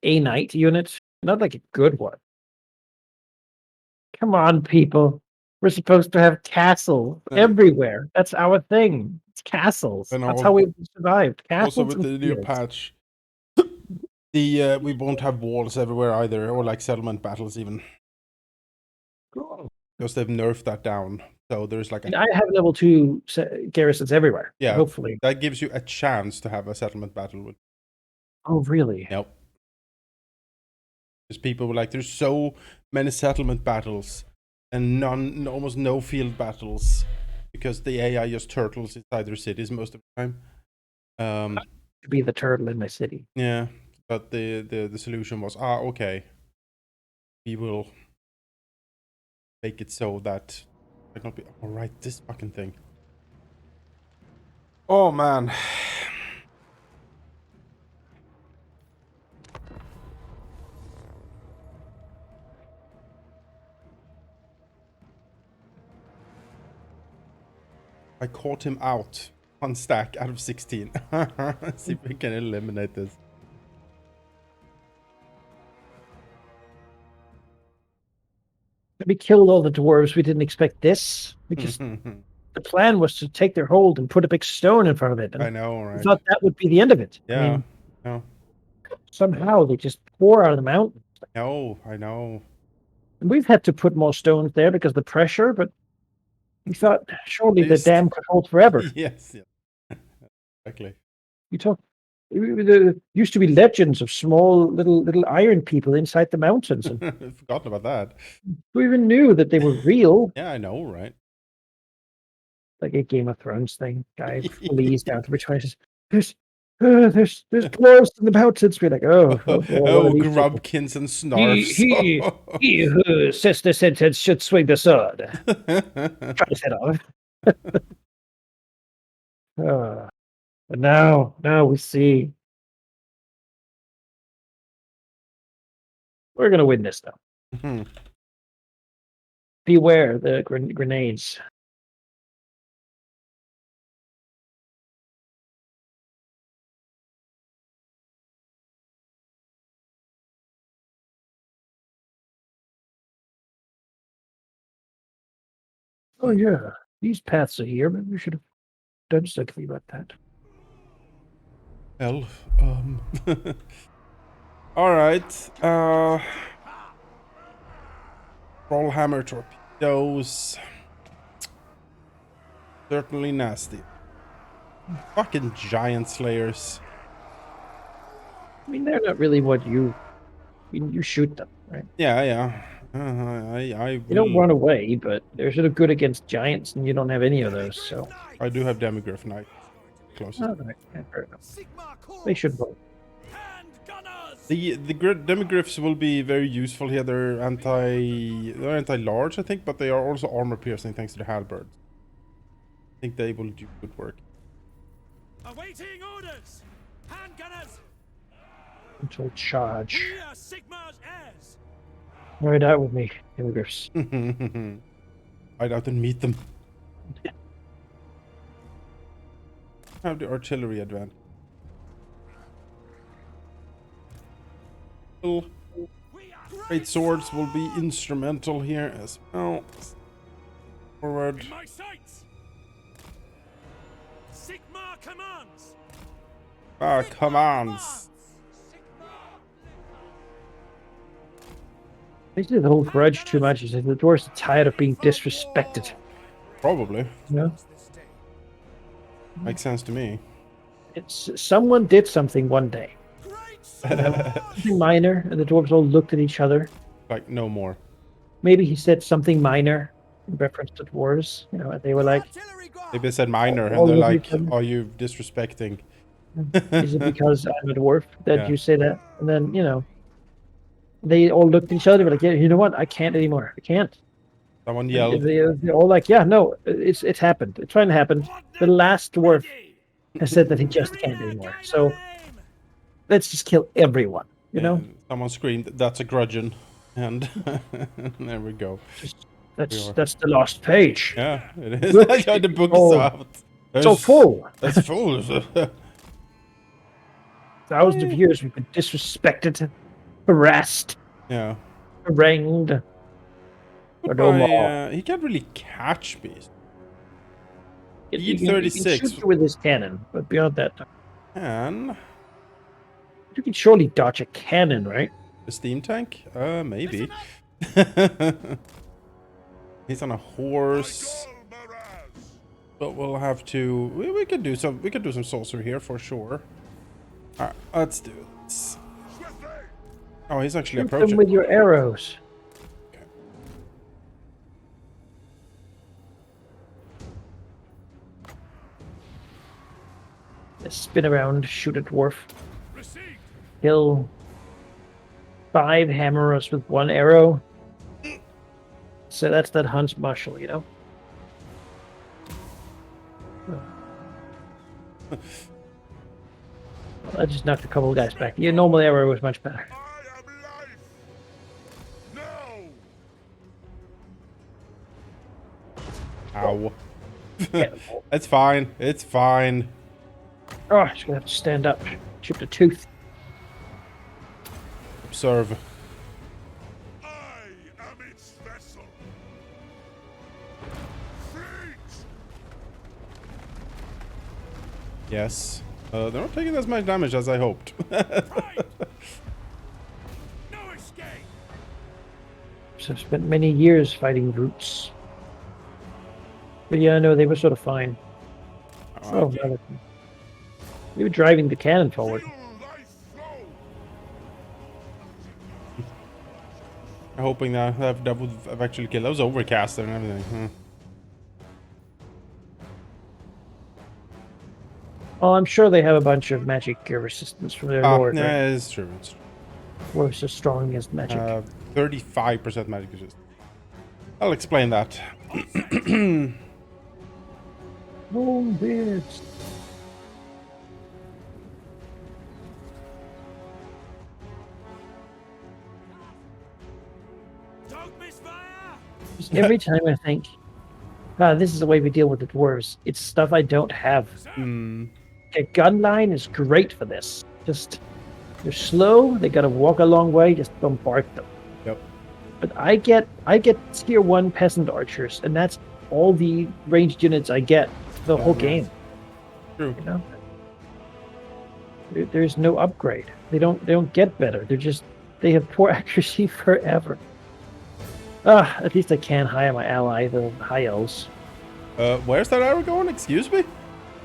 a knight unit, not like a good one. Come on, people. We're supposed to have castles everywhere. That's our thing. It's castles. And That's how we survived. Also Castles with and the new fields. patch, we won't have walls everywhere either, or like settlement battles even. Cool. Because they've nerfed that down. So there's like And I have level 2 garrisons everywhere. Yeah, hopefully. that gives you a chance to have a settlement battle with. Oh, really? Nope. Because people were like, there's so many settlement battles and almost no field battles because the AI just turtles inside their cities most of the time. To be the turtle in my city. Yeah, but the solution was, okay, we will make it so that might not be. All right, this fucking thing. Oh man. I caught him out. 1 stack out of 16. Let's see if we can eliminate this. We killed all the dwarves. We didn't expect this because the plan was to take their hold and put a big stone in front of it. I know, right? I thought that would be the end of it. Yeah. I mean, no. Somehow they just pour out of the mountain. No, I know. And we've had to put more stones there because of the pressure, but we thought surely the dam could hold forever. Yes, yeah. Exactly. There used to be legends of small little iron people inside the mountains. And I've forgotten about that. who even knew that they were real? Yeah, I know, right? Like a Game of Thrones thing. Guy flees down to Bretonnia and says, there's dwarves in the mountains. We're like, oh Grubkins and Snarfs. He who says the sentence should swing the sword. Cut his head off. But now we see. We're gonna win this though. Beware the grenades. Oh yeah, these paths are here. Maybe we should have done something about that. Well, all right. Rollhammer torpedoes. Certainly nasty. Fucking giant slayers. I mean, they're not really what you. I mean, you shoot them, right? Yeah. They don't run away, but they're sort of good against giants, and you don't have any of those. So I do have Demigryph Knight. Closest. Oh, right. Yeah, fair enough. They should vote. The Demigryphs will be very useful here. They're anti-large, I think, but they are also armor piercing thanks to the halberds. I think they will do good work. Awaiting orders. Hand gunners. Until charge. We are Sigmar's heirs. Right out with me, Demigryphs. I'd out and meet them. Have the artillery advantage. Great swords will be instrumental here as well. Forward. In my sights. Sigmar commands. Commands. They did the whole grudge too much. The dwarves are tired of being disrespected. Probably. Yeah. Makes sense to me. It's someone did something one day. Something minor, and the dwarves all looked at each other. Like, no more. Maybe he said something minor in reference to dwarves. You know, and they were like... Maybe they said minor, and they're like, are you disrespecting? Is it because I'm a dwarf that you say that? And then, you know, they all looked at each other, but like, yeah, you know what? I can't anymore. I can't. Someone yelled. They're all like, yeah, no, it's happened. It's finally happened. The last dwarf has said that he just can't anymore. So let's just kill everyone, you know? Someone screamed, that's a grudgeon. And there we go. That's the last page. Yeah, it is. The book is out. So full. That's full. Thousands of years we've been disrespected. harassed, Yeah. harangued. Or no more. He can't really catch me. He Speed can shoot 36. you with his cannon, but beyond that, And you can surely dodge a cannon, right? the steam tank? Maybe. He's on a horse. But we'll have to. We could do some. We could do some sorcery here for sure. All right, let's do this. Oh, he's actually Shoot them approaching. with your arrows. Okay. Spin around, shoot a dwarf. Received. Kill 5 hammerers with 1 arrow. So that's that Hunt's Marshal, you know? Well, I just knocked a couple of guys back. Your normal arrow was much better. I am life. No. Ow. Yeah. It's fine. It's fine. Oh, she's gonna have to stand up. Chipped a tooth. Observe. I am its vessel. Fleet. Yes. They're not taking as much damage as I hoped. Right. No escape. So I've spent many years fighting roots. But yeah, no, they were sort of fine. Oh, no, they were driving the cannon forward. Feel thy flow. I'm hoping that that would have actually killed. That was overcast and everything. Oh, I'm sure they have a bunch of magic resistance from their lord. Right? Yeah, it's true. It's true. We're so strong against magic. 35% magic resistance. I'll explain that. Oh, bitch. Don't misfire. Just every time I think, this is the way we deal with the dwarves. It's stuff I don't have. Hmm. A gun line is great for this. Just they're slow. They gotta walk a long way. Just bombard them. Yep. But I get tier 1 peasant archers, and that's all the ranged units I get the whole game. True. You know, there's no upgrade. They don't get better. They have poor accuracy forever. At least I can hire my ally, the high elves. Where's that arrow going? Excuse me?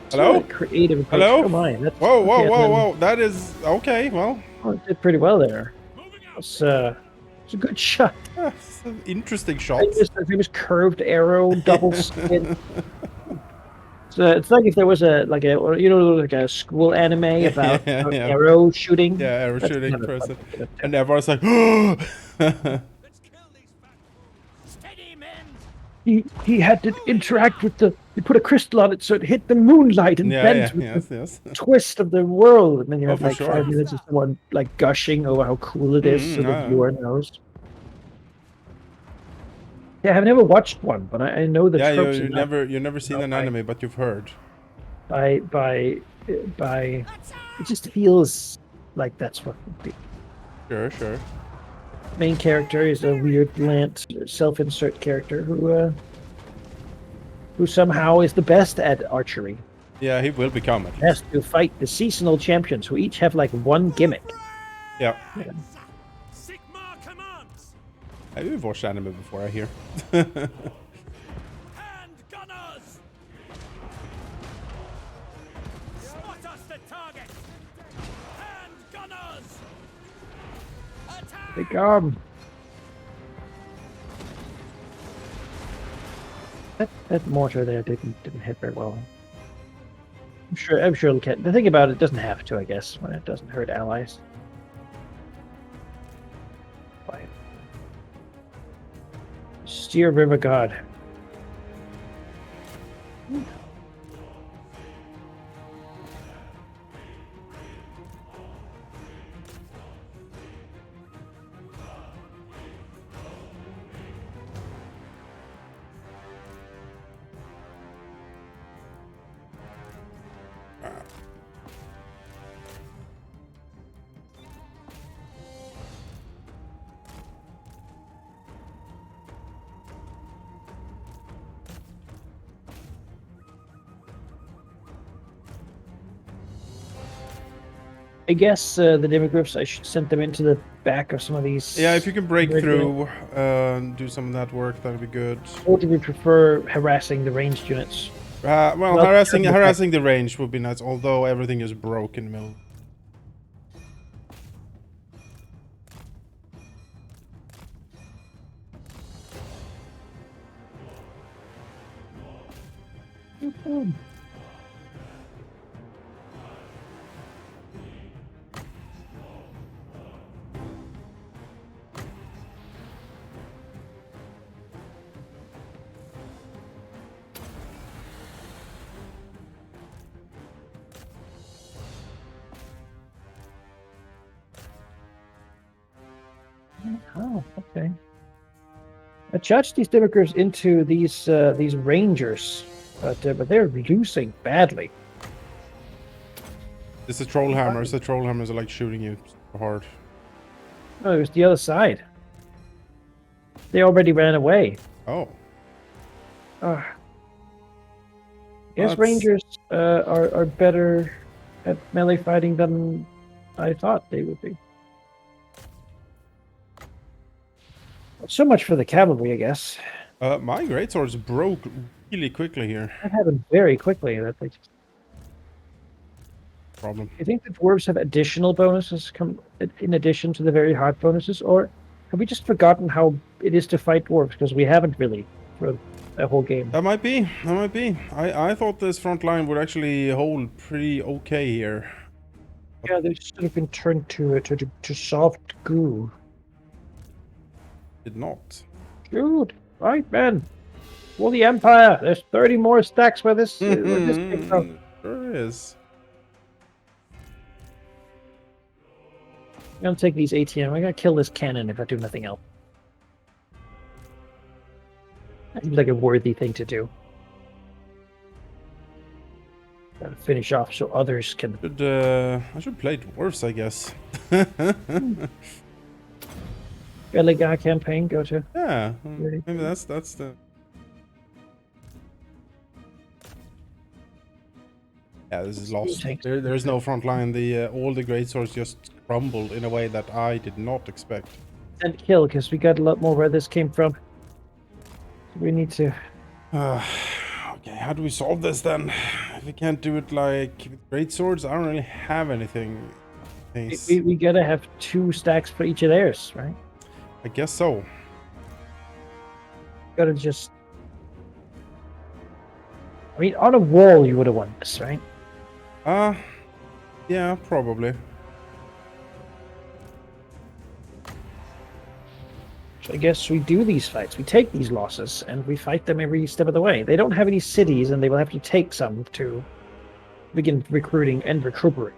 It's Hello? not a creative approach. Hello? Oh my, that's, Whoa, whoa, okay, whoa, then- whoa. That is... Okay, well... Oh, it did pretty well there. Moving out. It's a good shot. It's an interesting shot. The famous curved arrow, double spin. So it's like if there was like a school anime about Yeah. arrow shooting. Yeah, arrow That's shooting kind of person. fun. And everyone's like... "Oh!" Let's kill these bastards. Steady, men. He had to interact with he put a crystal on it so it hit the moonlight and bent with yes, the yes. twist of the world. And then you Oh, have for like sure. 5 minutes of someone like gushing over how cool it is so the yeah. viewer knows. Yeah, I've never watched one, but I know the Yeah, tropes. you've never seen an anime, but you've heard. By it just feels like that's what the Sure. main character is a weird Lant self-insert character who somehow is the best at archery. Yeah, he will become it. Has to fight the seasonal champions who each have like one gimmick. Yeah. Sigmar commands. I've watched anime before, I hear. Hand gunners. Spot us the target. Hand gunners. Attack. They that mortar there didn't hit very well. I'm sure it'll get. The thing about it doesn't have to, I guess, when it doesn't hurt allies. Fine. Steer River God. I guess the demogryphs, I should send them into the back of some of these. Yeah, if you can break Right, through and do some of that work, that'd be good. Or do we prefer harassing the ranged units? Well, Well, harassing the range would be nice, although everything is broke in the middle. Oh, okay. I judged these demogryphs into these rangers, but they're losing badly. It's the troll hammers. The troll hammers are like shooting you so hard. No, it was the other side. They already ran away. Oh. Uh, guess That's- rangers are better at melee fighting than I thought they would be. So much for the cavalry, I guess. My greatswords broke really quickly here. That happened very quickly. That they just... Problem. You think the dwarves have additional bonuses come in addition to the very hard bonuses, or have we just forgotten how it is to fight dwarves because we haven't really for a whole game? That might be. That might be. I thought this front line would actually hold pretty okay here. Yeah, they've sort of been turned to soft goo. Did not. Dude, right, man. For the Empire. There's 30 more stacks where this came from. Sure is. I'm gonna take these ATM. I gotta kill this cannon if I do nothing else. That seems like a worthy thing to do. Gotta finish off so others can. I should play dwarves, I guess. Belagar campaign. Go to. Yeah, Really? maybe that's the. Yeah, this is lost. There's no front line. All the greatswords just crumbled in a way that I did not expect. And kill because we got a lot more where this came from. We need to. Okay, how do we solve this then? If we can't do it like with greatswords, I don't really have anything. We gotta have 2 stacks for each of theirs, right? I guess so. Gotta just. I mean, on a wall you would have won this, right? Yeah, probably. So I guess we do these fights. We take these losses and we fight them every step of the way. They don't have any cities, and they will have to take some to begin recruiting and recuperate.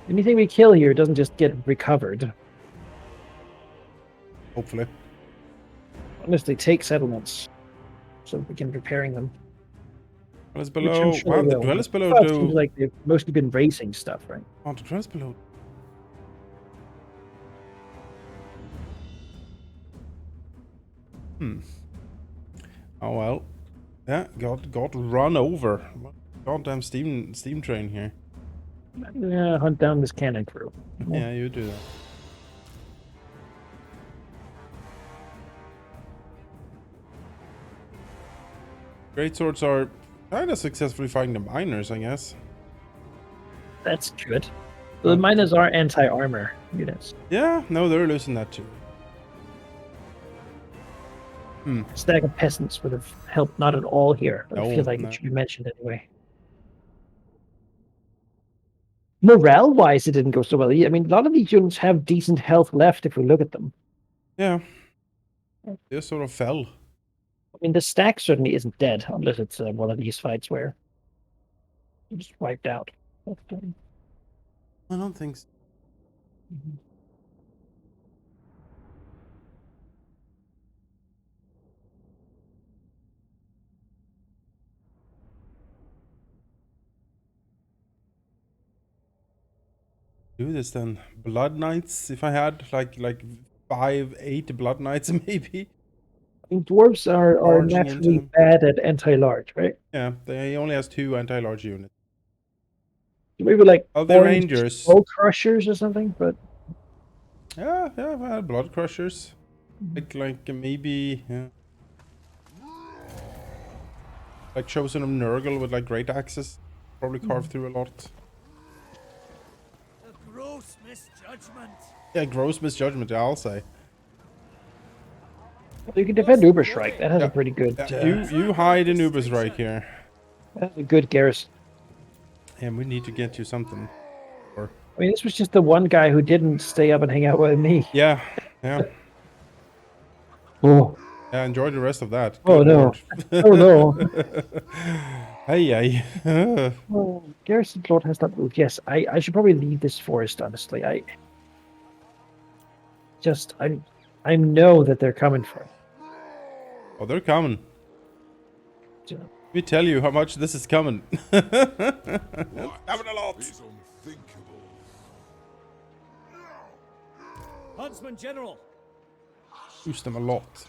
Anything we kill here doesn't just get recovered. Hopefully. Unless they take settlements, so we begin repairing them. Dwellers Which below. I'm sure Wow, they the will. dwellers below Well, it do. seems like they've mostly been racing stuff, right? Oh, the dwellers below. Oh well. Yeah, got run over. Goddamn steam train here. Yeah, hunt down this cannon crew. Yeah, you do that. Greatswords are kind of successfully fighting the miners, I guess. That's good. The miners are anti-armor units. Yeah, no, they're losing that too. A stack of peasants would have helped not at all here. But I No, feel like no. it should be mentioned anyway. Morale-wise, it didn't go so well. I mean, a lot of these units have decent health left if we look at them. Yeah. They just sort of fell. I mean, the stack certainly isn't dead, unless it's one of these fights where it's just wiped out. I don't think so. Do this then. Blood Knights, if I had like 5-8 Blood Knights maybe. I mean, dwarves are Charging into naturally them. bad at anti-large, right? Yeah, he only has 2 anti-large units. Maybe like Oh, the orange Rangers. skull crushers or something, but Yeah, I've had blood crushers. Like maybe, yeah. Like chosen of Nurgle with like great axes. Probably carved through a lot. A gross misjudgment. Yeah, gross misjudgment, yeah, I'll say. you can defend Uberstrike. That has Yeah. a pretty good. Yeah, you hide in Ubers right here. That has a good garrison. And we need to get you something. Or I mean, this was just the one guy who didn't stay up and hang out with me. yeah, yeah. Oh, Yeah, enjoy the rest of that. oh Good no. lord. Oh no. Hey, Oh, Garrison Lord has not moved. Yes, I should probably leave this forest, honestly. I know that they're coming for me. Oh, they're coming. So, Let me tell you how much this is coming. It's coming a lot. Is unthinkable. Huntsman General. Use them a lot.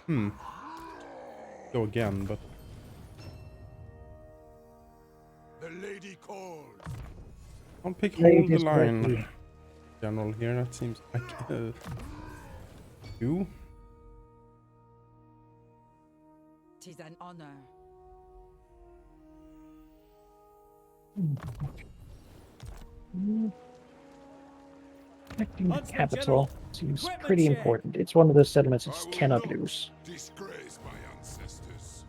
Go again, but The lady calls. I'll pick Play hold the this line. correctly. General here, that seems like you. Tis an honor. Protecting the Huntsman capital General, seems equipment pretty check. important. It's one of those settlements you I just will cannot not lose. disgrace my ancestors.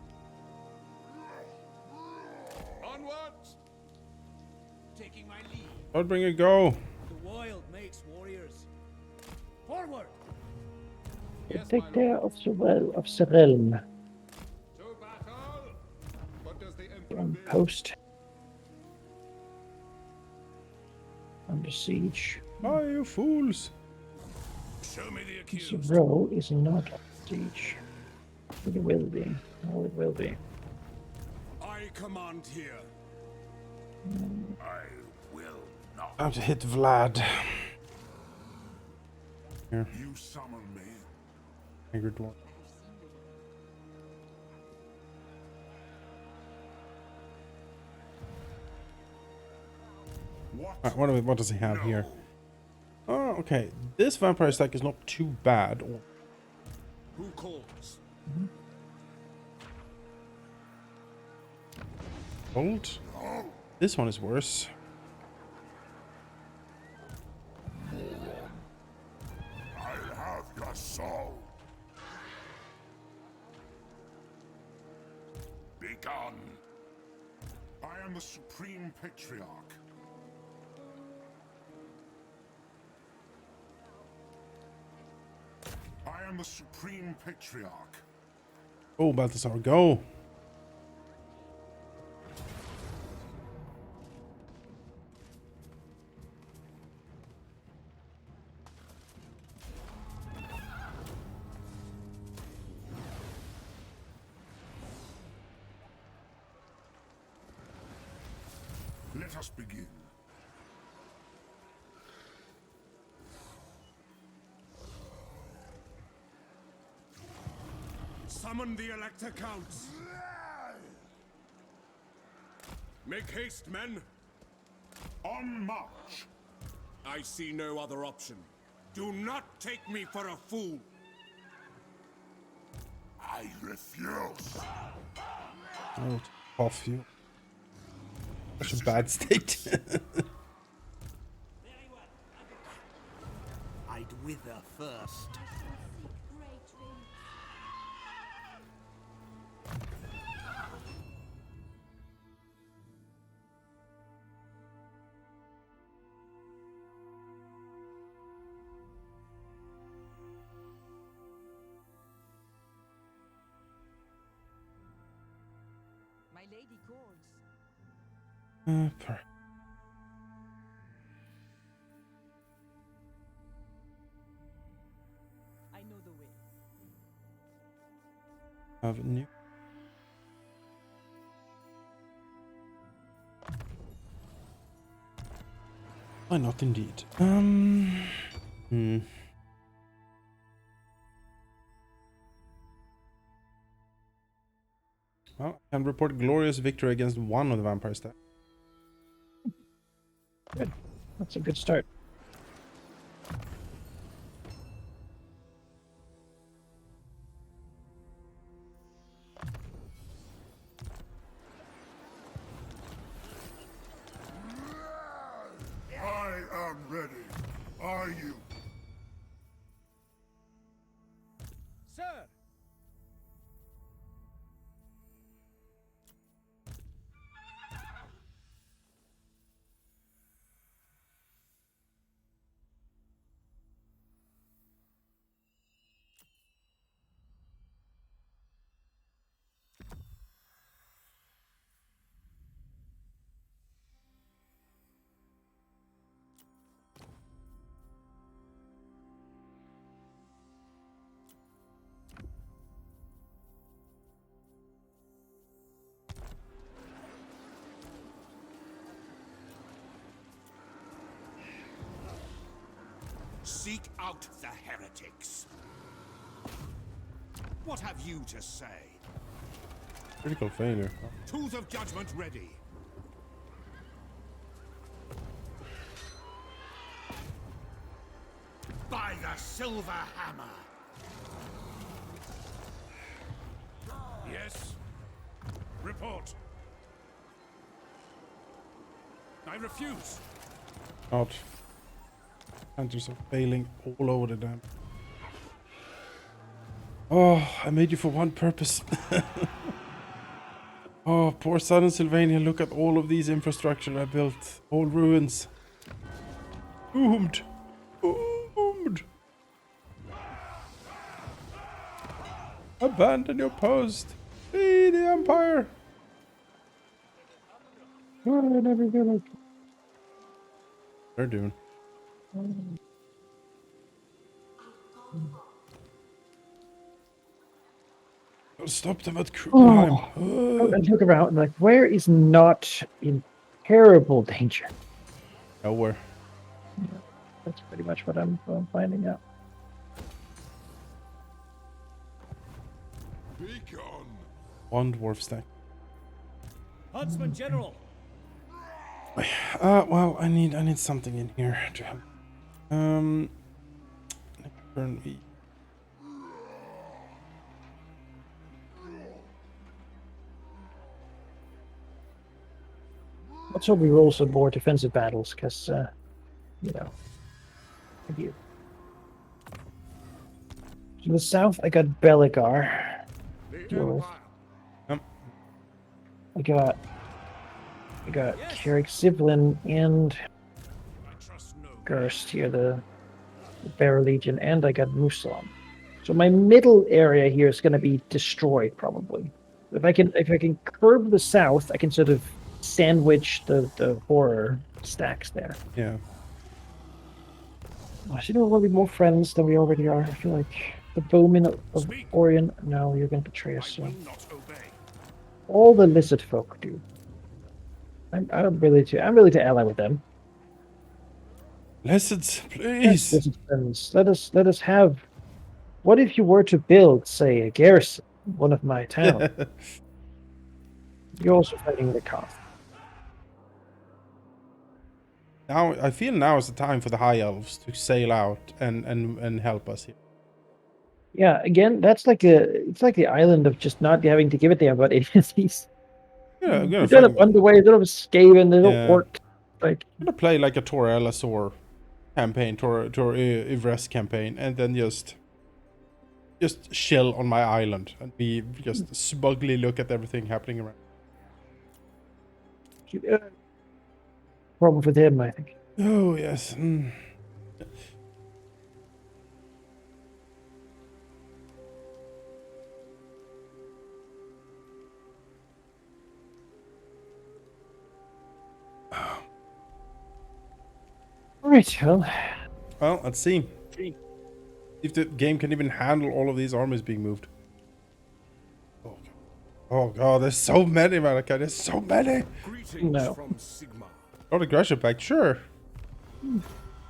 Onward! Taking my lead. Outbringer, go. The wild makes warriors. Forward. Protector of Serelm. To battle! What does the Emperor On bid? post. Under siege. Oh, you fools. Show me the accused. Zero is not on siege. But it will be. Oh, it will be. I command here. I will not. I have to hit Vlad. You summon me. Angered one. What? What does he have here? Oh, okay. This vampire stack is not too bad. Who calls? Hold. This one is worse. I'll have your soul. Begone. I am the Supreme Patriarch. I am the Supreme Patriarch. Oh, Balthasar, go. Let us begin. Summon the Elector Counts. Make haste, men. On march. I see no other option. Do not take me for a fool. I refuse. Oh, off you. Such a bad state. I'd wither first. My lady calls. I know the way. Avenue. Why not indeed? Well, I can report glorious victory against one of the vampire staff. Good. That's a good start. I am ready. Are you? Sir! Seek out the heretics. What have you to say? Critical failure. Tools of judgment ready. By the silver hammer. Yes. Report. I refuse. Out. Hunters are failing all over the damn. Oh, I made you for one purpose. Oh, poor southern Sylvania, look at all of these infrastructure I built. All ruins. Doomed. Doomed. Abandon your post. Flee the Empire. Oh, never gonna. They're doing. I'll stop them at Krugelheim. Oh, and look around, like, where is not in terrible danger? Nowhere. That's pretty much what I'm finding out. Begone. One dwarf stack. Huntsman General! Well, I need something in here to help. Turn me. Let's hope we roll some more defensive battles, because, you know. Thank you. To the south, I got Beligar. The Deal with. Empire. I got Carrick Sivlin and I trust no. Gerst here, the Bear Legion, and I got Musalem. So my middle area here is going to be destroyed, probably. If I can curb the south, I can sort of sandwich the horror stacks there. Yeah. I see, we'll be more friends than we already are. I feel like the bowmen of Speak. Orion. No, you're going to betray I us. will So. not obey. All the lizard folk do. I'm willing to ally with them. Lizards, Yes, please. lizard friends. Let us have. What if you were to build, say, a garrison in one of my towns? You're also fighting the cost. Now I feel now is the time for the high elves to sail out and help us here. Yeah, again, it's like the island of just not having to give it the about idiocies. Yeah, I'm gonna You don't have fucking, Underway, you don't have Skaven, they don't Yeah. work. Like, I'm gonna play like a Tor Elasor campaign, Tor Ivres campaign, and then just chill on my island and be just smugly look at everything happening around. problem with him, I think. Oh yes. Mm. All right, well, Well, let's see if the game can even handle all of these armies being moved. Oh god, there's so many, Malaka. There's so many. Greetings No. from Sigma. Not aggression pact, sure. Be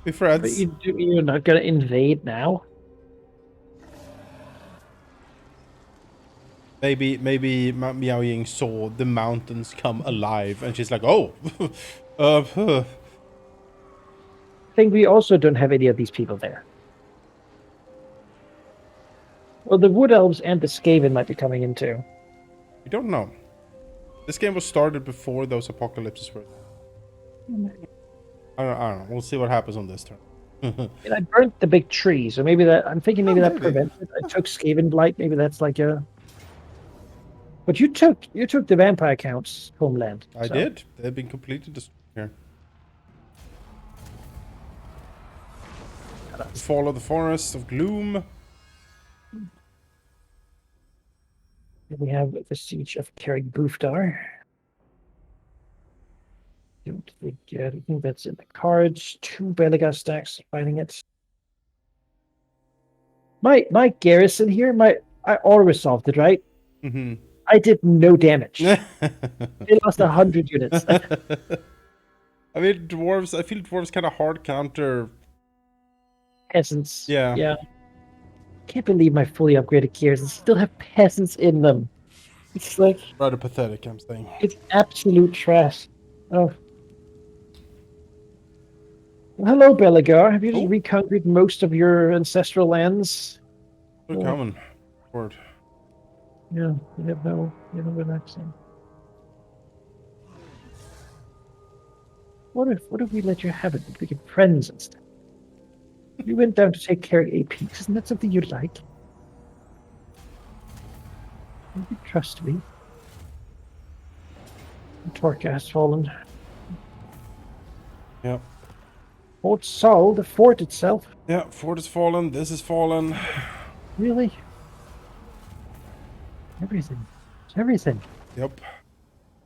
but friends. you're not gonna invade now. Maybe Miao Ying saw the mountains come alive, and she's like, "Oh, think we also don't have any of these people there. Well, the Wood Elves and the Skaven might be coming in too. We don't know. This game was started before those apocalypses were. I don't know. We'll see what happens on this turn. And I burnt the big tree, so maybe that I'm thinking maybe that maybe. prevented. I took Skaven Blight. Maybe that's like a. But you took the Vampire Count's homeland. I so. did. They've been completely destroyed here. The Fall of the Forest of Gloom. We have the Siege of Carrick Boothar. I think that's in the cards. 2 Belagar stacks fighting it. My garrison here, I auto-resolved it, right? Mm-hmm. I did no damage. They lost 100 units. I mean, dwarves. I feel dwarves kind of hard counter Peasants. Yeah. Yeah. Can't believe my fully upgraded garrisons still have peasants in them. It's like rather pathetic. I'm saying. it's absolute trash. Oh. Well, hello, Belagar. Have you just reconquered most of your ancestral lands? They're coming. Word. Yeah, you have no relaxing. What if we let you have it? We get friends instead. You went down to take care of AP. Isn't that something you'd like? You trust me. Torca has fallen. Yep. Fort Sol, the fort itself. Yeah, fort is fallen. This is fallen. Really? Everything. It's everything. Yep.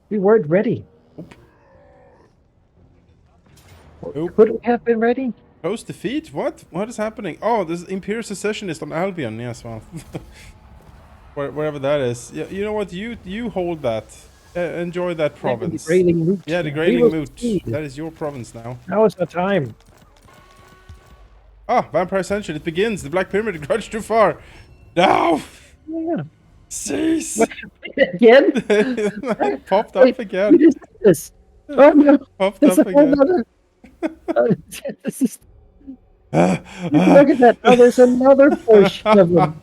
We weren't ready. Nope. Could we have been ready? Close defeat? What? What is happening? Oh, this Imperial Secessionist on Albion. Yes, well. Wherever that is. Yeah, you know what? You hold that. Enjoy that province. The Grayling Moot. Yeah, the We Grayling will Moot. see. That is your province now. Now is the time. Ah, Vampire Ascension. It begins. The Black Pyramid grudged too far. No! Yeah. Cease! Again? It popped Wait, up again. we just did this. Oh no. Popped There's up a whole again. other. This is. Look at that. Oh, there's another portion of them.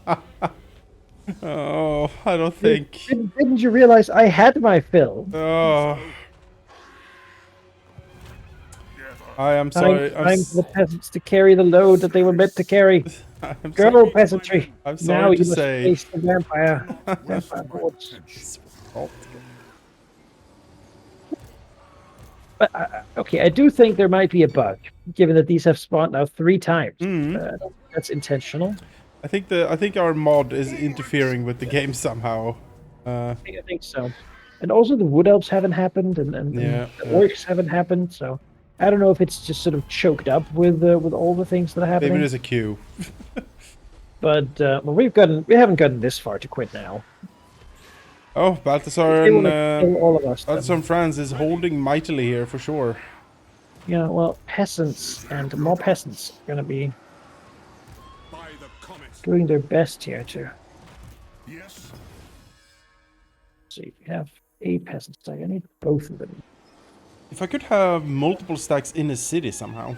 Oh, I don't think. Didn't you realize I had my fill? Oh. I am sorry. Time for the peasants to carry the load that they were meant to carry. I'm Go, sorry. peasantry. I'm Now sorry you to must say. face the vampire hordes. But okay, I do think there might be a bug, given that these have spawned now 3 times. I don't think that's intentional. I think our mod is interfering with the game somehow. I think so. And also the Wood Elves haven't happened, and Yeah, the Orcs haven't happened, so I don't know if it's just sort of choked up with all the things that are happening. Maybe there's a queue. But well, we haven't gotten this far to quit now. Oh, Balthasar They and wanna kill all of us. then. Balthasar and Franz is holding mightily here for sure. Yeah, well, peasants and more peasants are gonna be By the comet. doing their best here to Yes. see. We have a peasant stack. I need both of them. If I could have multiple stacks in a city somehow.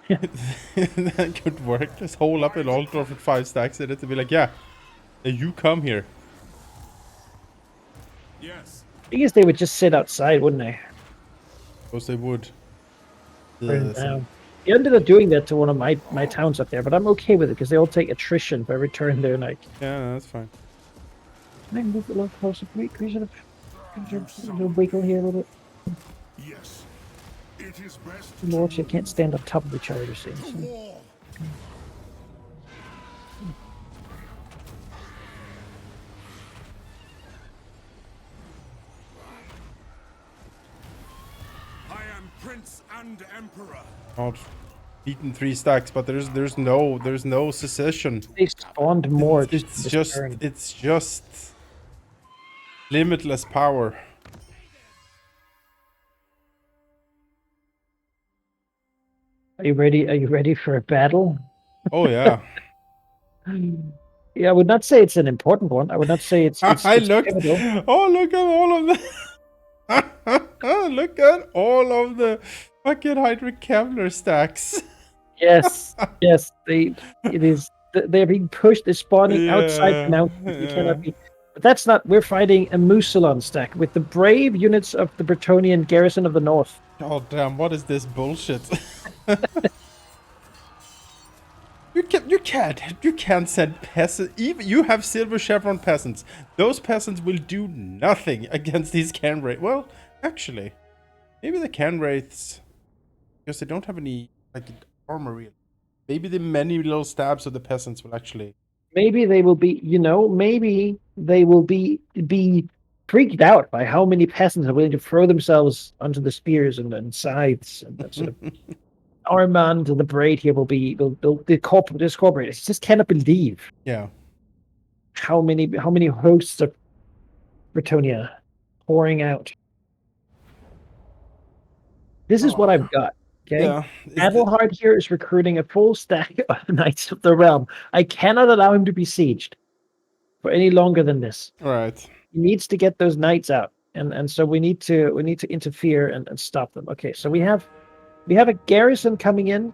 That could work. Just hold up an Altdorf with 5 stacks in it to be like, yeah, you come here. Yes. I guess they would just sit outside, wouldn't they? Suppose they would. Burn down. They ended up doing that to one of my towns up there, but I'm okay with it because they all take attrition for every turn they're like. Yeah, no, that's fine. Can I move a little closer? Can we sort of a little wiggle here a little bit? Yes. It is best Lords, you can't stand on top of each other, you see. to So. war. I am Prince and Emperor. Not beaten 3 stacks, but there's no secession. They spawned more. It's this just turn. limitless power. Are you ready? Are you ready for a battle? Oh yeah. Yeah, I would not say it's an important one. I would not say it's I looked. pivotal. Oh, look at all of the. Look at all of the Fucking Hydra Cavalier stacks. Yes, yes, it is. They're being pushed. They're spawning outside the Yeah, mountains. You yeah. cannot be. But that's not. We're fighting a Musalon stack with the brave units of the Bretonnian garrison of the north. Oh damn! What is this bullshit? you can't send peasants. Even you have silver chevron peasants. Those peasants will do nothing against these can wraiths. Well, actually, maybe the can wraiths, because they don't have any like armor really. Maybe the many little stabs of the peasants will actually. Maybe they will be. Maybe they will be freaked out by how many peasants are willing to throw themselves onto the spears and scythes and that sort of. Armand and the braid here will be this corporate. I just cannot believe Yeah. how many hosts of Bretonnia pouring out. This is what I've got. Okay, Yeah. Adelhard here is recruiting a full stack of Knights of the Realm. I cannot allow him to be sieged for any longer than this. Right. He needs to get those knights out, and so we need to interfere and stop them. Okay, so we have a garrison coming in.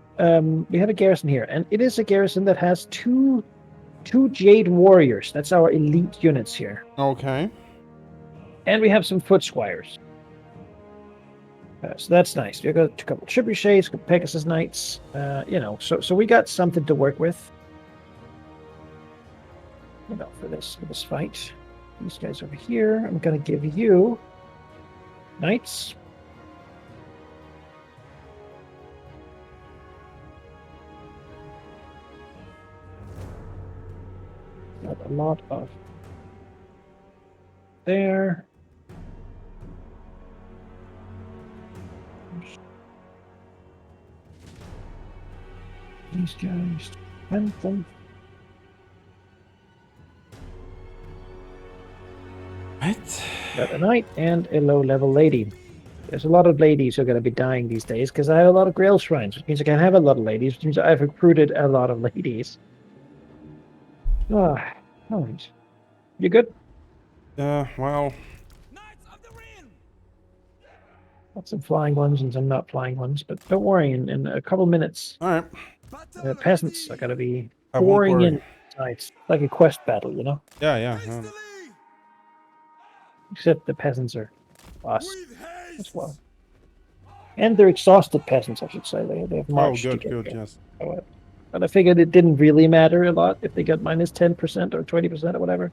We have a garrison here, and it is a garrison that has two Jade Warriors. That's our elite units here. Okay. And we have some foot squires. So that's nice. We got a couple of trebuchets, a couple Pegasus Knights. So we got something to work with. For this fight. These guys over here. I'm gonna give you knights. Got a lot of there. These guys, them. Right. Got a knight and a low-level lady. There's a lot of ladies who are going to be dying these days because I have a lot of Grail Shrines, which means I can have a lot of ladies, which means I've recruited a lot of ladies. All right. You good? Well. Knights of the Ring! Got some flying ones and some not flying ones, but don't worry, in a couple minutes, All right. the peasants are going to be I won't pouring worry. in. It's like a quest battle, Yeah. Except the peasants are us With haste! as well. And they're exhausted peasants, I should say. They have Oh, marched to good, get good, here. yes. But I figured it didn't really matter a lot if they got minus 10% or 20% or whatever.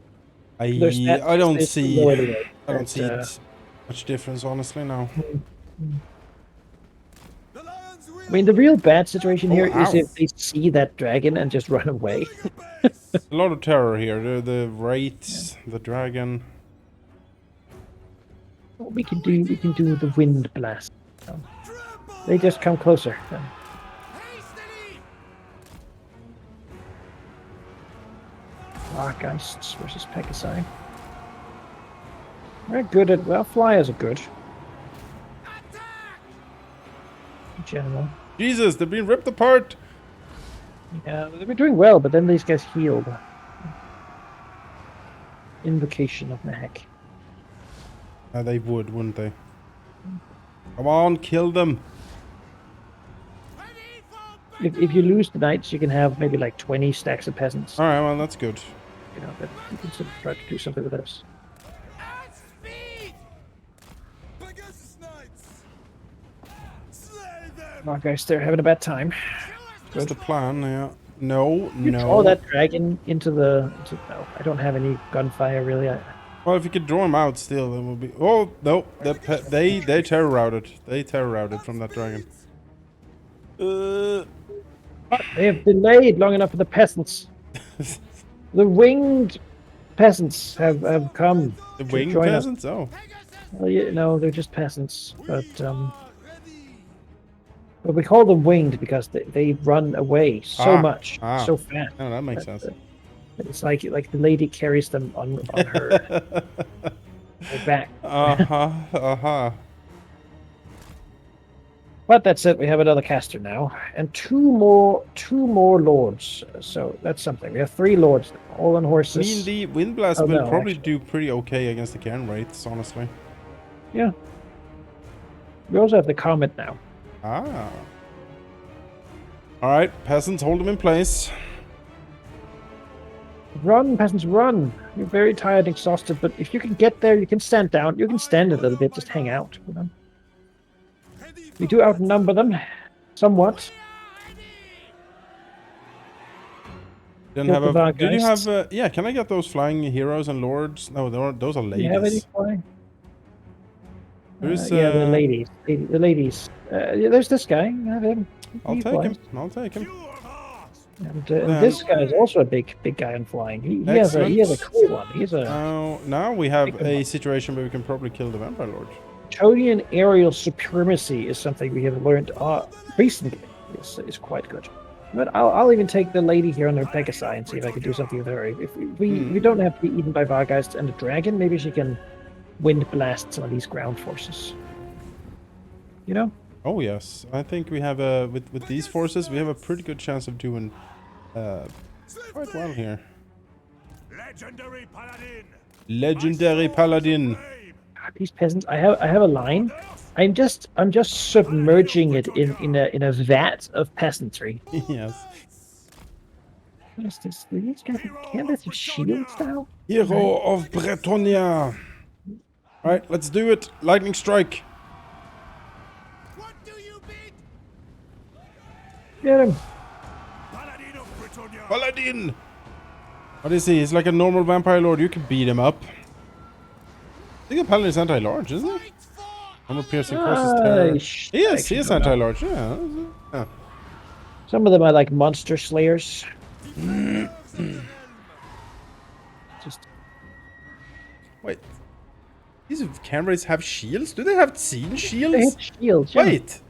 I stats don't is see low anyway, it much difference honestly now. The Lion's Wheel! I mean, the real bad situation here Oh, is ow. if they see that dragon and just run away. A base! A lot of terror here. The wraiths, the dragon. What we can do the wind blast. Trample! They just come closer. Hastily! Argeists versus Pegasi. We're good at flyers are good Attack! in general. Jesus, they're being ripped apart. Yeah, they were doing well, but then these guys healed. Invocation of Mahek. They would, wouldn't they? Come on, kill them. Ready for If you lose the knights, you can have maybe like 20 stacks of peasants. All right, well that's good. But you can sort of try to do something with this. at speed! Pegasus Knights! Slay them! Argeists, they're having a bad time. That's the plan. Yeah. No, You no. draw that dragon into the. No, I don't have any gunfire really. Well, if you could draw them out, still, it would be. Oh no, they terror routed. They terror routed from that dragon. They have delayed long enough for the peasants. The winged peasants have come. The to winged join us. peasants. Oh, Well, they're just peasants, but Ready! we call them winged because they run away so much, so fast. no, that makes that, sense. It's like the lady carries them on her back. But that's it. We have another caster now, and two more lords. So that's something. We have 3 lords, all on I horses. mean, the wind blast Oh, will no, probably actually. do pretty okay against the cairn wraiths, honestly. Yeah. We also have the comet now. Ah. All right, peasants, hold them in place. Run, peasants, run! You're very tired and exhausted, but if you can get there, you can stand down. You can stand a little bit, just hang out. You know? We do outnumber them, somewhat. Didn't Killed have the a. Did you have? Vargeists. Yeah, can I get those flying heroes and lords? No, those are Do you have any ladies. flying? There is. Yeah, the ladies. The ladies. Yeah, there's this guy. Have him. I'll He take flies. him. I'll take him. And this guy is also a big guy on flying. He has a cool one. He's a Now we have Take him a up. situation where we can probably kill the vampire lord. Bretonnian aerial supremacy is something we have learned recently. Is quite good. But I'll even take the lady here on her Pegasi and see if I can do something with her. If we don't have to be eaten by Vargeist and the dragon, maybe she can wind blast some of these ground forces. You know? Oh yes, I think we have a with these forces we have a pretty good chance of doing quite well here. Legendary paladin. Legendary paladin. These peasants. I have a line. I'm just submerging it in a vat of peasantry. Yes. What is this? Do these guys have shields now? Hero of Bretonnia. Right, let's do it. Lightning strike. What do you bid? Get him! Paladin of Bretonnia. Paladin. What is he? He's like a normal vampire lord. You can beat him up. I think a paladin is anti-large, isn't he? Armor piercing forces terror. He is anti-large. Yeah. Yeah. Some of them are like monster slayers. Just Wait. These Camrays have shields? Do they have scene they shields? hit shields. Yeah. Wait.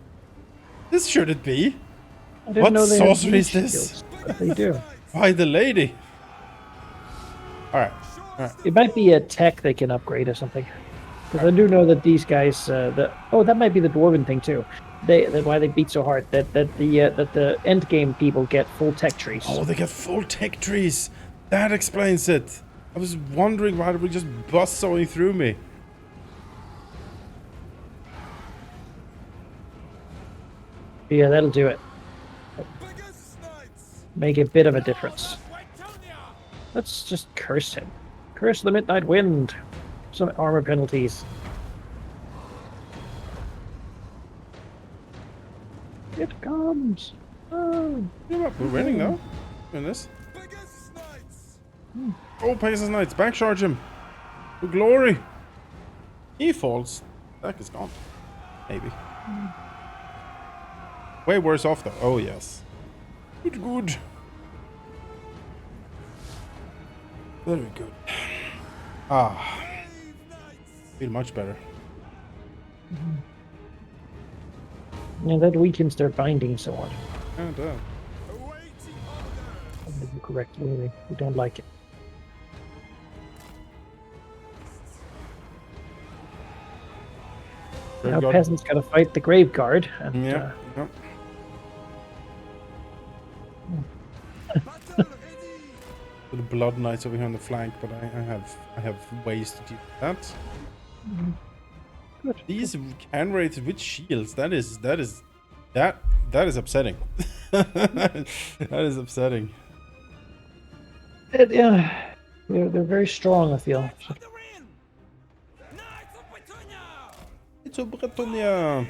This should it be? I didn't What know they had sorcery is shield this? shields, but they do. By the lady. Alright. It might be a tech they can upgrade or something. Because I do know that these guys, that might be the dwarven thing too. That's why they beat so hard. That the end game people get full tech trees. Oh, they get full tech trees. That explains it. I was wondering why they were just buzzsawing through me. Yeah, that'll do it. Make a bit of a difference. Let's just curse him. Curse the midnight wind. Some armor penalties. It comes. Oh. Yeah, we're winning though. In this. Oh, Pegasus Knights, back charge him. For glory. He falls. That is gone. Maybe. Way worse off though. Oh yes. Good, good. Very good. Ah. Feel much better. Yeah, that weakens their binding somewhat. Yeah, it does. Correctly, we don't like it. Now God. peasants gotta fight the grave guard. And, Yeah. Yep. The blood knights over here on the flank, but I have ways to deal with that. Good. These can rates with shields. That is upsetting. That is upsetting. Yeah, they're very strong. I feel. It's a Bretonnia.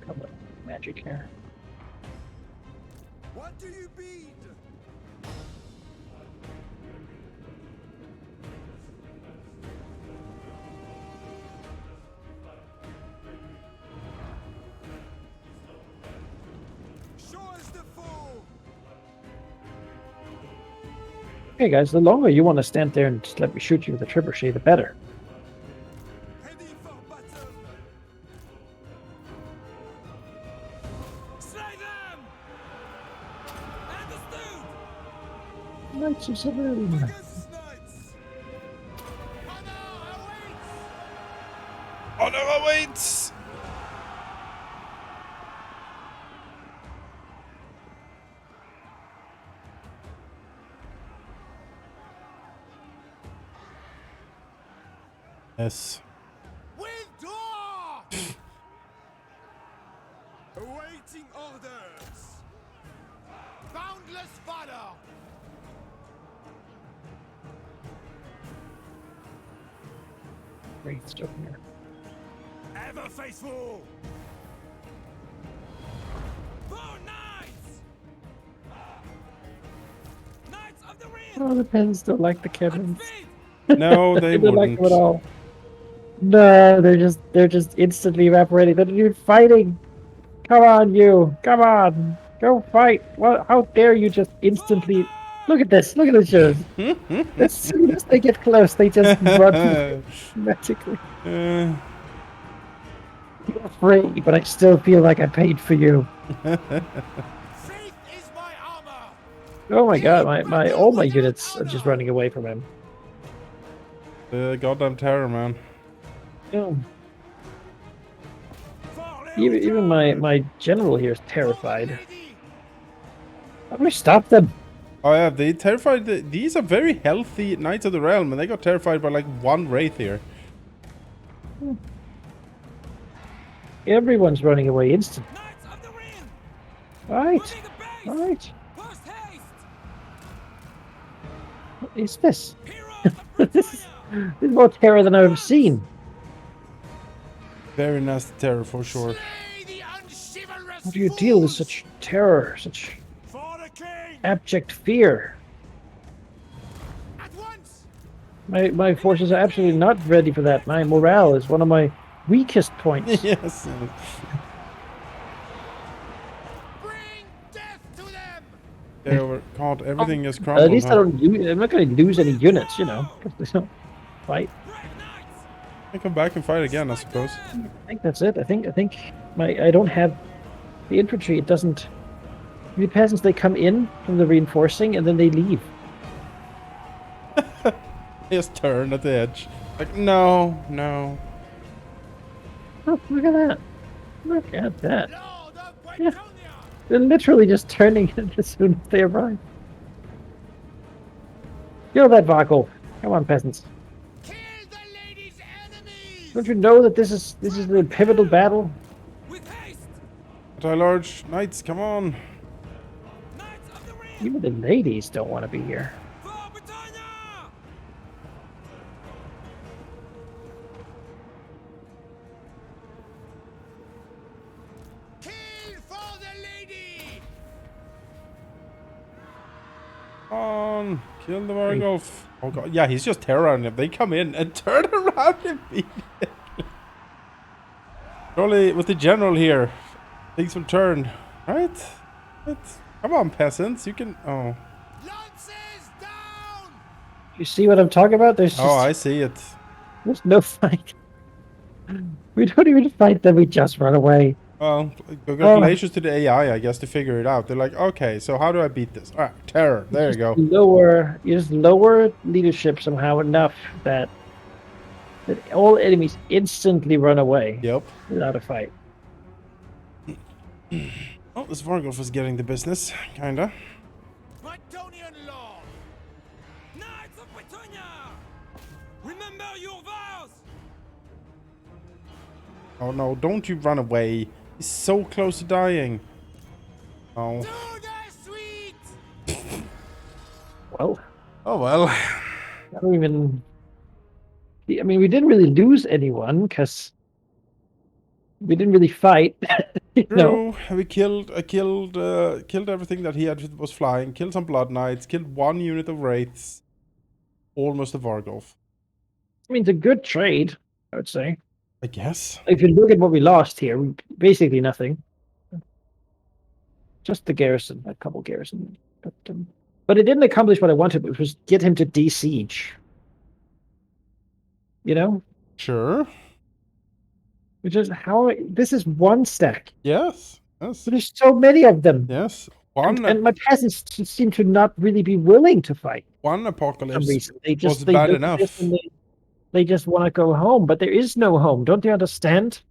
Come on, magic here. What do you bid? Hey guys, the longer you want to stand there and just let me shoot you with a trebuchet, the better. Ready for battle. Slay them. Understood. Knights of Severn. Pegasus Knights. Honor awaits. Honor awaits. Yes. Withdraw. Endless valor. Great stuff here. Ever faithful. For knights. Knights of the Ring. Oh, the peasants don't like the cannons. No, they don't like wouldn't. them at all. No, they're just instantly evaporating. They're not even fighting. Come on, you. Come on. Go fight. What? How dare you just instantly... Look at this. Look at this shows. As soon as they get close, they just run magically. Uh, You're afraid, but I still feel like I paid for you. Faith is my armor. Oh my god, all my units are just running away from him. the goddamn terror, man. No. For Even my general here is terrified. How do we stop them? Oh yeah, they terrified. These are very healthy Knights of the Realm, and they got terrified by like one wraith here. Everyone's running away instantly. Knights of the Ring. Right. Moving the base. Right. Post haste. What is this? Heroes of this Bretonnia. is more terror than I've ever seen. Very nasty terror for sure. Slay the unchivalrous How do you deal with fools. such terror, such For the king. abject fear? At once. My forces are absolutely not ready for that. My morale is one of my weakest points. Yes. Bring death to them. They over. God, everything is At crumbled. least I huh? don't lose. I'm not going to lose any units, you know, because they don't fight. Brave knights. I come back and fight again, I suppose. I think that's it. I think I don't have the infantry. It doesn't. The peasants, they come in from the reinforcing and then they leave. They just turn at the edge. Like, no, no. Oh, look at that! Look at that! Lord of Yeah. Bretonnia. They're literally just turning as soon as they arrive. Kill that Varkol! Come on, peasants! Kill the lady's enemies. Don't you know that this is the pivotal battle? With haste. Anti-large Knights, come on. Knights of the Ring. Even the ladies don't want to be here. For Bretonnia. Kill for the lady. Come on. Kill the Vargolf. Oh god, yeah, he's just terrorizing them. They come in and turn around immediately. Surely, with the general here, things will turn, right? Come on, peasants, you can. Oh, Lances down. You see what I'm talking about? There's just, oh, I see it. there's no fight. We don't even fight them. We just run away. Well, congratulations to the AI, I guess, to figure it out. They're like, okay, so how do I beat this? All right, terror. There you go. You just lower leadership somehow enough that all enemies instantly run away Yep. without a fight. Oh, this Vargolf is getting the business, kinda. Bretonian Lord. Knights of Bretonnia. Remember your vows. Oh no, don't you run away. He's so close to dying. Oh. To the sweet. Well, Oh well. I don't even. I mean, we didn't really lose anyone because we didn't really fight. You know? True. We killed everything that he had was flying. Killed some Blood Knights. Killed one unit of Wraiths. Almost a Vargolf. I mean, it's a good trade, I would say. I guess. If you look at what we lost here, basically nothing. Just the garrison, a couple garrison. But it didn't accomplish what I wanted, which was get him to de-siege. You know? Sure. Which is how... This is one stack. Yes. Yes. But there's so many of them. Yes. One And my peasants seem to not really be willing to fight. one For some apocalypse reason. They was just bad look at this enough. and they just want to go home, but there is no home. Don't you understand?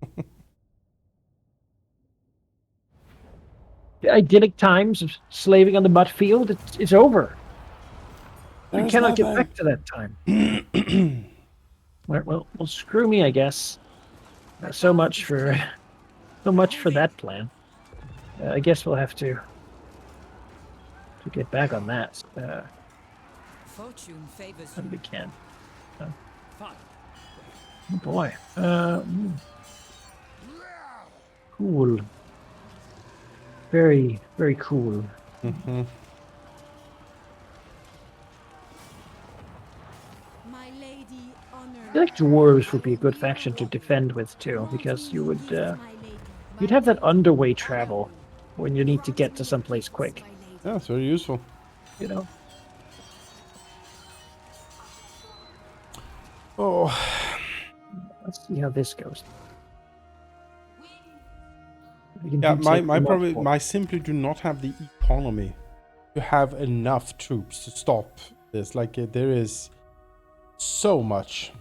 The idyllic times of slaving on the mud field, it's over. We There's cannot get nothing. back to that time. Well, screw me, I guess. So much for that plan. I guess we'll have to to get back on that Fortune favors when you. we can. Fine. Oh boy. Cool. Very, very cool. Mm-hmm. My lady honor. I feel like dwarves would be a good faction to defend with too, because you would you'd have that underway travel when you need to get to someplace quick. Yeah, it's very useful. You know. Oh, Let's see how this goes. We can yeah. do My safety problem. multiple. I simply do not have the economy to have enough troops to stop this. Like there is so much.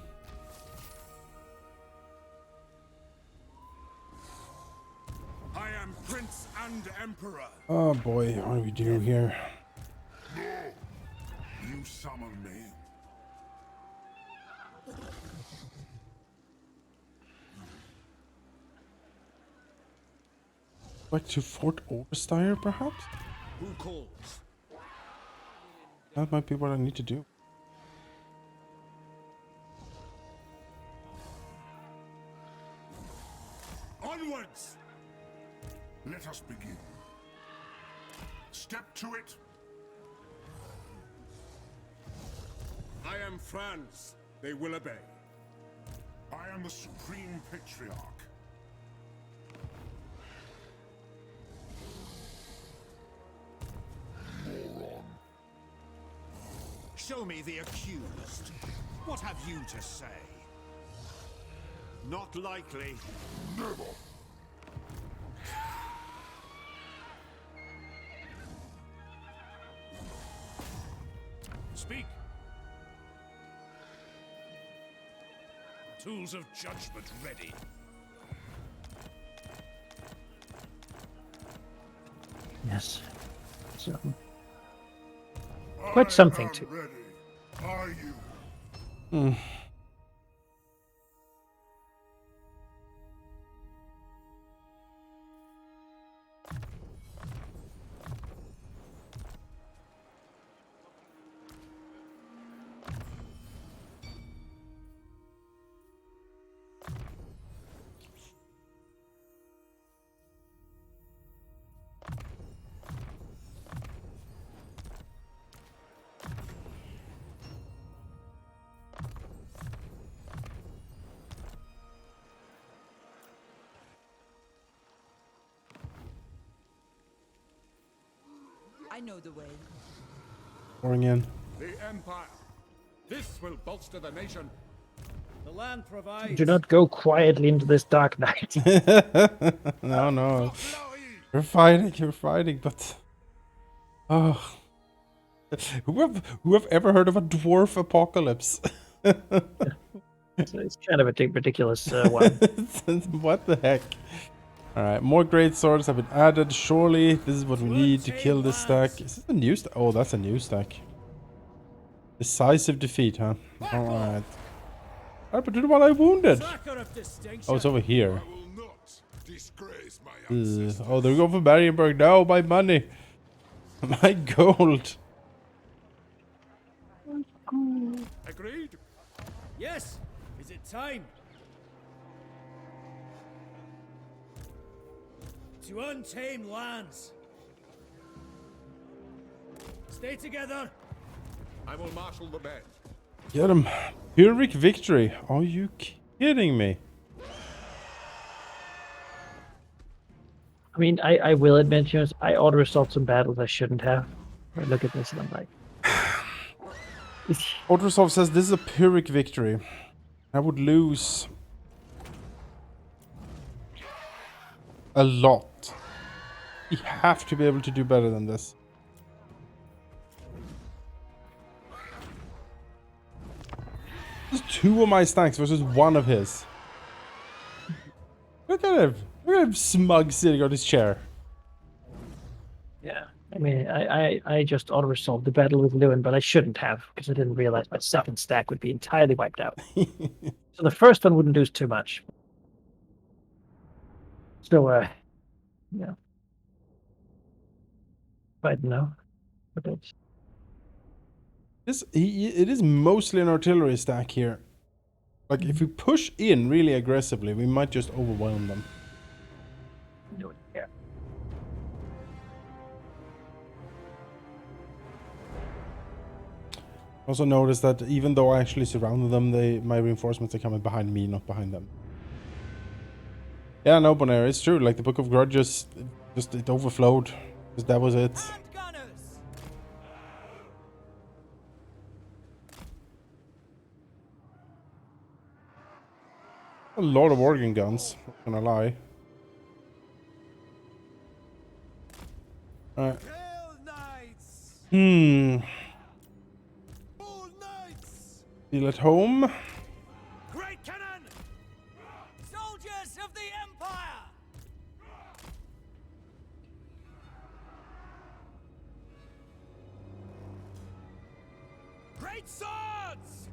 I am Prince and Emperor. Oh boy, what do we do here? You summon me. Like to Fort Overstyre, perhaps? Who calls? That might be what I need to do. Onwards! Let us begin. Step to it. I am France. They will obey. I am the Supreme Patriarch. Show me the accused. What have you to say? Not likely. Never. Speak. Tools of judgment ready. Yes. So quite something to. Ready. Are you? I know the way. Pouring in. The Empire. This will bolster the nation. The land provides. Do not go quietly into this dark night. No, no. You're fighting, but... Oh. Who have ever heard of a dwarf apocalypse? It's kind of a ridiculous one. What the heck? Alright, more great swords have been added. Surely this is what we need to kill this stack. Is this a new stack? Oh, that's a new stack. Decisive defeat, huh? Alright. Alright, but what I wounded? Tracker of distinction. Oh, it's over here. I will not disgrace my ancestors. Oh, they're going for Marienburg now. My money. My gold. Agreed? Yes. Is it time? To untame lands. Stay together. I will marshal the men. Get him. Pyrrhic victory. Are you kidding me? I mean, I will admit, I auto-resolved some battles I shouldn't have. I look at this and I'm like... Otrosov says this is a Pyrrhic victory. I would lose a lot. We have to be able to do better than this. There's two of my stacks versus one of his. Look at him. Look at him smug sitting on his chair. Yeah, I mean, I just auto-resolved the battle with Lewin, but I shouldn't have, because I didn't realize my second stack would be entirely wiped out. So the first one wouldn't lose too much. So, yeah. But no. But that's It is mostly an artillery stack here. Like, if we push in really aggressively, we might just overwhelm them. no, yeah. Also notice that even though I actually surrounded them, my reinforcements are coming behind me, not behind them. Yeah, no, Bonaire, it's true. Like, the Book of Grudges, it overflowed. Because that was it. Handgunners! A lot of organ guns, not gonna lie. Alright. Hail knights! All knights! Still at home. Great cannon! Soldiers of the Empire! Great swords!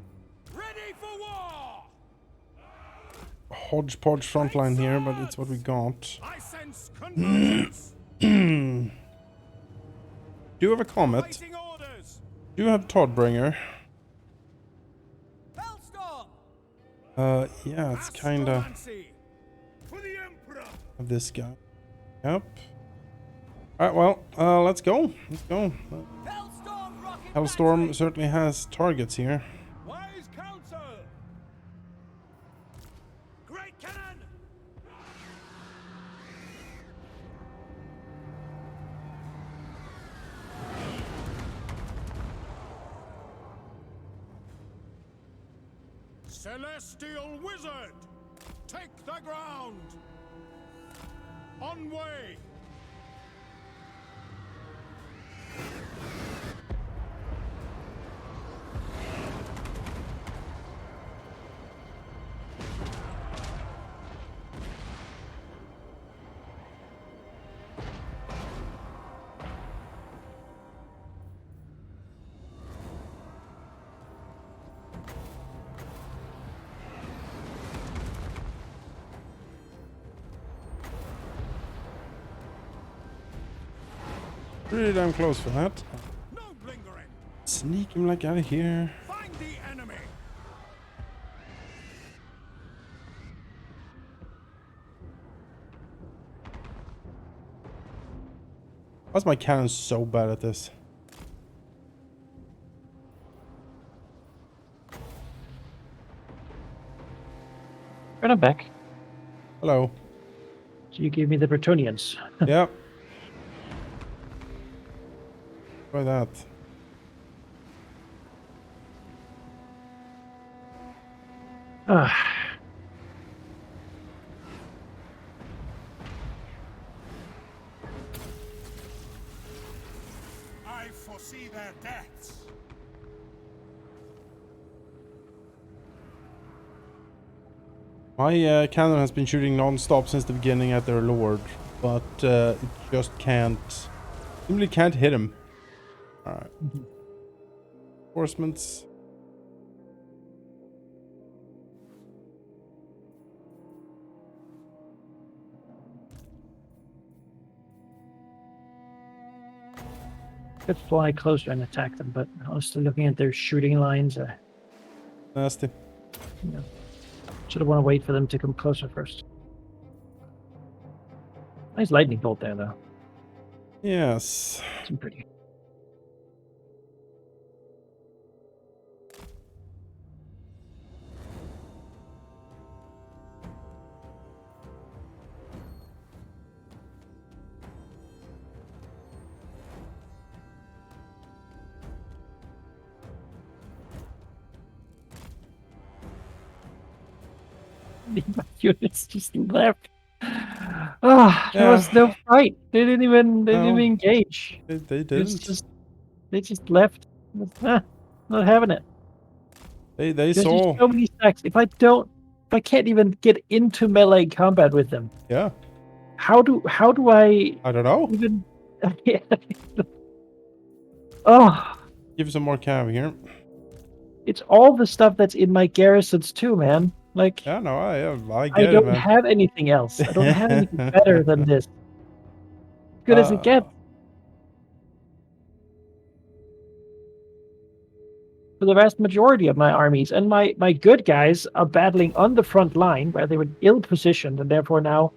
Ready for war! Hodgepodge frontline here, but it's what we got. I sense convergence! Do you have a comet? Waiting orders! Do you have Toddbringer? Hellstorm! Yeah, it's kinda Astromancy! For the Emperor! of this guy. Yep. Alright, well, let's go. Let's go. Hellstorm rocket Hellstorm battery! certainly has targets here. Wise counsel! Great cannon! Celestial wizard! Take the ground! On way! Pretty damn close for that. No lingering! Sneak him like out of here. Find the enemy! Why's my cannon so bad at this? Right, I'm back. Hello. So you gave me the Bretonnians. Yep. Try that. Ah, I foresee their deaths! My cannon has been shooting non-stop since the beginning at their lord, but it just can't... Simply can't hit him. Alright. Reinforcements. could fly closer and attack them, but honestly, looking at their shooting lines, Nasty. you know, should have want to wait for them to come closer first. Nice lightning bolt there, though. Yes. Seem pretty. My units just left. Ah, there was no fight. They didn't even engage. They It's didn't. just they just left. Not having it. They There's saw. just so many stacks. If I can't even get into melee combat with them, Yeah. how do I I don't know. even? Oh, Give you some more cav here. it's all the stuff that's in my garrisons too, man. Like Yeah, no, I I get it, don't man. have anything else. I don't have anything better than this. Good as it gets. for the vast majority of my armies, and my good guys are battling on the front line where they were ill positioned and therefore now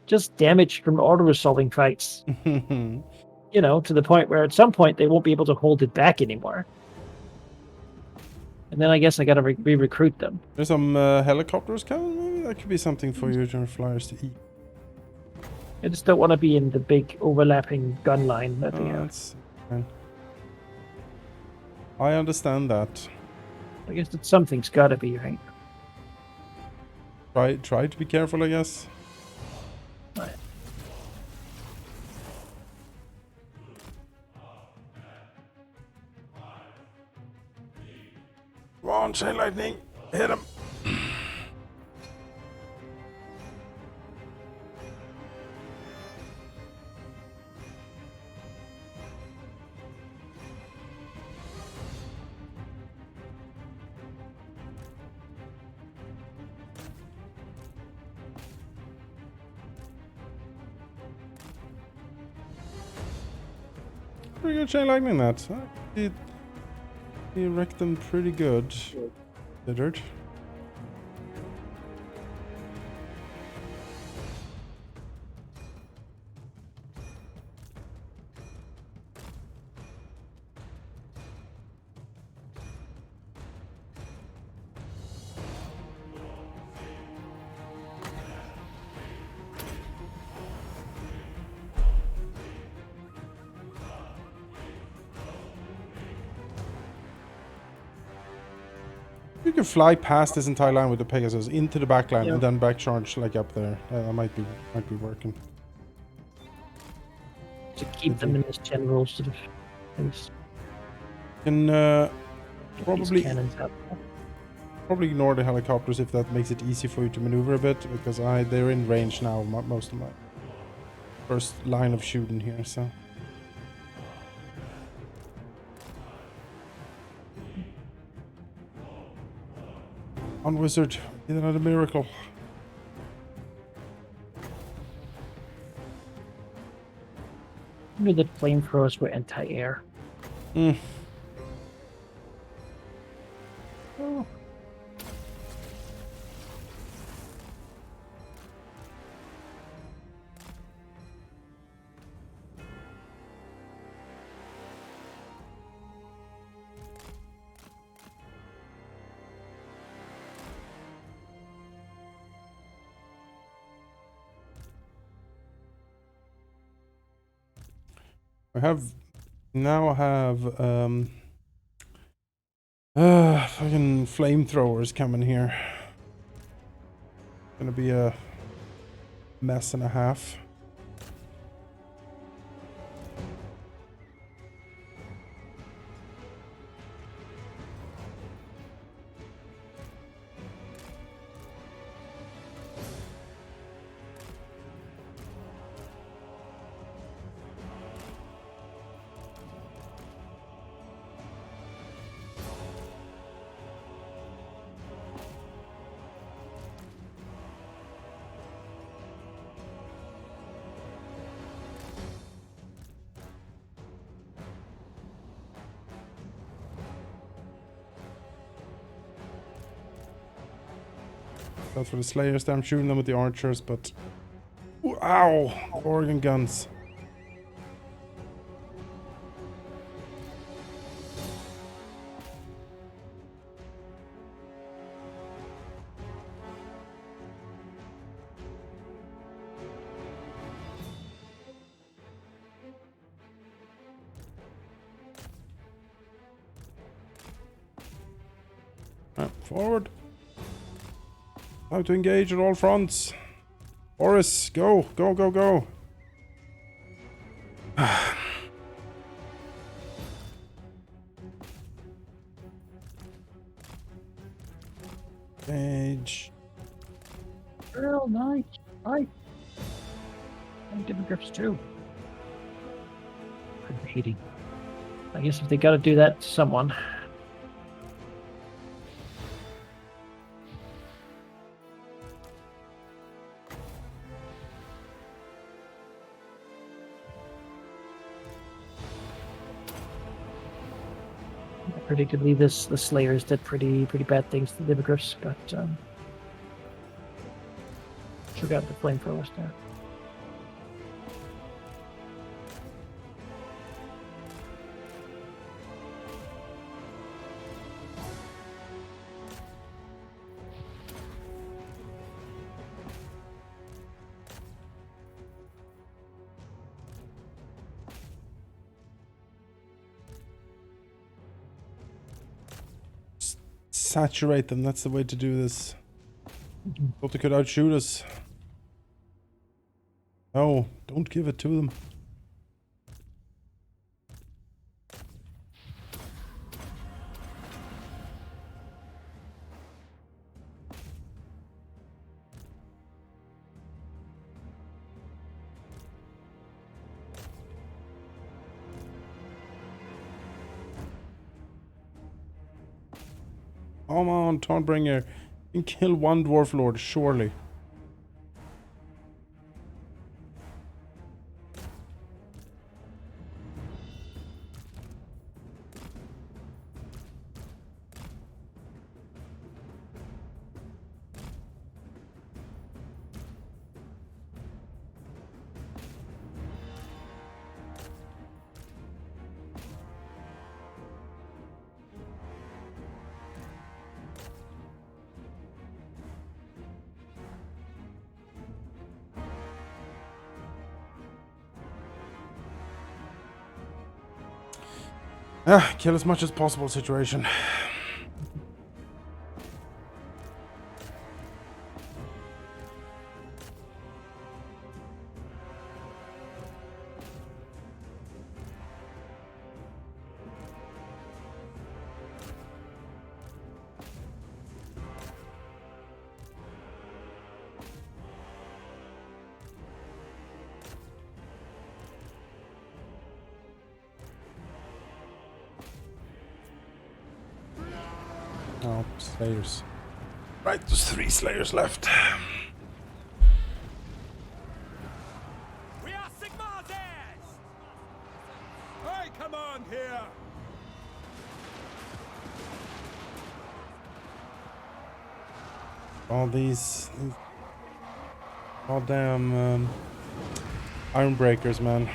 just damaged from auto-resolving fights. You know, to the point where at some point they won't be able to hold it back anymore. And then I guess I gotta re-recruit them. There's some helicopters coming. Maybe that could be something for your flyers to eat. I just don't want to be in the big overlapping gun line that they have. That's fine. I understand that. I guess that something's gotta be, right? Try to be careful, I guess. Right. Come on, chain lightning. Hit him. Pretty good chain lightning that. He wrecked them pretty good. Considered. You can fly past this entire line with the Pegasus into the back line and then back charge like up there. That might be working. To keep them in this general sort of place. Can Get these probably cannons up. ignore the helicopters if that makes it easy for you to maneuver a bit, because they're in range now. Most of my first line of shooting here, so. On wizard, did another miracle. I knew that flamethrowers were anti-air. Mm. Oh. I have fucking flamethrowers coming here. Gonna be a mess and a half. That's for the Slayers there. I'm shooting them with the archers, but... Ooh, ow! The organ guns. Right, forward. How to engage at all fronts. Boris, go, go, go, go. Engage. Girl, nice. Hi. I did grips too. I'm hating. I guess if they gotta do that to someone. Predictably, the Slayers did pretty bad things to the Hippogriffs, but took out the flamethrowers there. Saturate them, that's the way to do this. Thought they could outshoot us. No, don't give it to them. Come on, Tauntbringer. You can kill one Dwarf Lord, surely. Kill as much as possible situation. Oh, Slayers. Right, there's 3 Slayers left. We are Sigmar's heirs! I command here! All these goddamn iron breakers, man.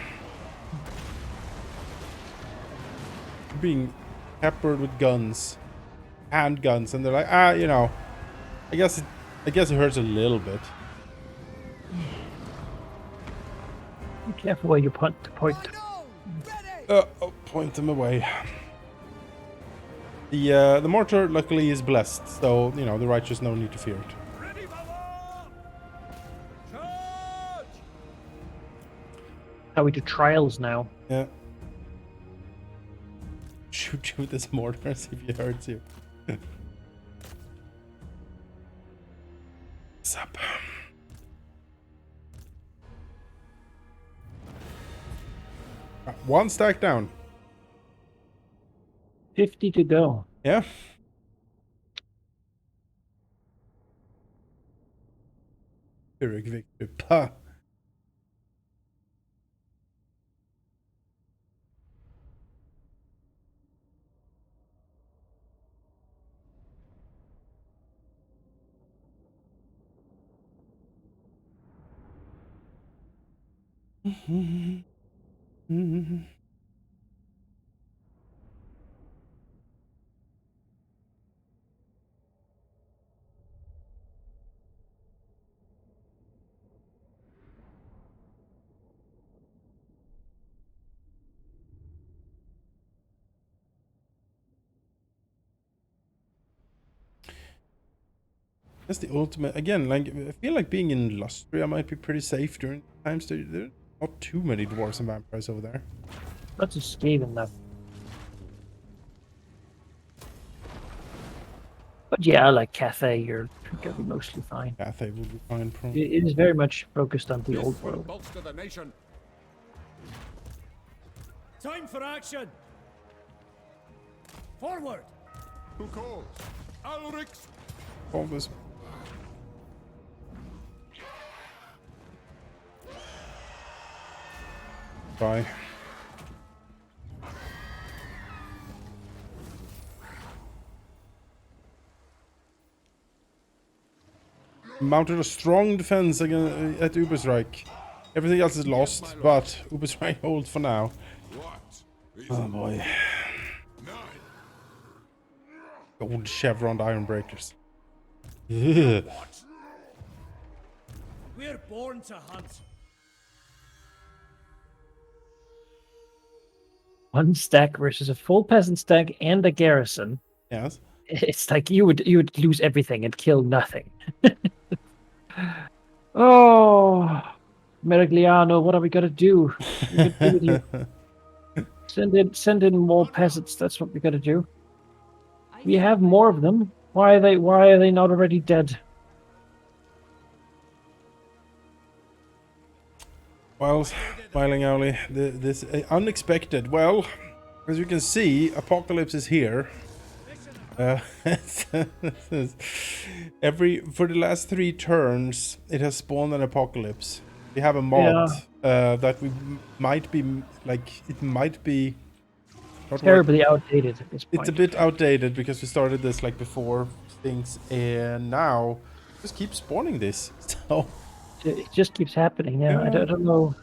Being peppered with guns. Handguns, and they're like, you know, I guess it hurts a little bit. Be careful where you point. Point them away. The mortar luckily is blessed, so you know the righteous no need to fear it. Ready for war! Charge! How we do trials now. Yeah. Shoot you with this mortar, see if it hurts you. What's up? One stack down. 50 to go. Yeah. Pyrrhic victory. Pah. That's the ultimate. Again, like I feel like being in Lustria might be pretty safe during times. There are not too many dwarves and vampires over there. That's a Skaven though. But yeah, like Cathay, you're gonna be mostly fine. Cathay will be fine. It is very much focused on the old world. Bolster the nation. Time for action! Forward! Who calls? Alric's All this. Bye. mounted a strong defense against, at Uberstrike. Everything else is lost, but Uberstrike holds for now. What? Oh boy. Nine. Gold chevroned iron breakers. Ugh. What? We're born to hunt. One stack versus a full peasant stack and a garrison. Yes. It's like you would lose everything and kill nothing. Oh, Merigliano, what are we gonna do? We can do with you. Send in more peasants. That's what we gotta do. We have more of them. Why are they not already dead? Well, Smiling Owly, this unexpected. Well, as you can see, apocalypse is here. For the last 3 turns, it has spawned an apocalypse. We have a mod that we might be it might be not Terribly outdated at this point. It's a bit outdated because we started this like before things, and now just keep spawning this. So It just keeps happening. Yeah, Yeah. I don't know.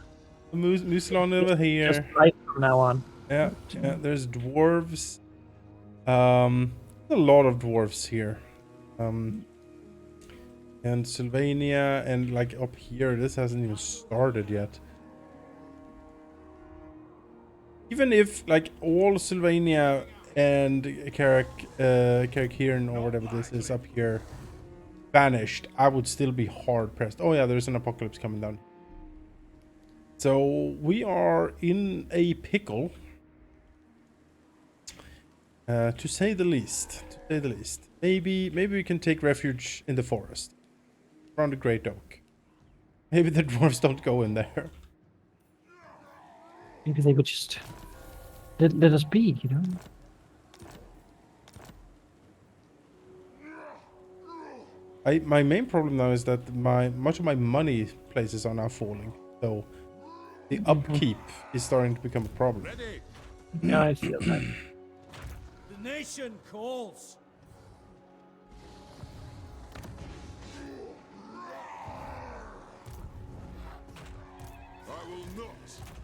Muslon over here. Just life from now on. Yeah, there's dwarves. A lot of dwarves here. And Sylvania, and like up here, this hasn't even started yet. Even if like all Sylvania and Carrick-Kieran or whatever this is up here vanished, I would still be hard pressed. Oh yeah, there's an apocalypse coming down. So we are in a pickle. To say the least. Maybe we can take refuge in the forest. Around the Great Oak. Maybe the dwarves don't go in there. Maybe they would just let us be, you know? My main problem now is that much of my money places are now falling. So the upkeep is starting to become a problem. Ready. Yeah, I feel that. The nation calls. I will not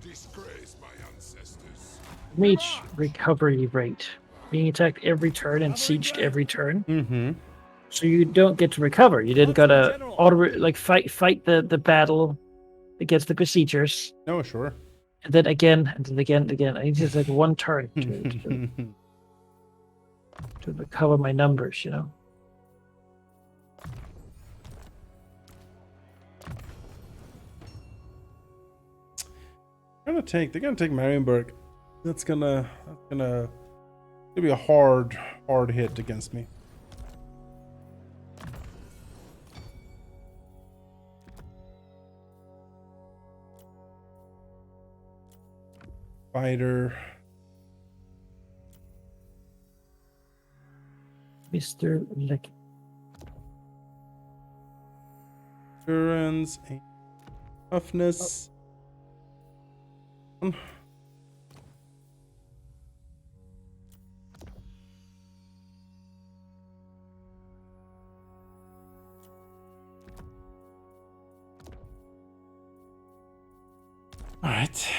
disgrace my ancestors. Reach recovery rate. Being attacked every turn and sieged every turn. Mm-hmm. So you don't get to recover. You didn't gotta fight the battle against the besiegers. No, sure. And then again, and then again, and again. I need just like one turn to recover my numbers, you know. They're gonna take Marienburg. That's gonna be a hard hit against me. Fighter. Mr. Lick. Endurance and toughness. Alright.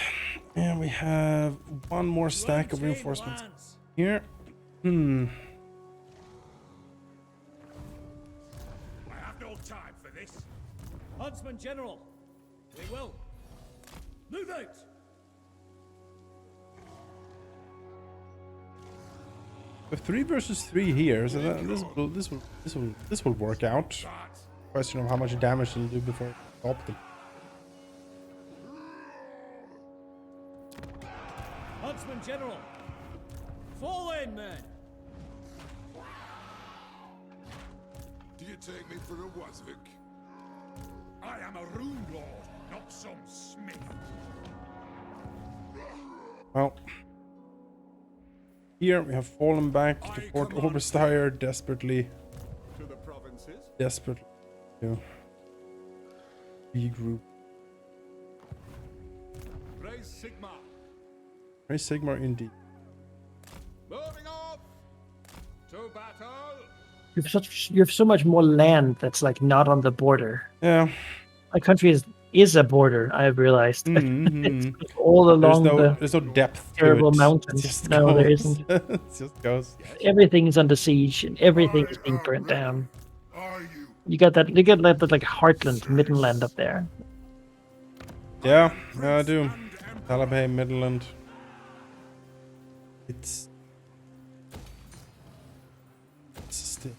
And we have one more stack of reinforcements here. I have no time for this. Huntsman General. We will. Move out. We have 3 versus 3 here, so this will work out. Question of how much damage it'll do before I stop them. Huntsman General. Fall in, men. Do you take me for a wazzock? I am a rune lord, not some smith. Well, here we have fallen back to Fort Oberstyre desperately To the provinces? to regroup. Raise Sigma. Very Sigmar indeed. Moving off. To battle. you have so much more land that's like not on the border. Yeah. My country is a border. I've realized. Mm-hmm. It's like all along There's no depth to terrible it. mountains. It just No, there goes. isn't. It just goes. Everything is under siege and everything is being burnt down. You got that like Heartland, Midland up there. Yeah, I do. Halldamir, Midland. It's still.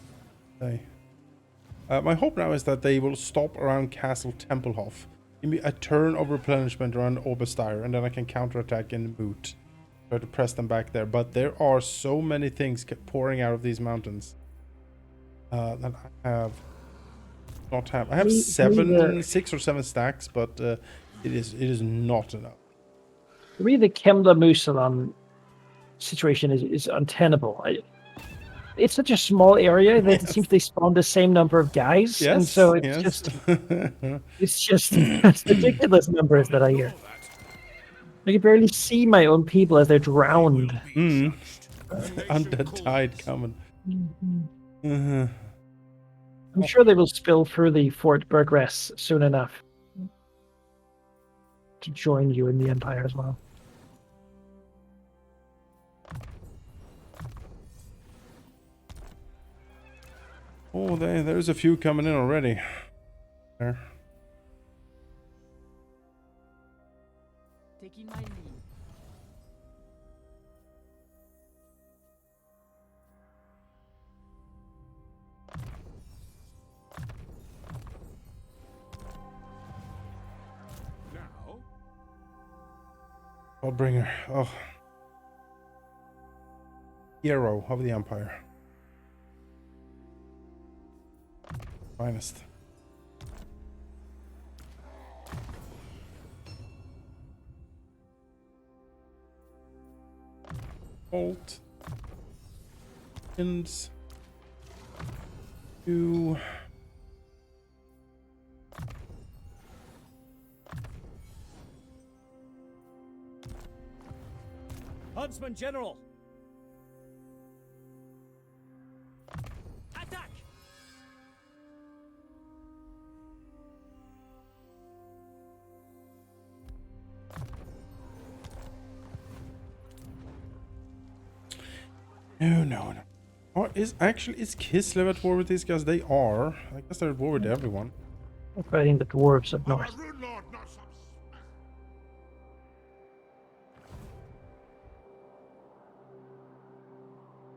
My hope now is that they will stop around Castle Tempelhof. Give me a turn of replenishment around Oberstyre, and then I can counterattack in Moot. Try to press them back there. But there are so many things pouring out of these mountains that I have not have. I have six or seven stacks, but it is not enough. For me, the Kemla Musalon situation is untenable. It's such a small area that it seems they spawn the same number of guys, and so it's just it's ridiculous numbers that I hear. I can barely see my own people as they're drowned. Undead tide coming. I'm sure they will spill through the Fort Burgress soon enough to join you in the Empire as well. Oh, there's a few coming in already. There. Taking my lead. Now, Godbringer. Oh. Hero of the Empire. Finest. Bolt. Pins. 2. Huntsman General. Attack! No. Oh, is Kislev at war with these guys? They are. I guess they're at war with everyone. I'm fighting the dwarves up our north. rune lord not some.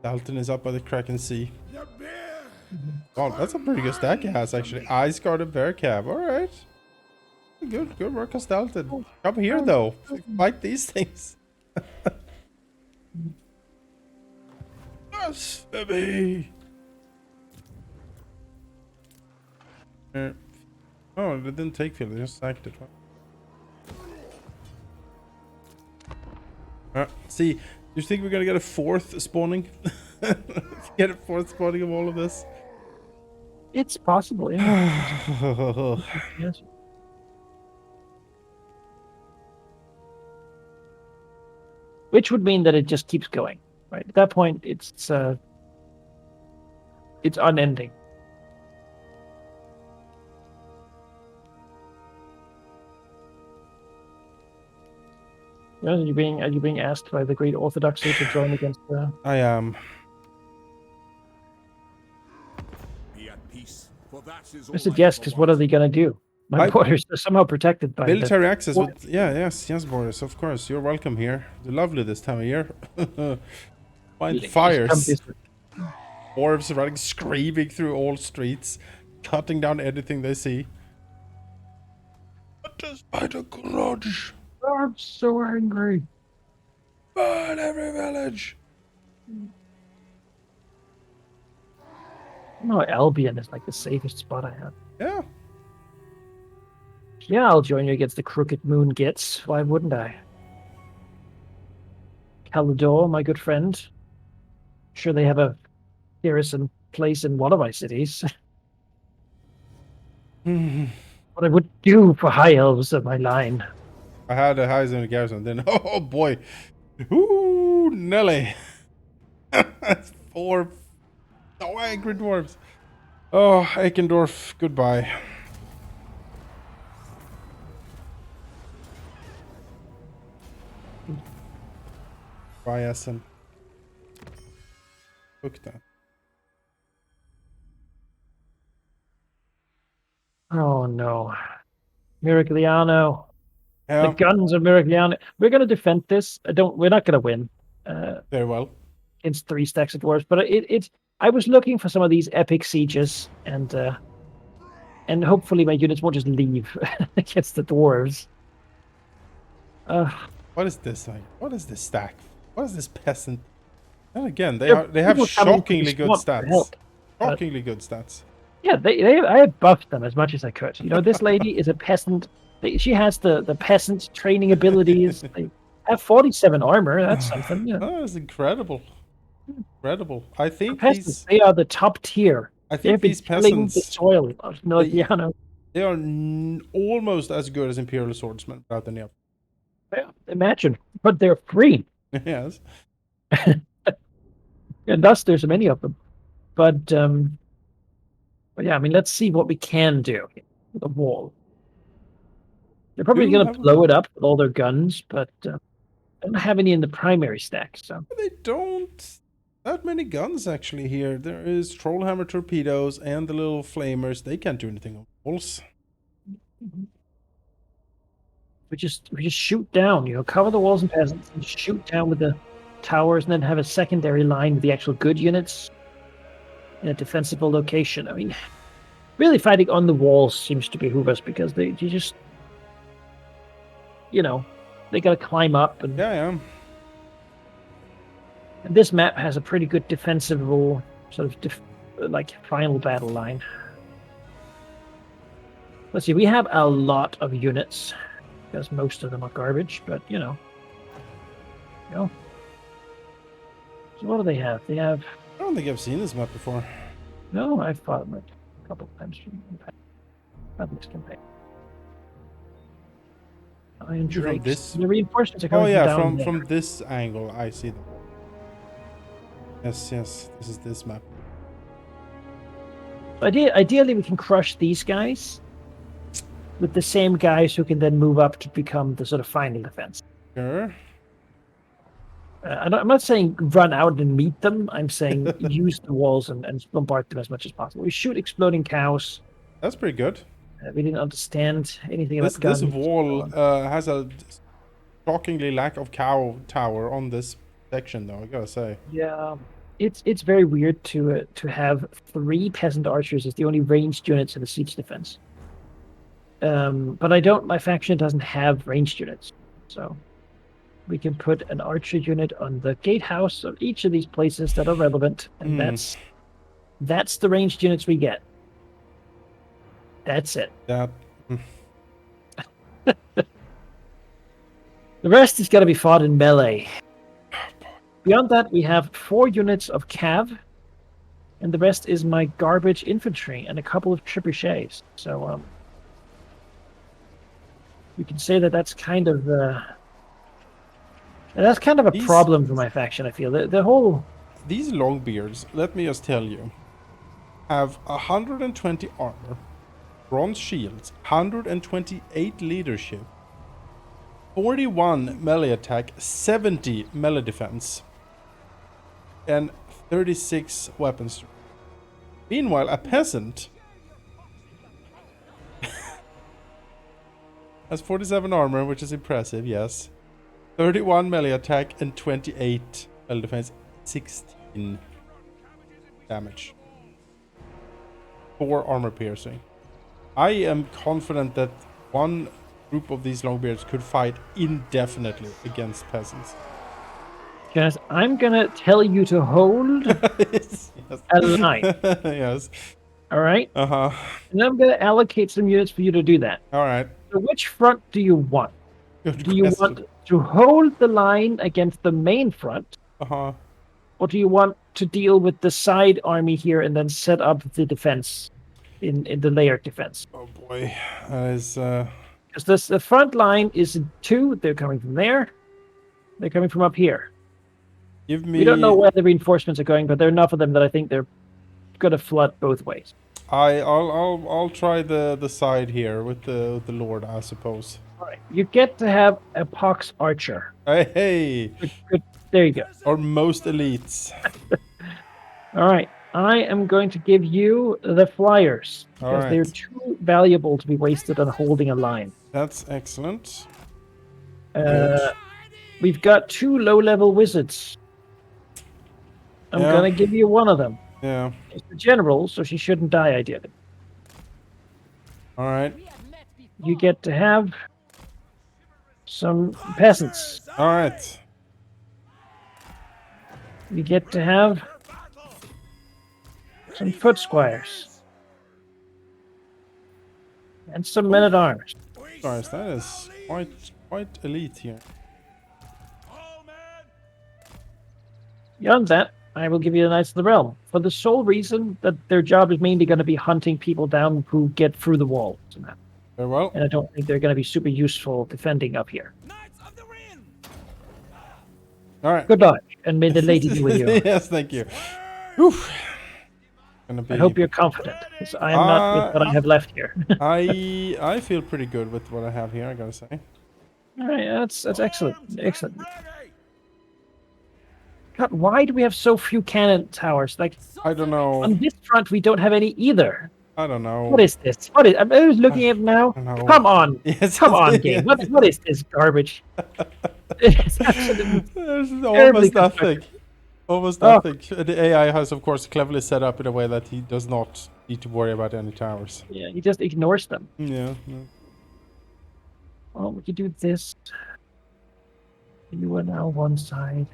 Dalton is up by the Kraken Sea. The bear. God, that's a pretty good stack he has actually. Ice Guard and Bear Cab. Alright. Good work on Dalton. Come here though. Fight these things. Yes, baby. Oh, they didn't take field, they just sacked it. See, do you think we're gonna get a fourth spawning? Get a fourth spawning of all of this? It's possible, yeah. Yes. Which would mean that it just keeps going, right? At that point, it's unending. Are you being asked by the Great Orthodoxy to join against the? I am. Be at peace, for that is all Just a I guess, ever because what are they going to do? My borders are somehow protected by Military the, access with, yes, Boris, of course. You're welcome here. It's lovely this time of year. Find fires. Dwarves running, screaming through all streets, cutting down anything they see. But despite a grudge. I'm so angry. Burn every village. No, Albion is like the safest spot I have. Yeah. Yeah, I'll join you against the Crooked Moon Gits. Why wouldn't I? Calador, my good friend. Sure, they have a garrison place in one of my cities. What I would do for high elves of my line. I had a high zone garrison, then oh boy. Ooh, Nelly. 4 Oh, angry dwarves. Oh, Eckendorf, goodbye. Bye, Essen. Look that. Oh no. Miragliano. The Yeah, guns of Miragliano. We're gonna defend this. We're not gonna win. very well. Against 3 stacks of dwarves, but I was looking for some of these epic sieges and hopefully my units won't just leave against the dwarves. What is this like? What is this stack? What is this peasant? And again, they There are have people coming from the shockingly good swamp for stats. help, but- Shockingly good stats. Yeah, I have buffed them as much as I could. You know, this lady is a peasant. She has the peasant training abilities. They have 47 armor. That's something. Yeah. Oh, that's incredible. Incredible. I think Peasants, these they are the top tier. I They think have been these tilling the peasants, soil of Miragliano. they are almost as good as Imperial swordsmen without any of Yeah, imagine, but they're free, Yes. and thus there's so many of them. But yeah, I mean, let's see what we can do with the wall. They're probably Do going have to a- blow it up with all their guns, but I don't have any in the primary stack. So They don't that many guns actually here. There is Trollhammer torpedoes and the little flamers. They can't do anything on walls. we just shoot down. You know, cover the walls and peasants, and shoot down with the towers, and then have a secondary line with the actual good units in a defensible location. I mean, really fighting on the walls seems to behoove us because you just, you know, they got to climb up, and Yeah. And this map has a pretty good defensible sort of like final battle line. Let's see, we have a lot of units because most of them are garbage, but you know. So what do they have? They have I don't think I've seen this map before. no. I've fought them a couple of times from this campaign. Iron From Drakes. this- The reinforcements are Oh coming yeah, down there. from this angle I see them. Yes, this is this map. Ideally, we can crush these guys with the same guys who can then move up to become the sort of final defense. Sure. I'm not saying run out and meet them. I'm saying use the walls and bombard them as much as possible. We shoot exploding cows. That's pretty good. We didn't understand anything This about guns. wall has a shockingly lack of cow tower on this section though, I gotta say. Yeah, it's very weird to have 3 peasant archers as the only ranged units in the siege defense. But my faction doesn't have ranged units, so we can put an archer unit on the gatehouse of each of these places that are relevant, and that's the ranged units we get. That's it. That The rest is going to be fought in melee. Beyond that, we have 4 units of cav, and the rest is my garbage infantry and a couple of trebuchets. So, you can say that's kind of a These- problem for my faction. I feel the whole these longbeards, let me just tell you, have 120 armor, bronze shields, 128 leadership, 41 melee attack, 70 melee defense, and 36 weapons. Meanwhile, a peasant has 47 armor, which is impressive, yes. 31 melee attack and 28 melee defense, 16 damage. 4 armor piercing. I am confident that one group of these longbeards could fight indefinitely against peasants. guys, I'm gonna tell you to hold yes. a line. Yes. All right, Uh-huh. and I'm gonna allocate some units for you to do that. All right. So, which front do you want? Good Do you question. want to hold the line against the main front, Uh-huh. or do you want to deal with the side army here and then set up the defense in the layered defense? Oh boy. That is Because the front line is in 2. They're coming from there. They're coming from up here. give me We don't know where the reinforcements are going, but there are enough of them that I think they're gonna flood both ways. I'll try the side here with the Lord, I suppose. All right, you get to have a pox archer. Hey, Good. There you go. or most elites. All right, I am going to give you the flyers All because they're right. too valuable to be wasted on holding a line. That's excellent. We've got 2 low-level wizards. I'm Yeah. gonna give you one of them. Yeah. It's the general, so she shouldn't die, ideally. All right. You get to have some peasants. All right. You get to have some foot squires. And some men-at-arms. Guys, that is quite elite here. Beyond that, I will give you the Knights of the Realm, for the sole reason that their job is mainly going to be hunting people down who get through the walls. Very well. And I don't think they're going to be super useful defending up here. All right. Good luck, and may the lady be with you. Yes, thank you. Oof. Gonna be. I hope you're confident, because I am not with what I have left here. I feel pretty good with what I have here, I gotta say. All right, that's excellent. Excellent. God, why do we have so few cannon towers? Like, I don't know. on this front, we don't have any either. I don't know. What is this? What is? I'm looking at it now. I don't know. Come on, Yes, come on, it game. is. What is this garbage? It's absolutely There's terribly almost nothing. constructed. Almost Oh. nothing. The AI has, of course, cleverly set up in a way that he does not need to worry about any towers. Yeah, he just ignores them. Yeah. Well, we could do this. You are now one side.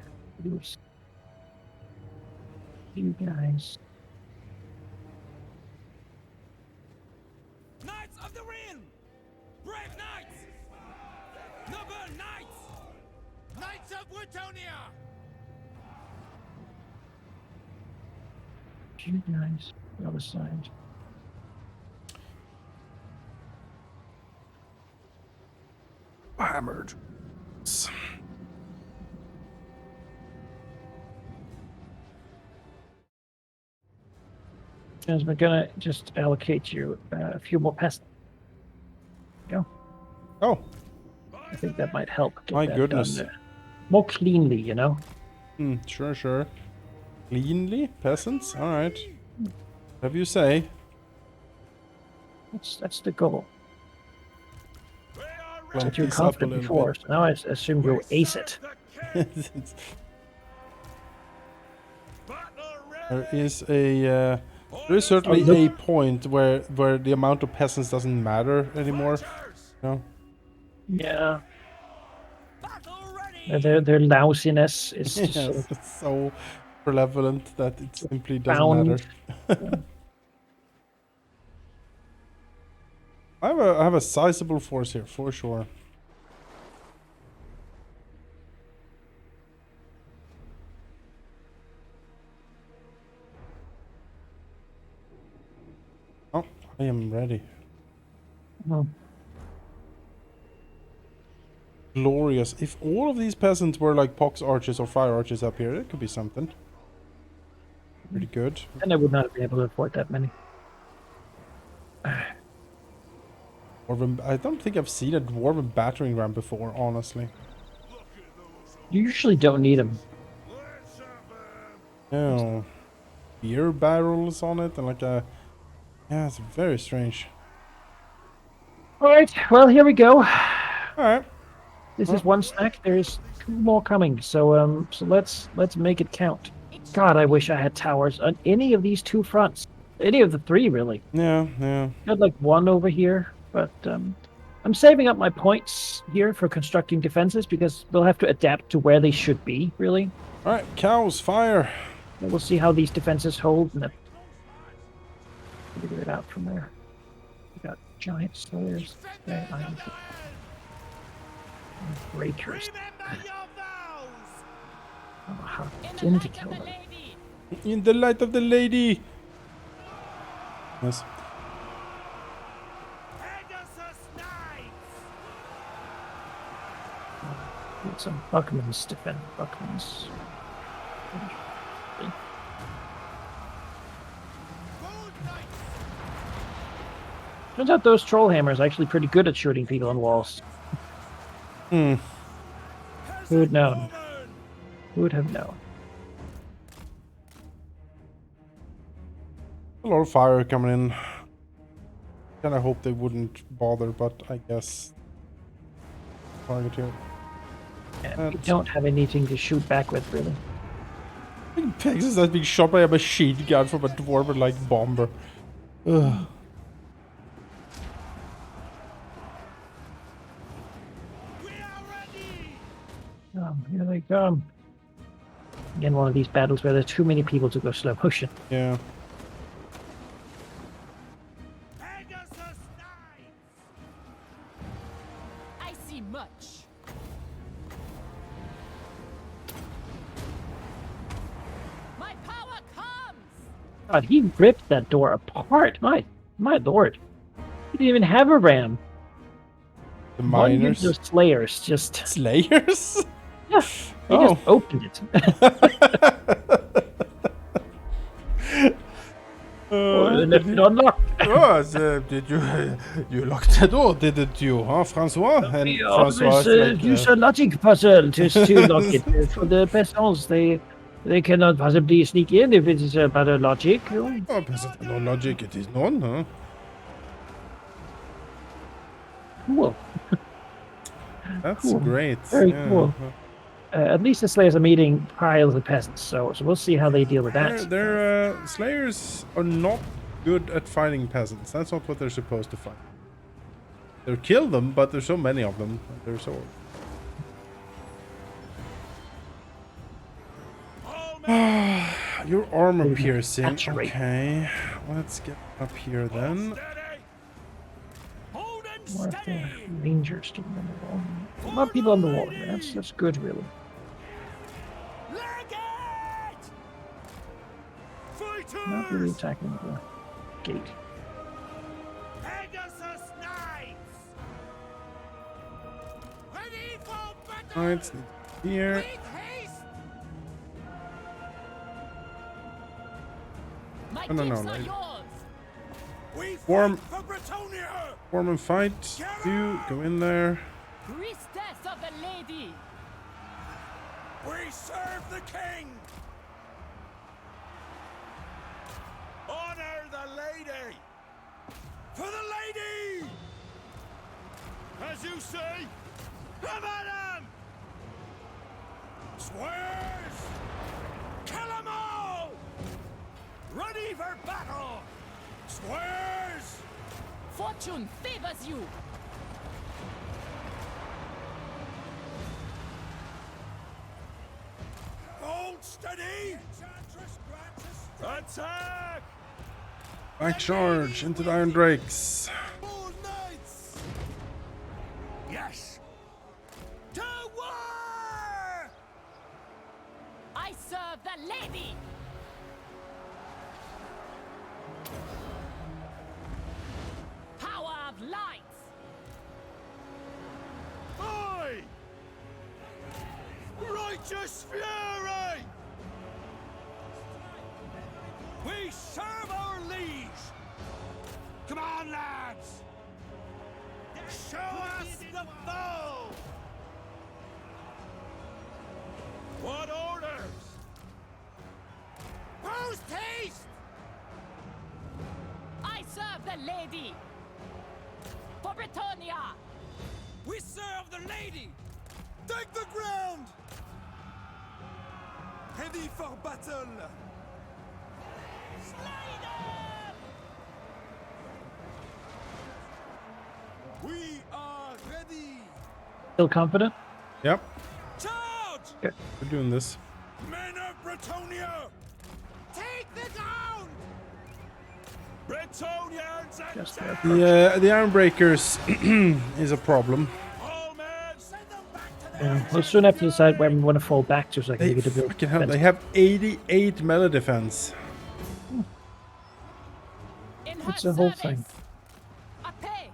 You guys. Knights of the Realm! Brave knights! Noble knights! Knights of Bretonnia! You guys. The other side. Hammered. As we're gonna just allocate you a few more peasants. Go. Oh, I think that might help. Get My that goodness. done, more cleanly, you know. sure. Cleanly, peasants. All right. Whatever you say. That's the goal. Clank But you're this up a confident little before, so now I assume you'll ace it. bit. There is a. There is certainly a point where the amount of peasants doesn't matter anymore. No. Yeah. Their lousiness is just sort Yes, of it's so prevalent that it simply doesn't bound. matter. I have a sizable force here for sure. Oh, I am ready. Oh, Glorious. If all of these peasants were like pox archers or fire archers up here, it could be something. Pretty good. and I would not be able to afford that many. Dwarven, I don't think I've seen a dwarven battering ram before, honestly. You usually don't need them. No. Beer barrels on it and like a... Yeah, it's very strange. All right, well here we go. Alright. This is one stack. There's 2 more coming, so let's make it count. God, I wish I had towers on any of these 2 fronts. Any of the 3, really. Yeah. Got like 1 over here, but I'm saving up my points here for constructing defenses because we'll have to adapt to where they should be, really. Alright, cows, fire. And we'll see how these defenses hold and then figure it out from there. We got giant slayers, giant iron breakers. Remember your vows! Oh, how didn't he kill them? In the light of the lady. Yes. Pegasus Knights! Need some Buckmans defend Buckmans. Turns out those troll hammers are actually pretty good at shooting people on walls. Hmm. Who would known? Who would have known? A lot of fire coming in. Kinda hope they wouldn't bother, but I guess target here. Yeah, we don't have anything to shoot back with, really. Pegasus that's being shot by a machine gun from a dwarven-like bomber. Ugh. Here they come. Again, one of these battles where there's too many people to go slow motion. Yeah. I see much. My power comes. God, he ripped that door apart. My lord. He didn't even have a ram. The One of miners. those slayers just... Slayers? Yeah, he Oh. just opened it. Left it unlocked. Oh, did you lock the door, didn't you, huh, Francois? And Francois is like, use a logic puzzle to lock it. For the peasants, they cannot possibly sneak in if it is about a logic. oh, but no logic, it is none, huh? Cool. That's Cool. great. Very yeah. cool. At least the Slayers are meeting piles of peasants, so we'll see how they deal with that. Their Slayers are not good at fighting peasants. That's not what they're supposed to fight. They'll kill them, but there's so many of them. They're so... Your armor piercing. Saturate. Okay. Let's get up here then. Hold and More of the steady. rangers to on the wall. More people on the wall. That's good, really. Leg it! Fighters! Not really attacking the gate. Pegasus Knights! Ready for battle! Alright, here. Make haste! My No, gifts no, are lady. yours. We fight Form. for Bretonnia! Form and fight. You go in there. Priestess of the lady. We serve the king! Honor the lady! For the lady! As you say, come at him! Swears! Kill 'em all! Ready for battle! Swears! Fortune favors you. Hold steady! Attack! Back charge into the Iron Drakes. All knights! Yes! To war! I serve the lady. Power of light. Aye! Righteous fury! We serve our liege! Come on, lads! Show us the foe! What orders? Post haste! I serve the lady. For Bretonnia. We serve the lady! Take the ground! Ready for battle! Slay them. We are ready! Still confident? Yep, Charge! we're doing this. Men of Bretonnia! Take the ground! Bretonians and Just there. The Iron Breakers is a problem. all men! Send them back to We'll soon have to decide where we want to fall back to so I can They get a build. fucking hell, they have 88 melee defense. In her It's a whole service. thing. Apace.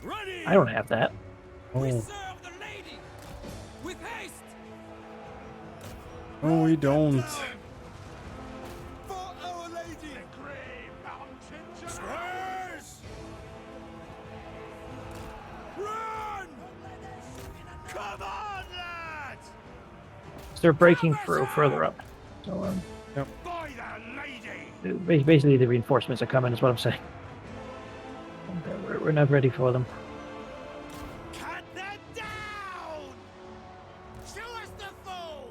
Ready! I don't have that. We Oh, serve the lady! With haste! no, we don't. For our lady! The grey mountains! Swears! they're breaking through further up. So By the lady! basically the reinforcements are coming, is what I'm saying. We're not ready for them. Cut them down! Show us the foe!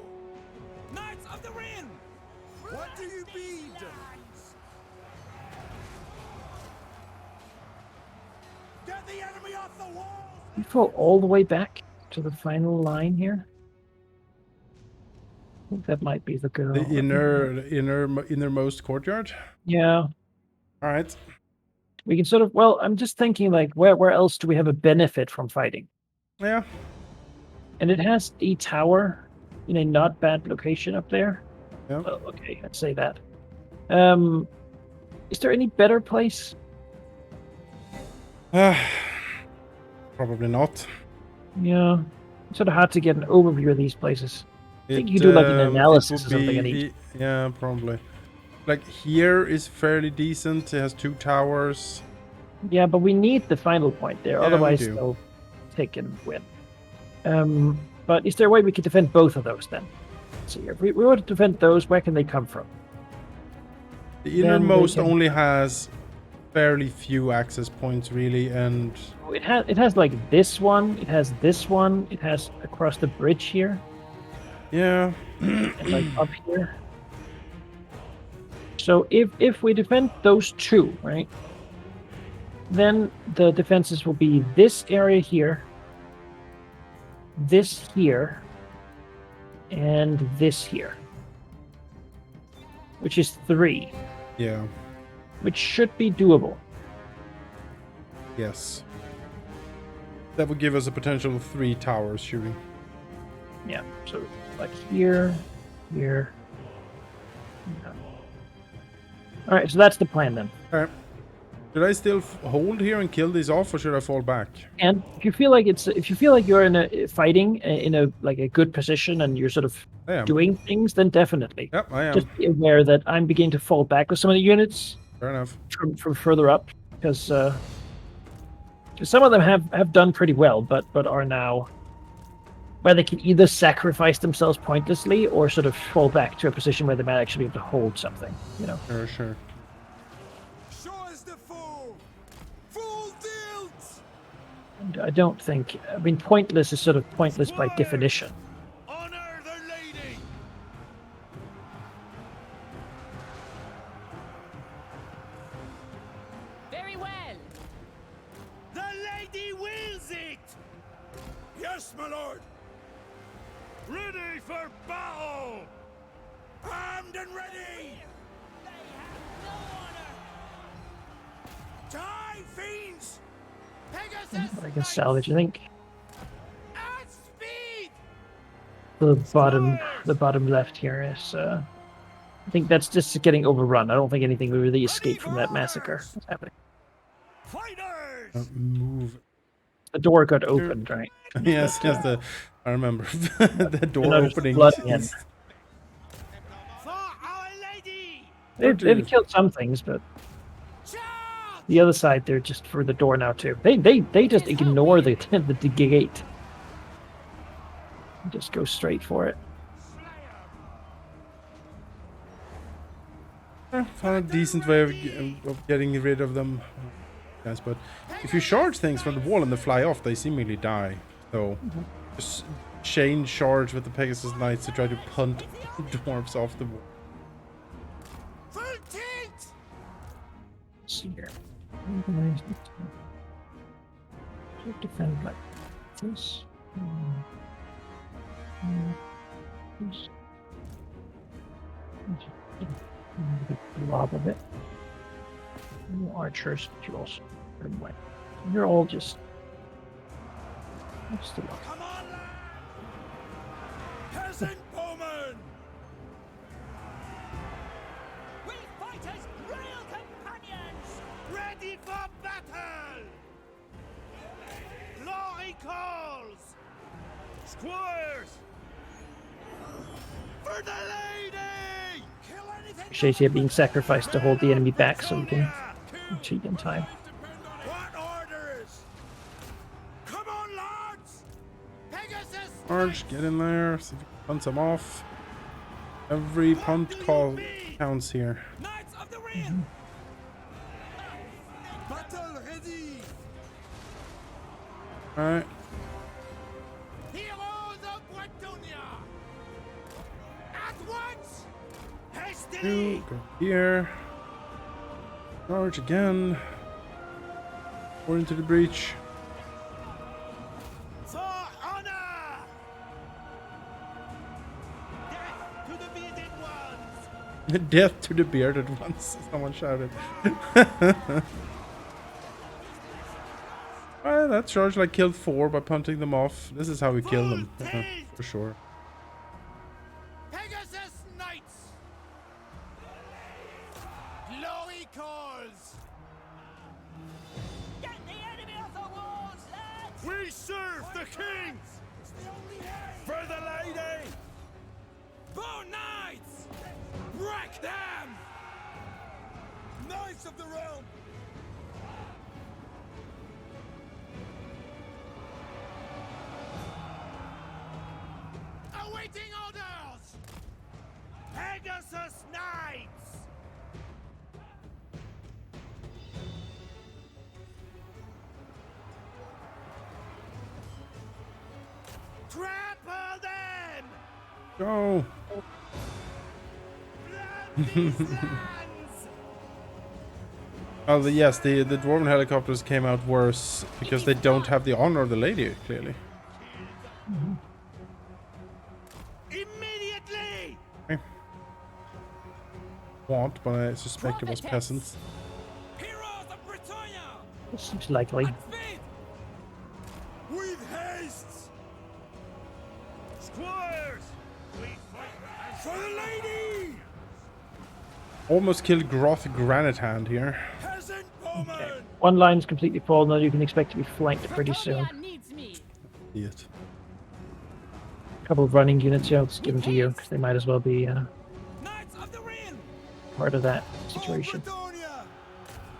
Knights of the Ring! What do you mean? Get the enemy off the walls! We fall all the way back to the final line here. I think that might be the goal. The innermost courtyard. Yeah. All right. We can sort of, well, I'm just thinking like where else do we have a benefit from fighting? Yeah. And it has a tower in a not bad location up there. Yeah. Well, okay, I'd say that. Is there any better place? Probably not. Yeah. It's sort of hard to get an overview of these places. I think you do like an analysis or something. Yeah, probably. Like here is fairly decent. It has 2 towers. Yeah, but we need the final point there. Yeah, Otherwise, we do. they'll take and win. But is there a way we could defend both of those then? Let's see, if we were to defend those, where can they come from? The Then innermost they can- only has fairly few access points, really, and It has like this one. It has this one. It has across the bridge here, yeah. and like up here. So if we defend those 2, right, then the defenses will be this area here, this here, and this here, which is 3, Yeah. which should be doable. Yes. That would give us a potential of 3 towers shooting. Yeah, so like here, here. Yeah. All right, so that's the plan then. All right. Should I still hold here and kill these off, or should I fall back? And if you feel like you're in a fighting in a like a good position and you're sort of I am. doing things, then definitely. Yep, I am. Just be aware that I'm beginning to fall back with some of the units Fair enough. from further up because some of them have done pretty well, but are now where they can either sacrifice themselves pointlessly or sort of fall back to a position where they might actually be able to hold something. You know. Sure. Show us the foe! Full deals! And I don't think. I mean, pointless is sort of pointless by definition. Honor the lady! Very well. The lady wills it! Yes, my lord! Ready for battle! Armed and ready! They have no honor. Die, fiends! Pegasus! What I can salvage, I think. At speed! The bottom left here is. I think that's just getting overrun. I don't think anything will really escape from that massacre that's happening. Fighters! Move. The door got opened, right? Yes, I remember the door And there's opening. blood in. For our lady! They've killed some things, but Charge! the other side, they're just for the door now too. They just ignore the gate. Just go straight for it. Found a decent way of getting rid of them. Yes, but if you charge things from the wall and they fly off, they seemingly die. So just chain charge with the Pegasus Knights to try to punt dwarves off the wall. Full tilt! Let's see here. Defend like this. This. The blob of it. Archers, but you also put them away. You're all just. Still up. Come on, lad! Peasant bowman! We fighters, royal companions. Ready for battle! Glory calls! Squires! For the lady! Kill anything! Shatia being sacrificed to hold the enemy back so we can cheat in time. What orders? Come on, lads! Pegasus! All charge. Get in there. See if you can punt some off. Every punt call counts here. Knights of the Ring! Battle ready! Alright. Heroes of Bretonnia! At once! Two, Hastily! go here. Charge again. Or into the breach. For honor! Death to the bearded ones! Death to the bearded ones, someone shouted. That charge like killed 4 by punting them off. This is how we kill them, for sure. Pegasus Knights! Glory calls! Get the enemy off the walls, lads! We serve the king! For the lady! Bow Knights! Wreck them! Knights of the realm! Awaiting orders! Pegasus Knights! Trample them! Go! Blood these lands! Oh, yes, the dwarven helicopters came out worse because they don't have the honor of the lady, clearly. Immediately! Want, but I suspect it was peasants. Heroes of Bretonnia! This seems likely. At speed! With haste! Squires! We fight for the lady! Almost killed Groth Granite Hand here. Peasant bowman! Okay. One line's completely full, now you can expect to be flanked pretty soon. Bretonnia needs me. See it. A couple of running units, yeah, I'll just give them to you, because they might as well be Knights of the Ring! part of that situation. Bretonnia!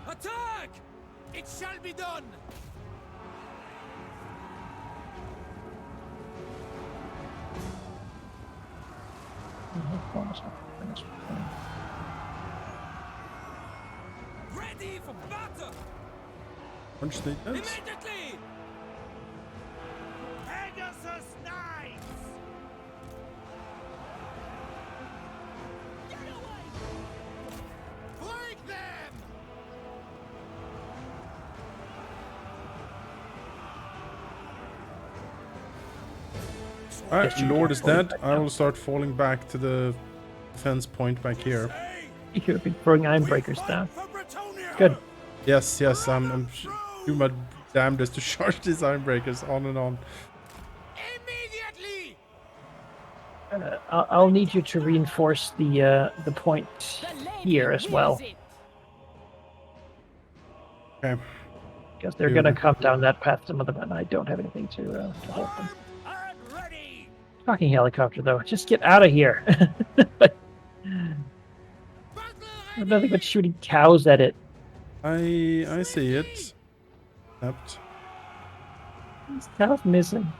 Attack! It shall be done! Ready for battle! Punch the dead. Immediately! Pegasus Knights! Get away! Break them! Alright, Yes, you Lord can is fall dead. back I now. will start falling back to the defense point back here. You could have been throwing iron breakers down. For Bretonnia! Good. Yes, I'm doing my damnedest to charge these iron breakers on and on. Immediately! I'll need you to reinforce the point The lady here as well, wills it. Okay. because they're gonna come down that path some of them, and I don't have anything to hold them. Armed and ready! Fucking helicopter, though. Just get out of here. Battle There's nothing but shooting cows at it. I see it. Except These cows missing.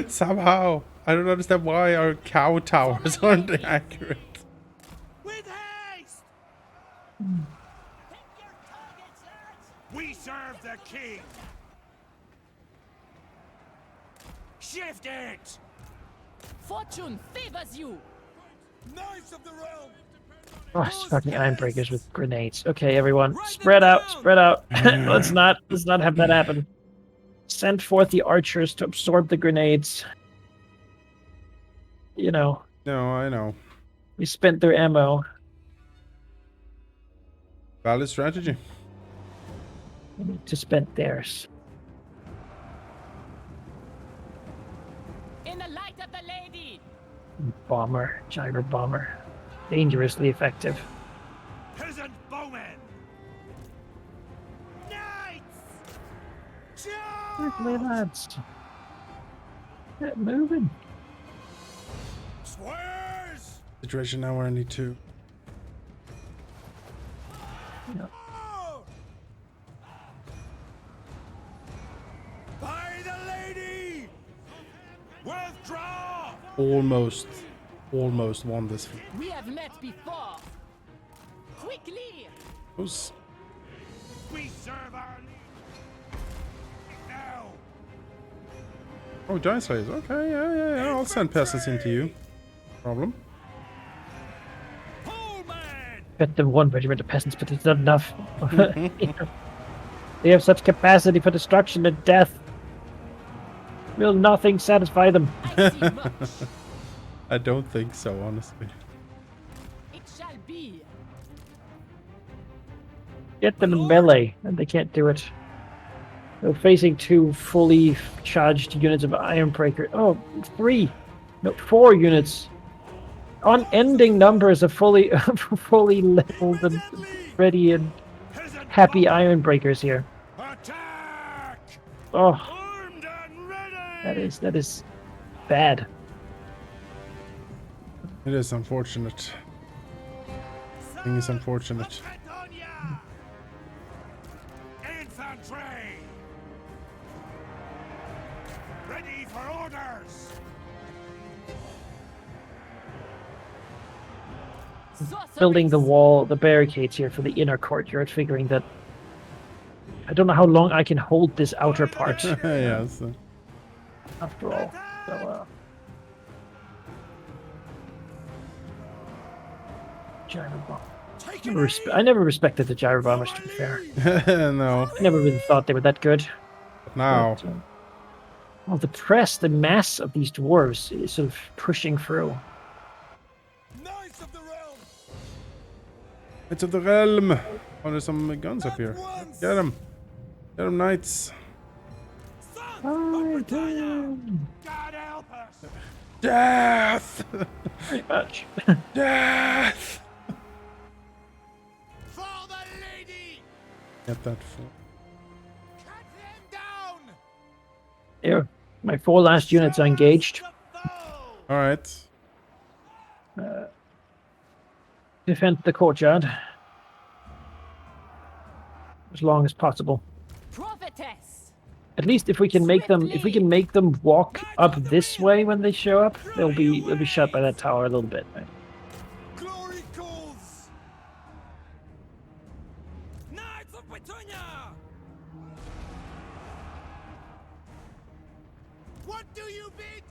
somehow I don't understand why our cow towers aren't accurate. with haste! Pick your targets, lads! We serve the king! Shift it! Fortune favors you! Knights of the realm! Oh, it's fucking iron breakers with grenades. Okay, everyone, spread out, spread out. let's not have that happen. Send forth the archers to absorb the grenades. You know, No, I know. we spent their ammo. Valid strategy. We need to spend theirs. In the light of the lady! Bomber, gyro bomber, dangerously effective. Peasant bowmen! Knights! Quickly, Charge! lads. Get moving. Squares! Situation now where I need to. Oh! By the lady! almost won this. We have met before. Quickly! Those We serve our lead. Now. oh, giant slayers. Okay, yeah. I'll send peasants into you. No problem. Pullman! Get them one regiment of peasants, but it's not enough. You know, they have such capacity for destruction and death. Will nothing satisfy them? I see much. I don't think so, honestly. It shall be. Get them in melee, and they can't do it. They're facing 2 fully charged units of Ironbreaker. Oh, 3. No, 4 units. Unending numbers of fully leveled and ready and happy Ironbreakers here. Attack! Oh, Armed and ready! that is bad. It is unfortunate. Thing is unfortunate. Bretonnia! Infantry! Ready for orders! Building the wall, the barricades here for the inner courtyard, figuring that I don't know how long I can hold this outer part Yeah, so. after all. So, gyro bomb. I never respected the gyro bombers, to be fair. No. I never really thought they were that good. Now. But, well, the press, the mass of these dwarves is sort of pushing through. Knights of the realm! It's of the realm. Oh, there's some guns up here. Get them. Get them, knights. Sons of Bretonnia! God help us! Death! Pretty much. Death! For the lady! Get that full. Cut them down! There, my 4 last units are engaged. The foe! Alright. Defend the courtyard as long as possible. Prophetess! At least if we can make them walk up this way when they show up, they'll be shut by that tower a little bit. Right? Glory calls! Knights of Bretonnia! What do you bid?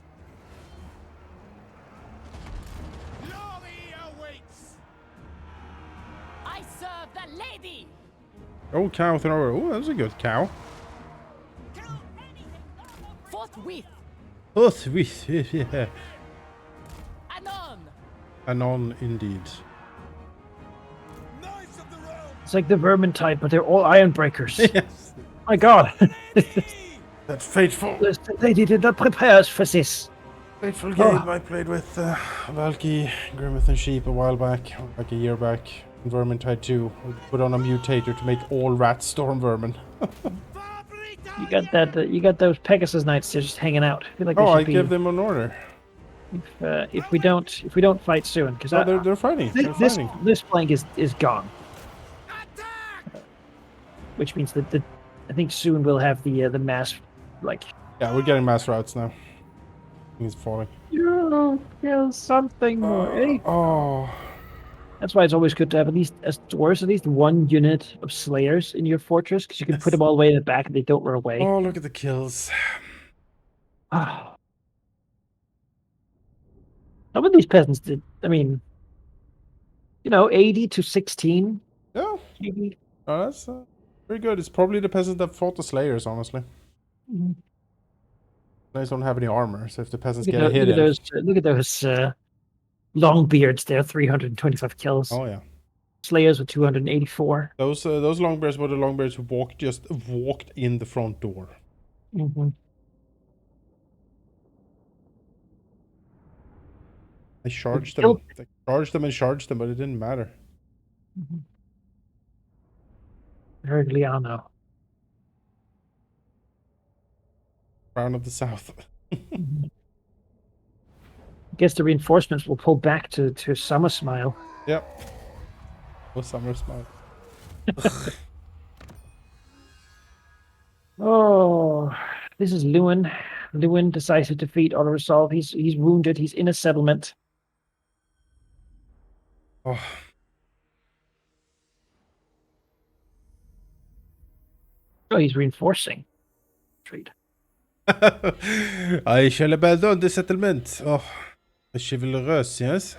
Glory awaits! I serve the lady! Oh, cow thrower. Oh, that was a good cow. Forthwith! Oh, sweet. Yeah. Anon! Anon, indeed. Knights of the realm! It's like the Vermintide, but they're all Ironbreakers. Yes. My God, That fateful, the lady did not prepare us for this. fateful game I played with Valky, Grimmeth and Sheep a while back, like a year back. In Vermintide 2, we put on a mutator to make all rats storm vermin. You got those Pegasus Knights just hanging out. I feel like they Oh, I should be, give them an order. if we don't fight soon, because No, they're fighting. They're this fighting. this flank is gone, which means that I think soon we'll have the mass like. Yeah, we're getting mass routes now. He's falling. You kill something more. Eh? Oh. That's why it's always good to have at least at least 1 unit of Slayers in your fortress, because you can put them all the way in the back and they don't run away. Oh, look at the kills. Ah. Some of these peasants did. I mean, 80 to 16. Yeah, Maybe. oh, that's very good. It's probably the peasants that fought the Slayers, honestly. Mhm. Slayers don't have any armor, so if the peasants Look get a at, hit look at in... those. Look at those Longbeards there. 325 kills. Oh, yeah. Slayers with 284. Those longbears were the longbears who walked in the front door. Mm-hmm. I charged them. Killed- I charged them, but it didn't matter. Vergliano. Crown of the South. I guess the reinforcements will pull back to Summer Smile. Yep. Oh, summer smile. Oh, this is Lewin. Lewin decisive defeat, auto resolve. He's wounded. He's in a settlement. Oh. Oh, he's reinforcing. Trade. I shall abandon the settlement. Oh, chivalrous, yes?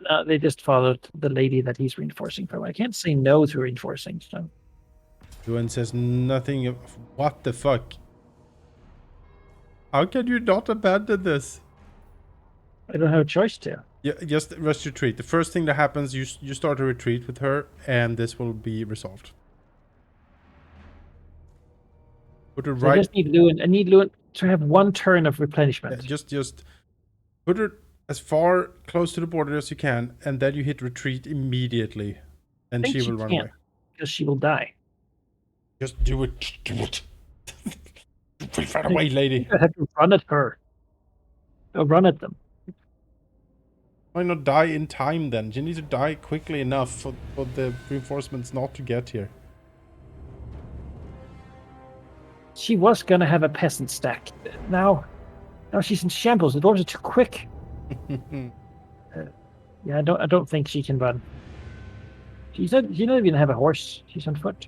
No, they just followed the lady that he's reinforcing from. I can't say no to reinforcing, so. Yuan says nothing of what the fuck. How can you not abandon this? I don't have a choice to. Yeah, just retreat. The first thing that happens, you start a retreat with her, and this will be resolved. Put her So I just need Lewin. I need Lewin to have one turn of replenishment. Just put her as far close to the border as you can, and then you hit retreat immediately, and she will run away. Because she will die. Just do it. Do it. Run away, lady. I have to run at her. Or run at them. Why not die in time then? You need to die quickly enough for the reinforcements not to get here. She was gonna have a peasant stack. Now she's in shambles. The dwarves are too quick. Yeah, I don't think she can run. She doesn't even have a horse. She's on foot.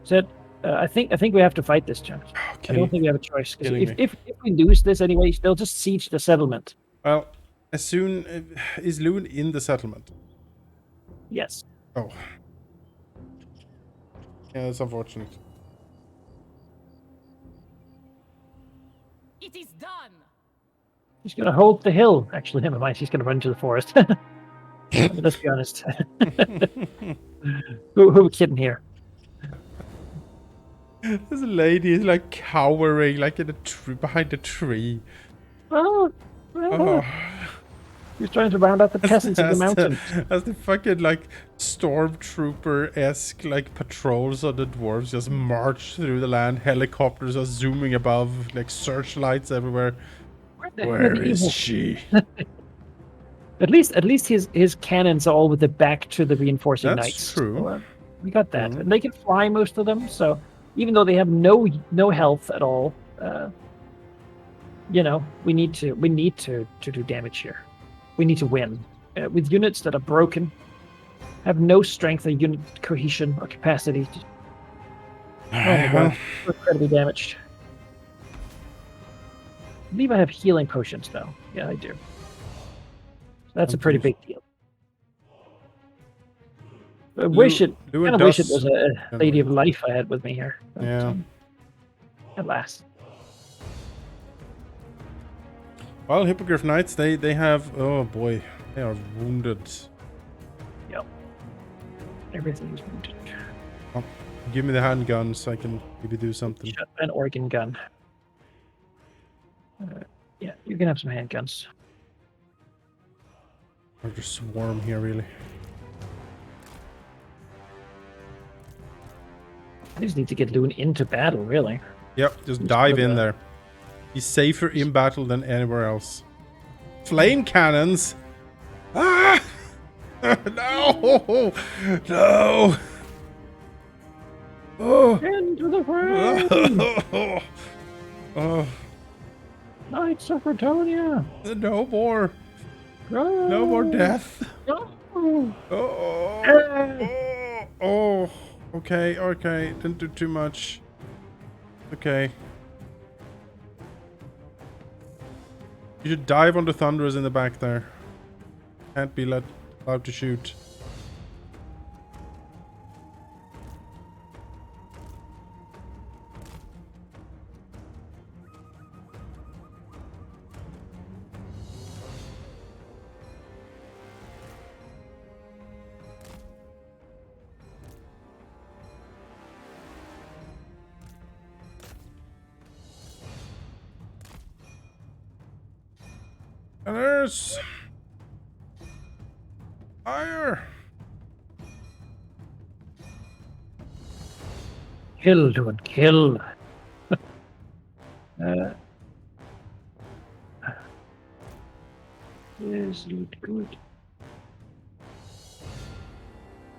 Said, I think we have to fight this, John. Okay. I don't think we have a choice. Because if we lose this anyway, they'll just siege the settlement. Well, as soon is Lewin in the settlement? Yes. Oh. Yeah, that's unfortunate. It is done. She's gonna hold the hill. Actually, never mind. She's gonna run into the forest. Let's be honest. who are we kidding here? This lady is like cowering, like in a tree, behind a tree. Oh. He's trying to round out the peasants of the mountain. As the fucking like stormtrooper-esque like patrols of the dwarves just march through the land, helicopters are zooming above, like searchlights everywhere. Where is she? At least his cannons are all with the back to the reinforcing knights. That's true. So, we got that, and they can fly, most of them. So even though they have no health at all, we need to do damage here. We need to win with units that are broken, have no strength or unit cohesion or capacity. Oh my god, we're incredibly damaged. I believe I have healing potions though. Yeah, I do. That's a pretty big deal. I wish it was a lady of life I had with me here. But, yeah. Alas. Well, Hippogriff Knights, they have... Oh boy, they are wounded. Yep. Everything is wounded. Oh, give me the handgun so I can maybe do something. Shut an organ gun. Yeah, you can have some handguns. Or just swarm here, really. I just need to get Lewin into battle, really. Yep, just dive in there. He's safer in battle than anywhere else. Flame cannons! Ah! No! No! Oh! Into the fray! Oh! Knights of Bretonnia! No more! No, No more death! No. Oh! Okay, didn't do too much. Okay. You should dive on the Thunderers in the back there. Can't be allowed to shoot. Gunners! Fire! Kill, Lewin, kill. Yes, good.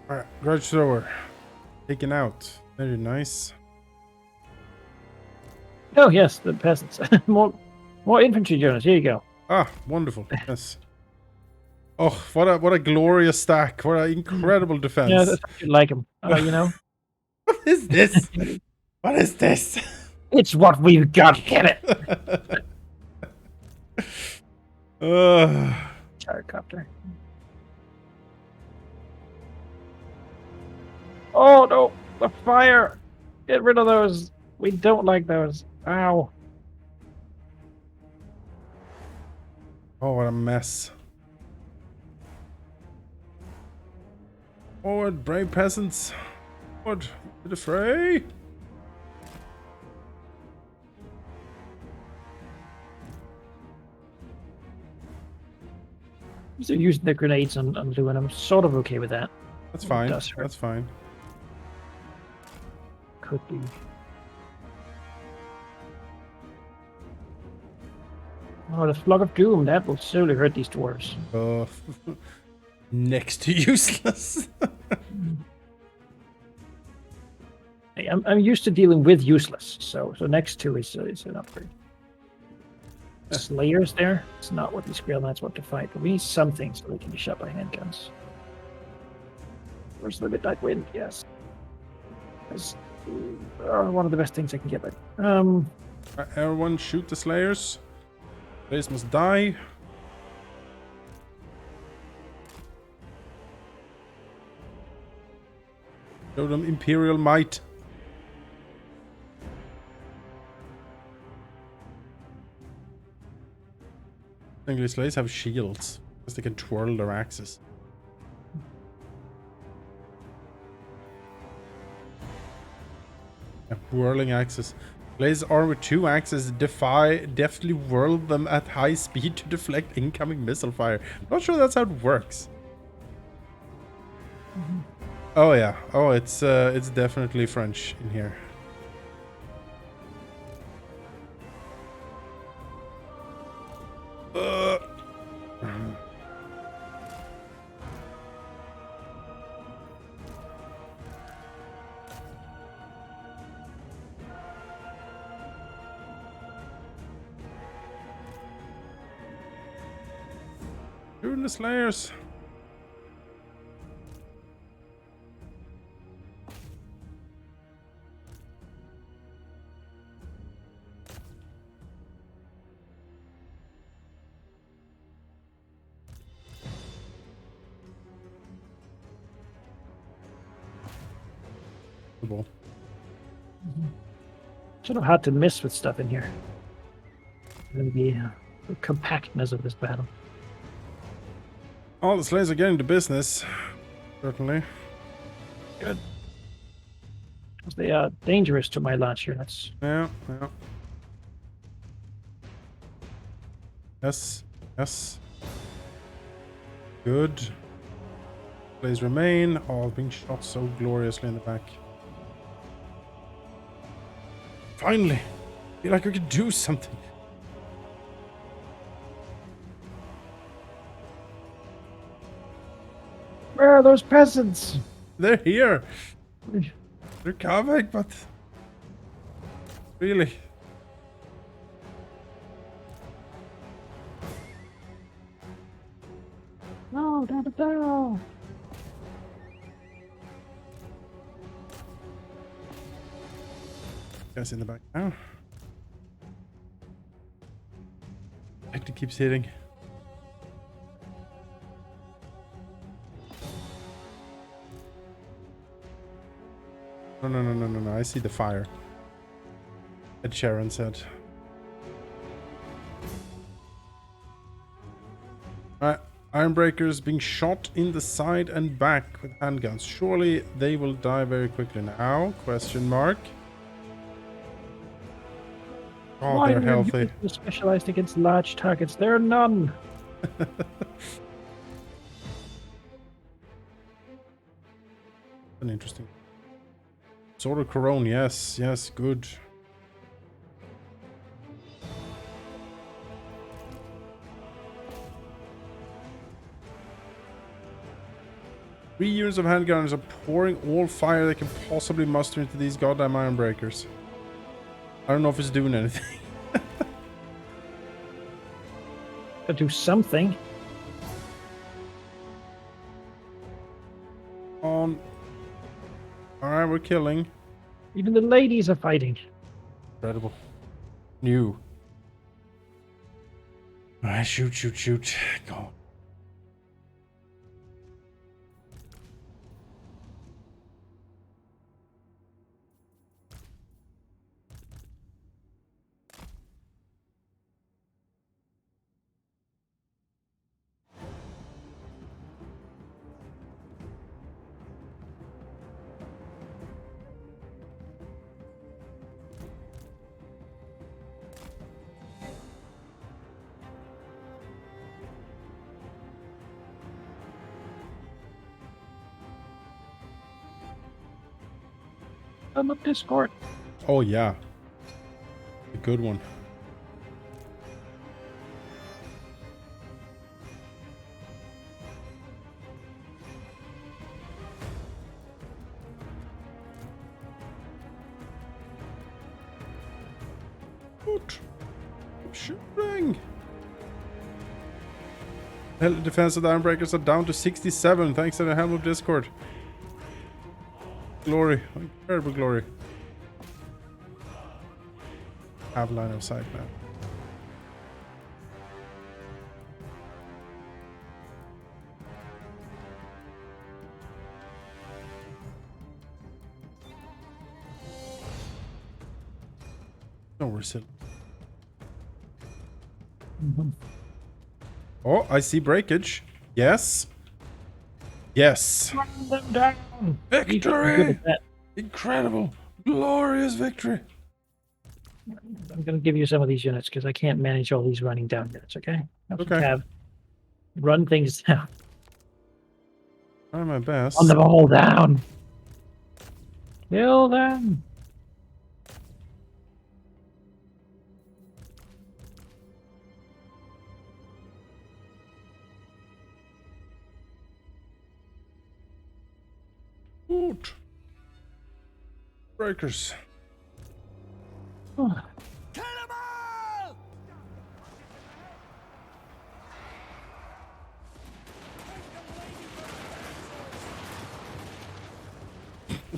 Alright, Grudge Thrower. Taken out. Very nice. Oh yes, the peasants. more infantry, Jonas. Here you go. Ah, wonderful. Yes. Oh, what a glorious stack. What an incredible defense. Yeah, that's you like them. You know, What is this? What is this? it's what we've got. Get it. Gyrocopter. Oh no, the fire! Get rid of those. We don't like those. Ow. Oh, what a mess. Forward, brave peasants. Forward to the fray. They're using their grenades on Lou, and I'm sort of okay with that. That's fine. does hurt. That's fine. Could be. Oh, the Flock of Doom. That will surely hurt these dwarves. Next to useless. Hey, I'm used to dealing with useless, so next to is an upgrade. Slayers there. It's not what these Grail Knights want to fight, but we need something so they can be shot by handguns. Where's the Midnight Wind? Yes. That's one of the best things I can get. But Everyone shoot the Slayers. Blaze must die. Show them Imperial might. English Slays have shields, because they can twirl their axes. Yeah, whirling axes. Blaze armor with 2 axes deftly whirl them at high speed to deflect incoming missile fire. Not sure that's how it works. Oh yeah. Oh, it's definitely French in here. Shooting the Slayers. Sort of hard to miss with stuff in here. And the compactness of this battle. All the Slayers are getting to business. Certainly. Good. Because they are dangerous to my launch units. Yeah, yeah. Yes, yes. Good. Blaze remain. All being shot so gloriously in the back. Finally! I feel like we could do something. Where are those peasants? They're here! They're coming, but... Really? No, no. Guys in the back now. Hector keeps hitting. No. I see the fire. Ed Sharon said. Alright. Ironbreakers being shot in the side and back with handguns. Surely they will die very quickly now? Question mark. Oh, Why they're are healthy. units specialized against large targets? There are none. An interesting. Sword of Corone, yes, good. Three units of handgunners are pouring all fire they can possibly muster into these goddamn Ironbreakers. I don't know if it's doing anything. Gotta do something. On. Alright, we're killing. Even the ladies are fighting. Incredible. New. Alright, shoot, shoot, shoot. Go. I'm up Discord. Oh, yeah. A good one. Good. Shooting. Hell, defense of the Ironbreakers are down to 67 thanks to the help of Discord. Glory. Incredible glory. Have line of sight now. No resilience. Oh, I see breakage. Yes. Yes. Run them down. Victory! Good at that. Incredible. Glorious victory. I'm going to give you some of these units because I can't manage all these running down units, okay? Okay. Have run things down. Try my best. Run them all down. Kill them. Good. Breakers. Kill 'em all!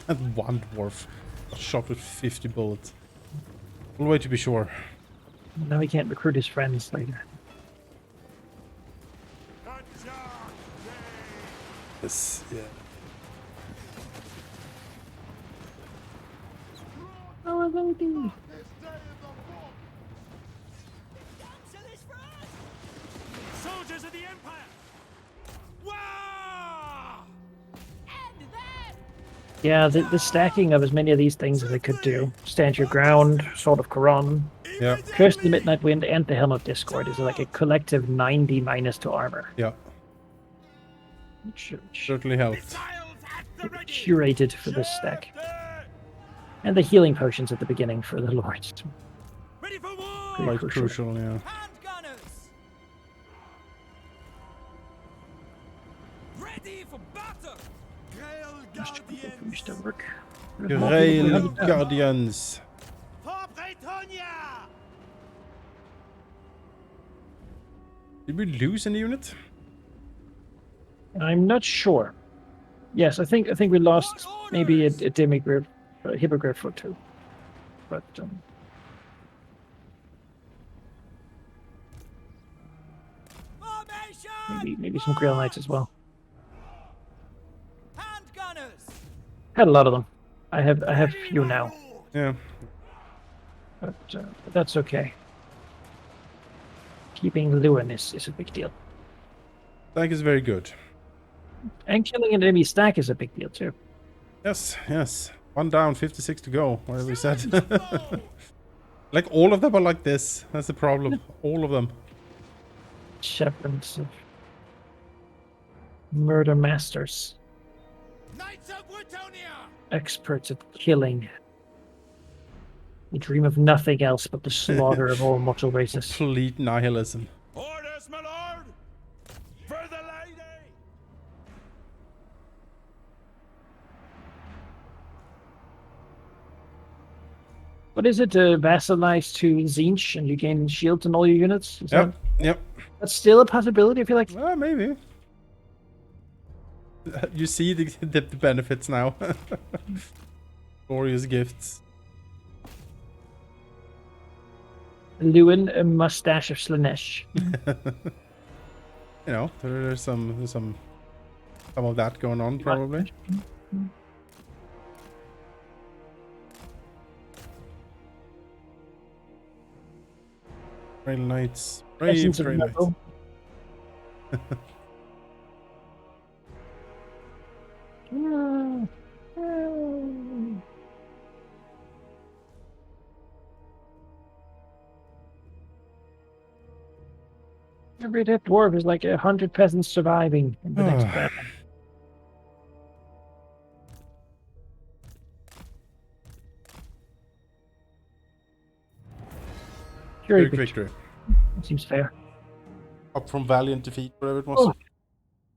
And one dwarf got shot with 50 bullets. We'll wait to be sure. Now he can't recruit his friends later. Yes, yeah. Oh, I love you. Soldiers of the Empire! Wow! End that! Yeah, the stacking of as many of these things as they could do. Stand your ground, Sword of Quran, Yeah, Curse of the Midnight Wind, and the Helm of Discord is like a collective 90 minus to armor. yeah. Certainly helped. Missiles at the ready! Curated for this stack. And the healing potions at the beginning for the lords. Ready for war! Quite crucial. crucial, yeah. Hand gunners! Ready for battle! Grail Finish the Guardians! work. Grail Guardians. For Bretonnia! Did we lose any unit? I'm not sure. Yes, I think we lost maybe a demigryph, a hippogriff or two, but Formation! maybe some Grail Knights as well. Hand gunners! Had a lot of them. I have few now, Yeah. but that's okay. Keeping Lewin is a big deal, Tank is very good. and killing an enemy stack is a big deal too. Yes, yes. One down, 56 to go, whatever we said. Like all of them are like this. That's the problem. All of them. Shepherds of murder masters, Knights of Bretonnia! experts at killing. They dream of nothing else but the slaughter of all mortal races. Complete nihilism. Orders, my lord! For the lady! What is it? Vassalize to Zinch and you gain shields on all your units? Is Yep. Yep. that's still a possibility? I feel like Well, maybe. You see the benefits now. Glorious gifts. Lewin, a mustache of Slanesh. You know, there's some of that going on probably. Trail Knights. Brave Essence of Trail Knights. metal. Every dead dwarf is like 100 peasants surviving in the next battle. Quick victory. That seems fair. Up from valiant defeat, whatever it was. Oh.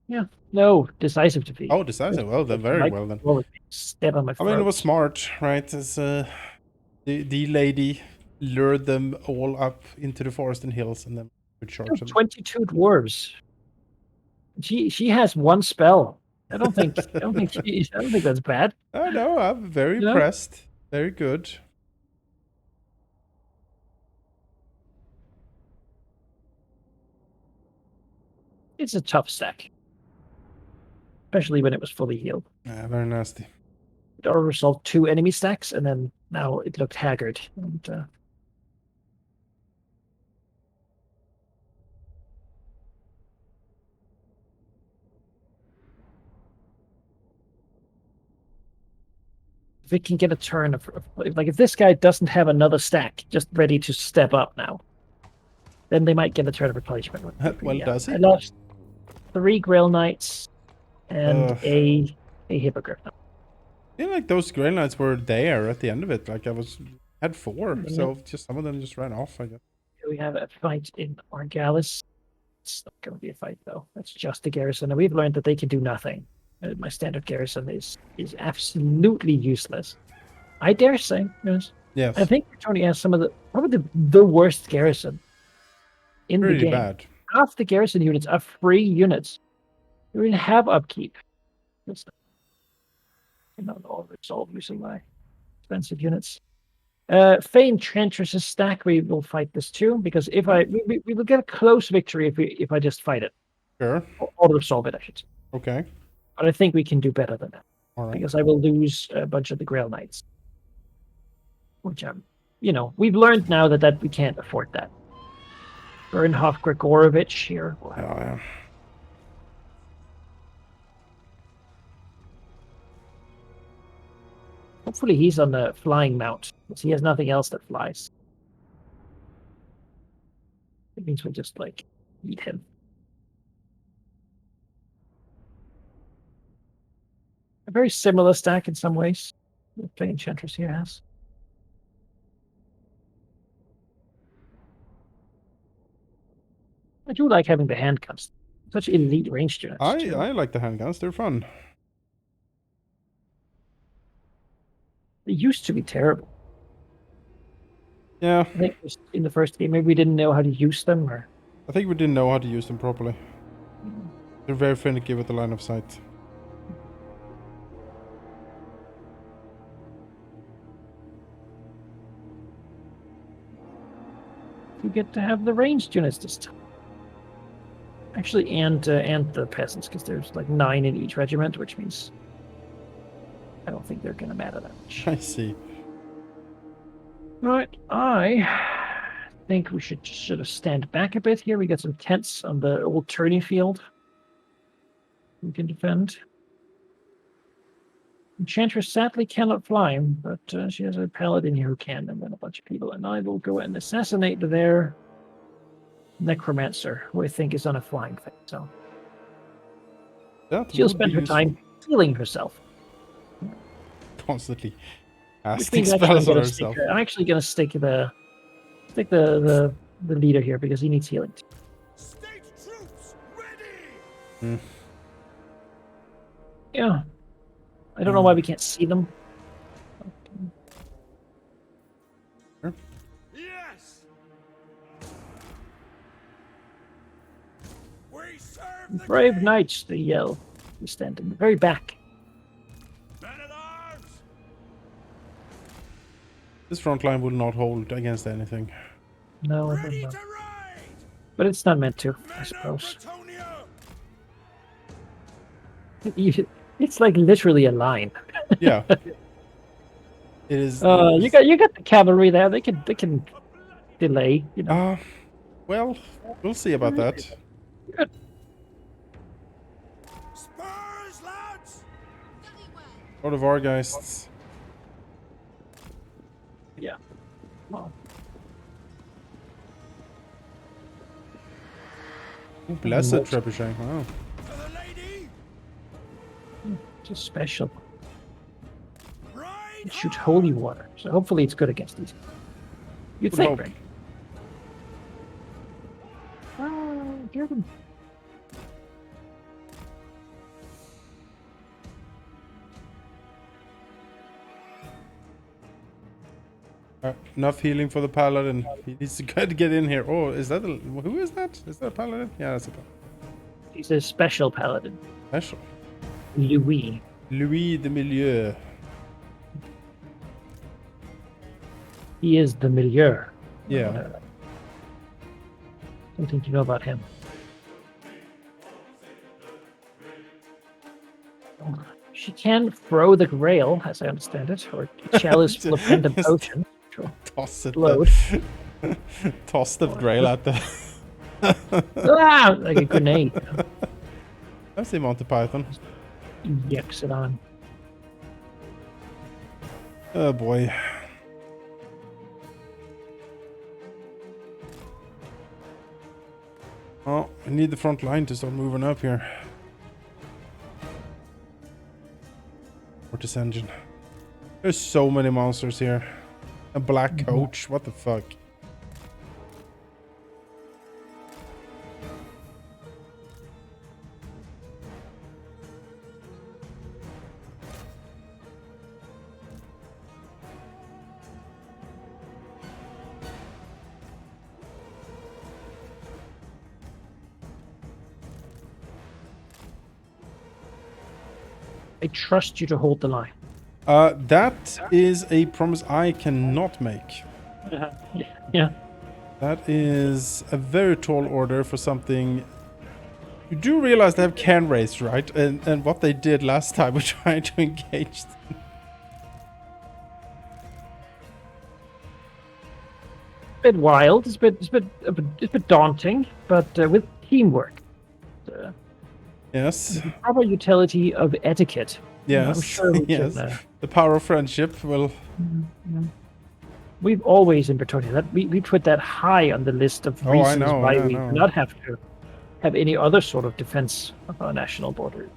Yeah. No, decisive defeat. Oh, decisive. Well, then very well then. Step on my I mean, it throat. was smart, right? As the lady lured them all up into the forest and hills, and then would charge them. 22 dwarves. She has one spell. I don't think that's bad. Oh no, I'm very Yeah. impressed. Very good. It's a tough stack. Especially when it was fully healed. Yeah, very nasty. It already resolved 2 enemy stacks, and then now it looked haggard. And, if it can get a turn of like if this guy doesn't have another stack just ready to step up now, then they might get a turn of replenishment. Well, does he? I lost 3 Grail Knights and Ugh. a Hippogriff. I feel like those Grail Knights were there at the end of it. Like I had 4, so just some of them just ran off, I guess. We have a fight in Argalis. It's not going to be a fight though. That's just a garrison, and we've learned that they can do nothing. My standard garrison is absolutely useless. I dare say, yes. Yes. I think Bretonnia has some of probably the worst garrison in Pretty the game. bad. Half the garrison units are free units. They don't have upkeep. It's not all resolved using my expensive units. Fey Enchantress's stack, we will fight this too, because if we will get a close victory if I just fight it. Sure. Or resolve it, I should say. Okay. But I think we can do better than that. All right. Because I will lose a bunch of the Grail Knights. Which we've learned now that we can't afford that. Bernhoff Gregorovich here. Oh, yeah. Hopefully he's on the flying mount, because he has nothing else that flies. It means we'll just eat him. A very similar stack in some ways. The Fey Enchantress here has. I do like having the handguns. Such elite ranged units. I like the handguns. They're fun. They used to be terrible. Yeah. I think in the first game, maybe we didn't know how to use them, or I think we didn't know how to use them properly. They're very finicky with the line of sight. you get to have the ranged units this time. Actually, and the peasants, because there's 9 in each regiment, which means I don't think they're going to matter that much. I see. Right, I think we should just sort of stand back a bit here. We got some tents on the old tourney field we can defend. Enchantress sadly cannot fly, but she has a paladin here who can, and then a bunch of people, and I will go and assassinate their necromancer, who I think is on a flying thing. So That she'll would spend be her useful. time healing herself. Constantly Which casting means spells on herself. I'm actually going to stick the leader here because he needs healing. State troops ready! Yeah. I don't know why we can't see them. Yes. We serve the Brave king. knights, they yell. We stand in the very back. Men at arms. This front line will not hold against anything. No, I don't Ready know. to ride. But it's not meant to, I Men of suppose. Bretonnia. It's like literally a line. Yeah. It is. You got the cavalry there. They can delay. You know. Well, we'll see about that. Good. Spurs, lads. Lord of Argeists. Yeah. Well, Ooh, blessed Lord. trebuchet. Wow. For the lady. just special. Ride It shoots hard. holy water, so hopefully it's good against these. You'd Would think, hope. right? Hear them. Enough healing for the paladin. He needs to get in here. Oh, is that who is that? Is that a paladin? Yeah, that's a paladin. He's a special paladin, Special. Louis. Louis de Milieu. He is the milieu. Yeah. Something to know about him. She can throw the grail, as I understand it, or a chalice full of random potion. Toss it. Load. Toss the grail at the. Ah, like a grenade. I've seen Monty Python. Yaks it on. Oh boy. Oh, I need the front line to start moving up here. Mortis engine. There's so many monsters here. A black coach. What the fuck? I trust you to hold the line. That is a promise I cannot make. Yeah. That is a very tall order for something. You do realize they have can race, right? And what they did last time was trying to engage them. Bit wild. It's a bit daunting, but with teamwork, Yes. proper utility of etiquette. Yes. I'm sure we Yes. can. The power of friendship will. We've always in Bretonnia that we put that high on the list of Oh, I reasons know, why yeah, we I know. do not have to have any other sort of defense of our national border.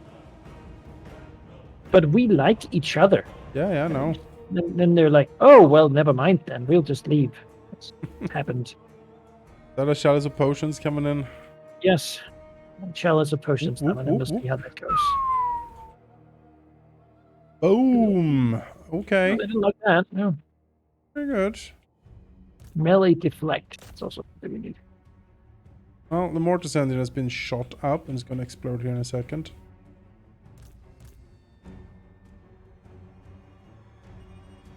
But we like each other. Yeah, no. Then they're like, oh well, never mind. Then we'll just leave. It's happened. Is that a chalice of potions coming in? Yes. Chalice of potions Whoop, now, and then whoop, we'll see how that goes. Boom. Okay. No, they didn't like that. No. Very good. Melee deflect. That's also something we need. Well, the mortis engine has been shot up and it's going to explode here in a second.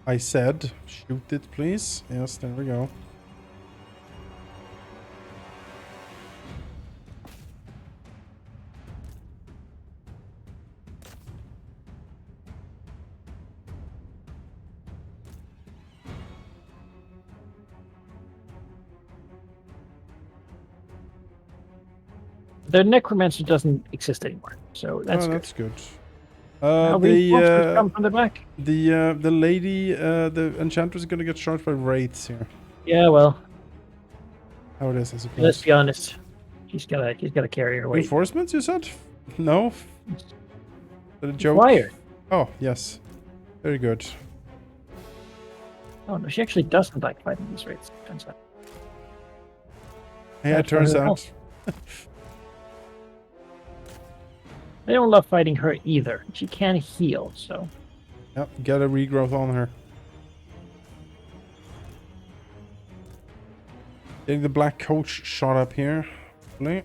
I said, shoot it, please. Yes, there we go. The necromancer doesn't exist anymore, so that's good. That's good. Now reinforcements come from the back. The lady, the enchantress is gonna get charged by wraiths here. Yeah, well, How it is, I suppose. let's be honest. He's gotta carry her weight. Reinforcements, you said? No. Is that a joke? Fire. Oh, yes. Very good. Oh no, she actually doesn't like fighting these raids. Turns out. Yeah, it Bad for turns her out. health. They don't love fighting her either. She can heal, so Yep, get a regrowth on her. Getting the black coach shot up here. Hopefully.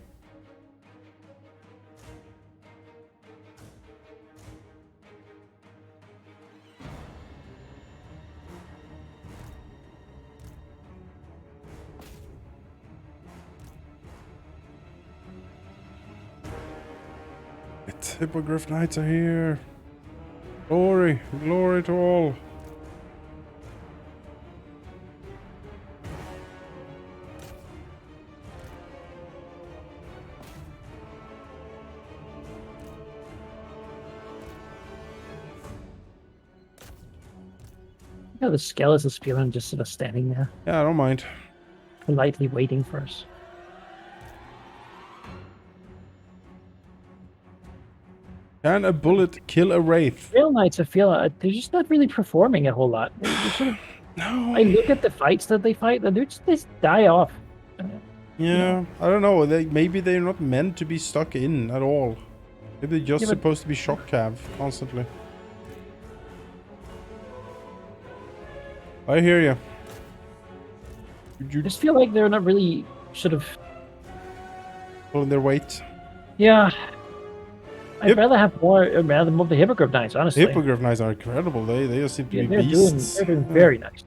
Hippogriff Knights are here. Glory, glory to all. Yeah, the Skeleton is feeling just sort of standing there, Yeah, I don't mind. politely waiting for us. Can a bullet kill a wraith? Real Knights, I feel they're just not really performing a whole lot. They sort of, No. I look at the fights that they fight, and they just die off. Yeah, I don't know. Maybe they're not meant to be stuck in at all. Maybe they're just Yeah, but- supposed to be shock cav constantly. I hear you. I just feel like they're not really sort of. Pulling their weight. Yeah. I'd Yep. rather have more of the Hippogriff Knights, honestly. Hippogriff Knights are incredible. They just seem to Yeah, be they're beasts. doing very nice.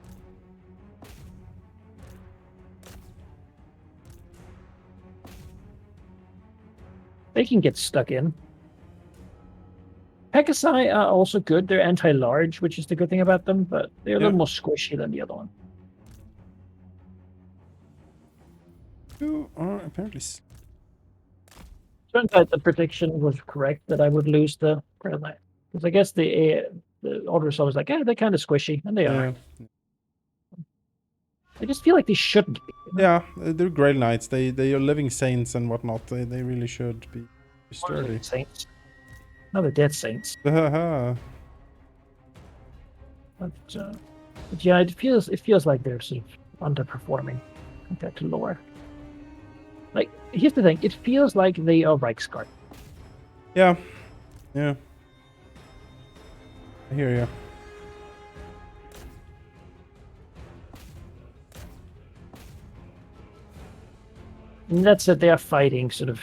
They can get stuck in. Pegasi are also good. They're anti-large, which is the good thing about them, but they're a little more squishy than the other one. You are apparently. Turns out the prediction was correct that I would lose the Grail Knight. Because I guess the older soul was like, they're kind of squishy, and they are. I just feel like they shouldn't be. You know? Yeah, they're Grail Knights. They are living saints and whatnot. They really should be sturdy. Saints. No, the dead saints. Haha. But yeah, it feels like they're sort of underperforming compared to lore. Like, here's the thing: it feels like they are Reichsguard. Yeah. Yeah. I hear you. And that's it. They are fighting sort of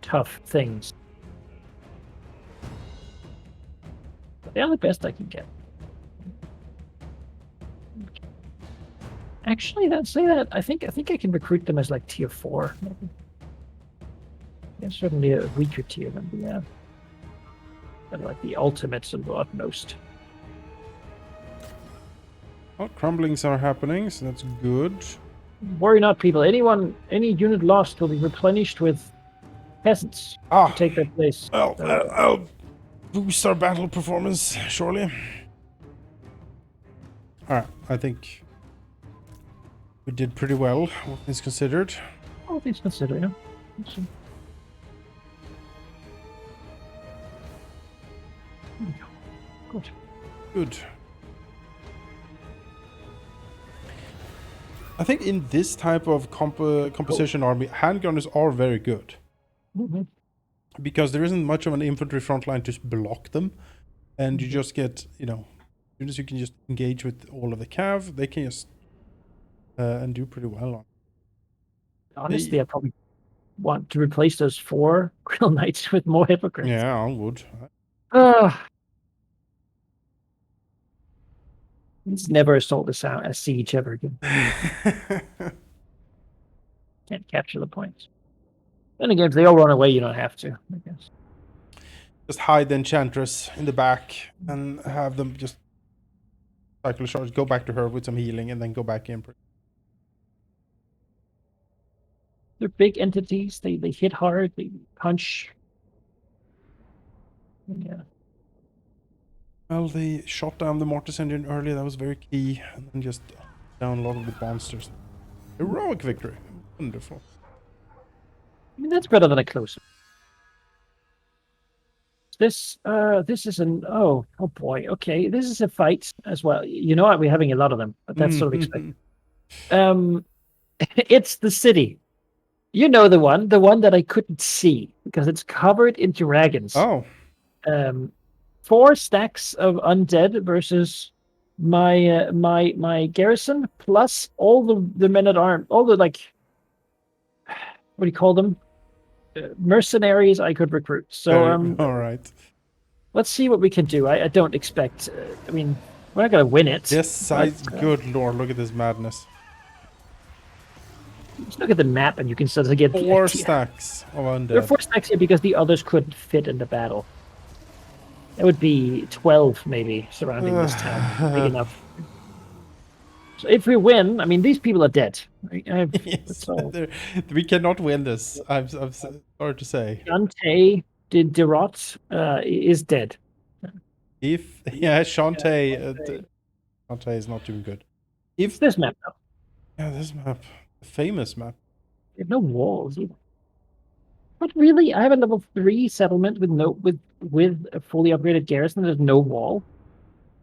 tough things. But they are the best I can get. Actually, I think I can recruit them as like tier 4. Maybe. They're certainly a weaker tier than the like the ultimates and the utmost. Oh, crumblings are happening, so that's good. Worry not, people. Any unit lost will be replenished with peasants Ah, to take their place. well, I'll boost our battle performance, surely. Alright, I think we did pretty well, all things considered. All things considered, yeah. Let's see. There we go. Good. Good. I think in this type of composition army, handgunners are very good. Mm-hmm. Because there isn't much of an infantry front line to block them. And you just get, as soon as you can just engage with all of the cav, they can just and do pretty well on. Honestly, I probably want to replace those 4 Grill Knights with more Hippogriffs. Yeah, I would. It's never assault a siege ever again. Can't capture the points. Then again, if they all run away, you don't have to, I guess. Just hide the Enchantress in the back and have them just cycle charge, go back to her with some healing, and then go back in. They're big entities. They hit hard. They punch. Yeah. Well, they shot down the Mortis engine earlier. That was very key. And then just down a lot of the monsters. Heroic victory. Wonderful. I mean, that's better than a close. This is an oh boy. Okay, this is a fight as well. You know what? We're having a lot of them, but that's sort of expected. It's the city. You know the one that I couldn't see because it's covered in dragons. Oh. 4 stacks of undead versus my garrison plus all the men at arms, all the like, what do you call them? Mercenaries I could recruit. So all right. let's see what we can do. I don't expect. I mean, we're not gonna win it. This side, good lord, look at this madness. Just look at the map, and you can sort of get 4 stacks of undead. There are 4 stacks here because the others couldn't fit in the battle. It would be 12 maybe surrounding this town. Big enough. So if we win, I mean, these people are dead. Yes, we cannot win this. I'm sorry to say. Shante de Rot is dead. Shante is not doing good. If this map though. Yeah, this map. The famous map. They have no walls either. But really, I have a level 3 settlement with a fully upgraded garrison. There's no wall.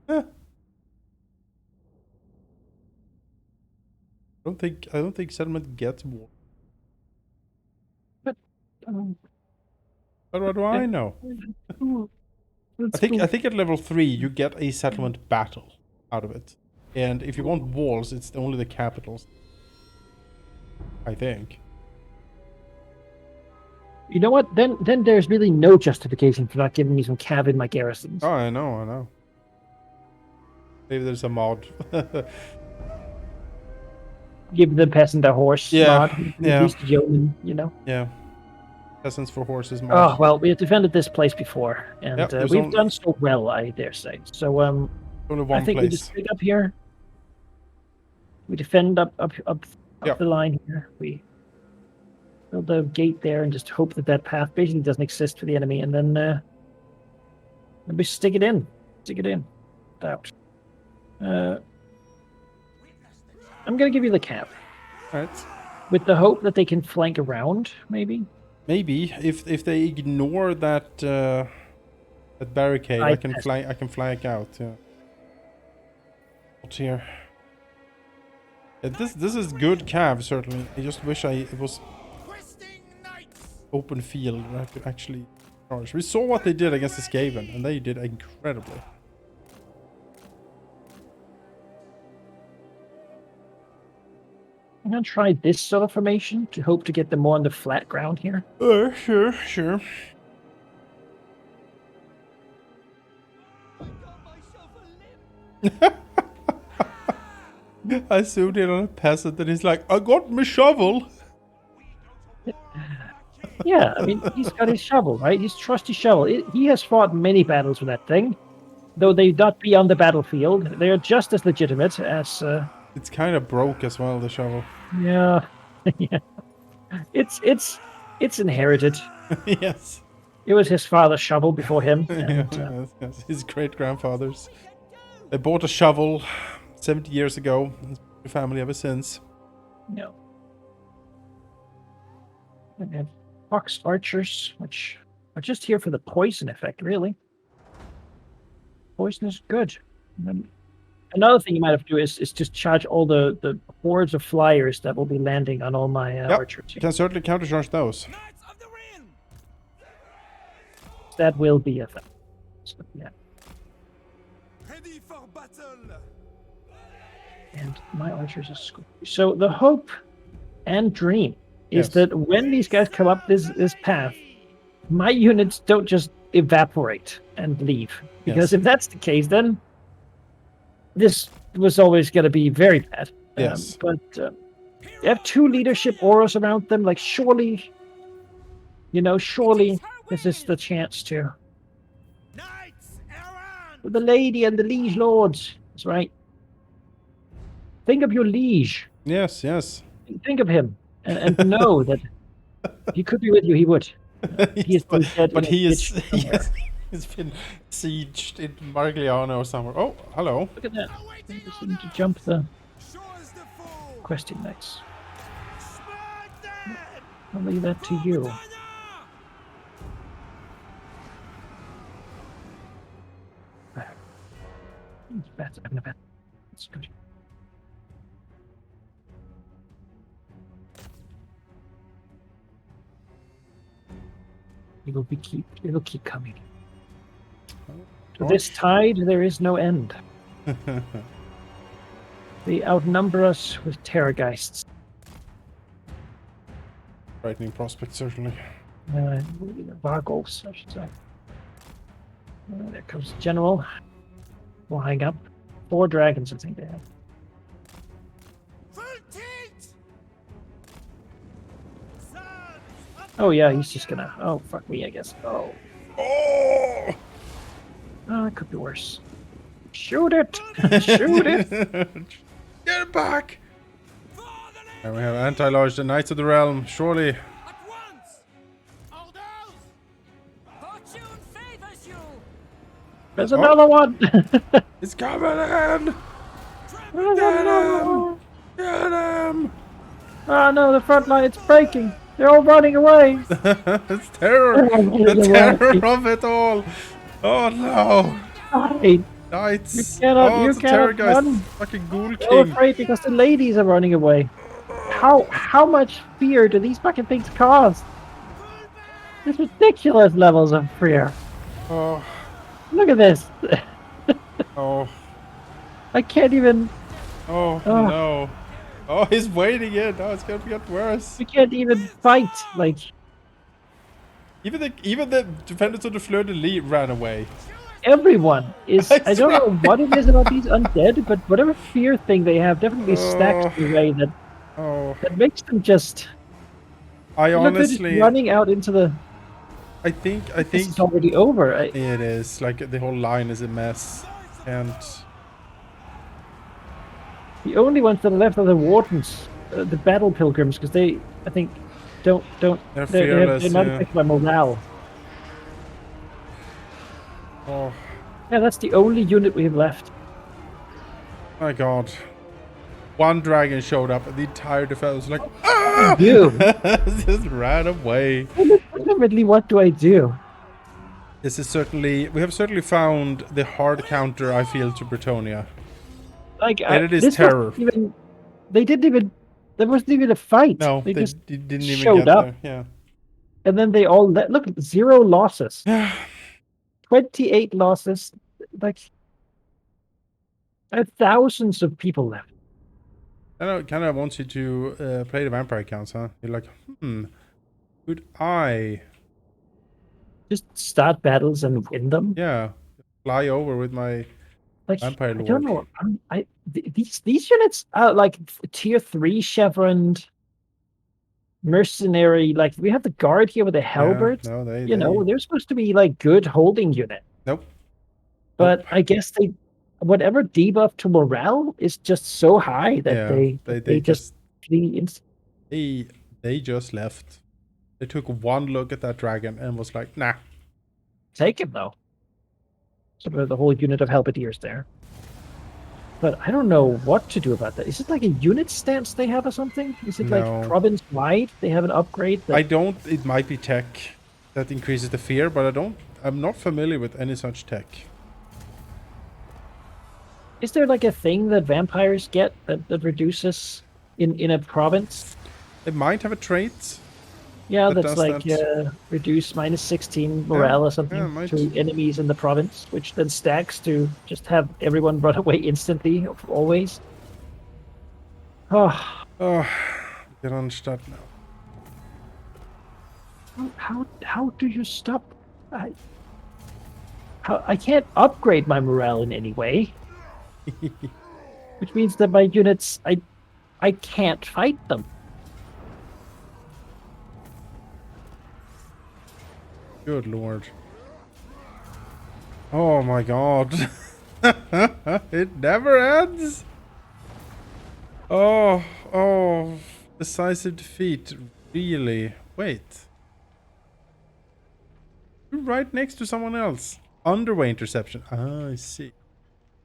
I don't think settlement gets wall. But what do I know? I think at level 3 you get a settlement battle out of it, and if you want walls, it's only the capitals. I think. You know what? Then there's really no justification for not giving me some cav in my garrisons. Oh, I know. Maybe there's a mod. Give the peasant a horse mod. Yeah. Least yeoman, you know? Yeah. Peasants for horses mod. Oh, well, we have defended this place before, and we've only... done so well, I dare say. So, only one I think place. we just pick up here. We defend up the line here. We build a gate there and just hope that path basically doesn't exist for the enemy, and then we stick it in. Out. I'm gonna give you the cap. Right. With the hope that they can flank around, maybe. Maybe if they ignore that barricade, I can flank out. Yeah. What's here? This is good cav, certainly. I just wish it was open field where I could actually charge. We saw what they did against the Skaven, and they did incredibly. I'm gonna try this sort of formation to hope to get them more on the flat ground here. Sure. I zoomed in on a peasant and he's like, I got my shovel. Yeah, I mean, he's got his shovel, right? His trusty shovel. He has fought many battles with that thing. Though they not be on the battlefield, they are just as legitimate as... It's kind of broke as well, the shovel. Yeah. Yeah. It's inherited. Yes. It was his father's shovel before him. And, yes. His great-grandfather's. They bought a shovel 70 years ago. It's been a family ever since. Yeah. And fox archers, which are just here for the poison effect, really. Poison is good. And then another thing you might have to do is just charge all the hordes of flyers that will be landing on all my archers. You can certainly countercharge those. That will be a thing. So, yeah. Ready for battle. And my archers are school. So the hope and dream is that when these guys come up this path, my units don't just evaporate and leave. Because if that's the case, then this was always going to be very bad. Yes. But they have 2 leadership auras around them. Like, surely this is the chance to. The lady and the liege lords. That's right. Think of your liege. Yes. Think of him. And know that if he could be with you, he would. He's been sieged in Margliano or somewhere. Oh, hello. Look at that. I just need to jump the questing next. I'll leave that to you. That's good. It'll keep coming. To this tide, there is no end. They outnumber us with terrorgeists. Frightening prospect, certainly. Vargolfs, I should say. There comes the general. Flying up. 4 dragons, I think they have. Full tilt! Sons of Oh yeah, he's just gonna. Oh fuck me, I guess. Oh, Oh! it could be worse. Shoot it! Shoot it! Get it back! For the lady And we have anti-large, the Knights of the Realm. Surely. at once! Aldous! Fortune favors you! There's another one! It's coming in! There's another one! Get him! Oh no, the front line, it's breaking! They're all running away! It's terror! The terror of it all! Oh no! Hey, Knights! You cannot- oh, you it's a terror cannot guy! run. Fucking ghoul they're all king! afraid because the ladies are running away. How much fear do these fucking things cause? There's ridiculous levels of fear. Oh, Look at this. oh, I can't even. oh, Oh. no. Oh, he's waiting in. Oh, it's gonna get worse. We can't even fight. Like Even the defenders of the Fleur de Lis ran away. everyone is. I I don't know what it is about these undead, but whatever fear thing they have definitely stacks in a way that Oh, makes them just. I Look, they're just honestly, running out into the. I think This is already over. it is. Like, the whole line is a mess. And The only ones that are left are the wardens, the battle pilgrims, because they, I think, don't. They're fearless, They're not yeah. affected by morale. oh Yeah, that's the only unit we have left. my god. One dragon showed up and the entire defense was like, ah! You. Just ran away. Ultimately, what do I do? This is certainly, we have certainly found the hard counter, I feel, to Bretonnia. Like, And it is this terror. wasn't even. They didn't even. There wasn't even a fight. No, they just didn't even showed get up. there. Yeah. and then they all look. 0 losses. 28 losses. Like, I have thousands of people left. I know it kind of wants you to play the vampire accounts, huh? You're like, could I? Just start battles and win them. Yeah. Fly over with my Like, vampire I don't lord. know. These units are like tier 3 chevroned mercenary. Like, we have the guard here with the halberd. No, They're supposed to be like good holding unit. Nope. But I guess whatever debuff to morale is just so high that Yeah, they just flee they just left. They took one look at that dragon and was like, nah. take him though. So the whole unit of halberdiers there. But I don't know what to do about that. Is it like a unit stance they have or something? Is it No. like province wide? They have an upgrade that It might be tech that increases the fear, but I'm not familiar with any such tech. is there like a thing that vampires get that reduces in a province? It might have a trait. Yeah, That that's does like that. Reduce -16 morale or something might. to enemies in the province, which then stacks to just have everyone run away instantly, always. Oh, Oh, get on start now. how do you stop? I can't upgrade my morale in any way, which means that my units I can't fight them. Good lord. Oh my god. It never ends. Oh, decisive defeat. Really? Wait. You're right next to someone else. Underway interception. Ah, I see.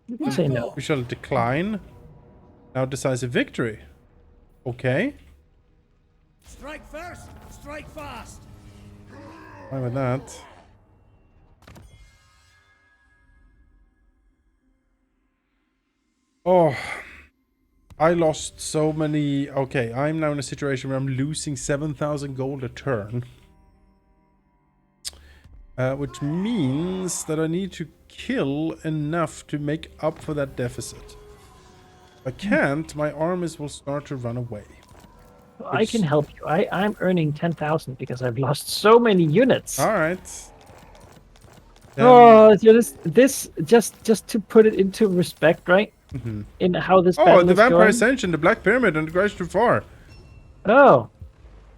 You can say no. We shall decline. Now decisive victory. Okay. Strike first, strike fast. Fine with that. Oh, I lost so many. Okay, I'm now in a situation where I'm losing 7,000 gold a turn. Which means that I need to kill enough to make up for that deficit. If I can't, my armies will start to run away. I can help you. I'm earning 10,000 because I've lost so many units. All right. Oh, this just to put it into respect, right? In how this battle the is Vampire going. Ascension, the Black Pyramid, and the Grace too far. Oh.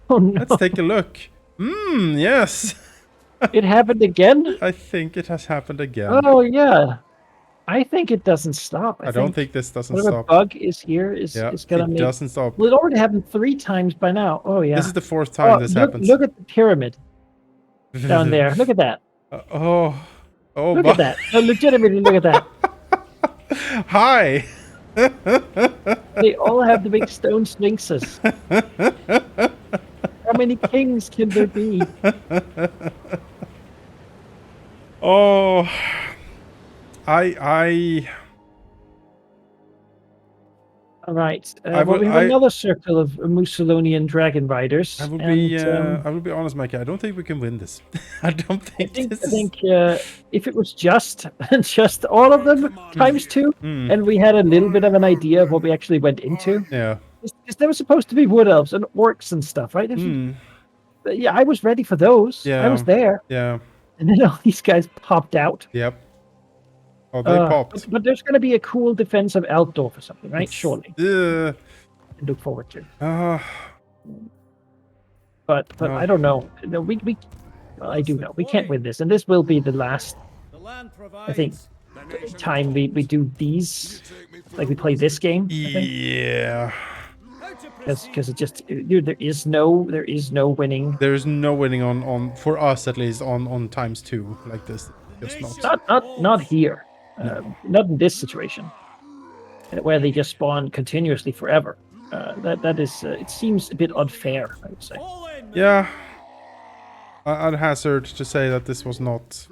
Oh no. Let's take a look. Yes. It happened again? I think it has happened again. Oh yeah. I think it doesn't stop. I don't think this doesn't whatever stop. bug is here is gonna it make. doesn't stop. Well, it already happened 3 times by now. Oh yeah. This is the 4th time this happens. Look at the pyramid down there. Look at that. Oh, Look at that. No, legitimately, look at that. Hi. They all have the big stone sphinxes. How many kings can there be? Oh, All right. I Well, will- we have another circle of Mussolinian dragon riders. I will and, be honest, Mikey. I don't think we can win this. I don't think. I this think if it was just all of them times 2, and we had a little bit of an idea of what we actually went into, Yeah. because there was supposed to be wood elves and orcs and stuff, right? Yeah, I was ready for those. Yeah. I was there, Yeah. and then all these guys popped out. Yep. Oh, they popped. But there's going to be a cool defense of Altdorf or something, right? Surely. Uh, I look forward to. uh, But No. I don't know. No, well, I do know we can't win this, and this will be the last. I think time we do these, like we play this game. I think. yeah. Because it just there is no winning. There's no winning on for us at least on times 2 like this. Just not. Not here. Not in this situation, where they just spawn continuously forever. That is. It seems a bit unfair, I would say. Yeah. I'd hazard to say that this was not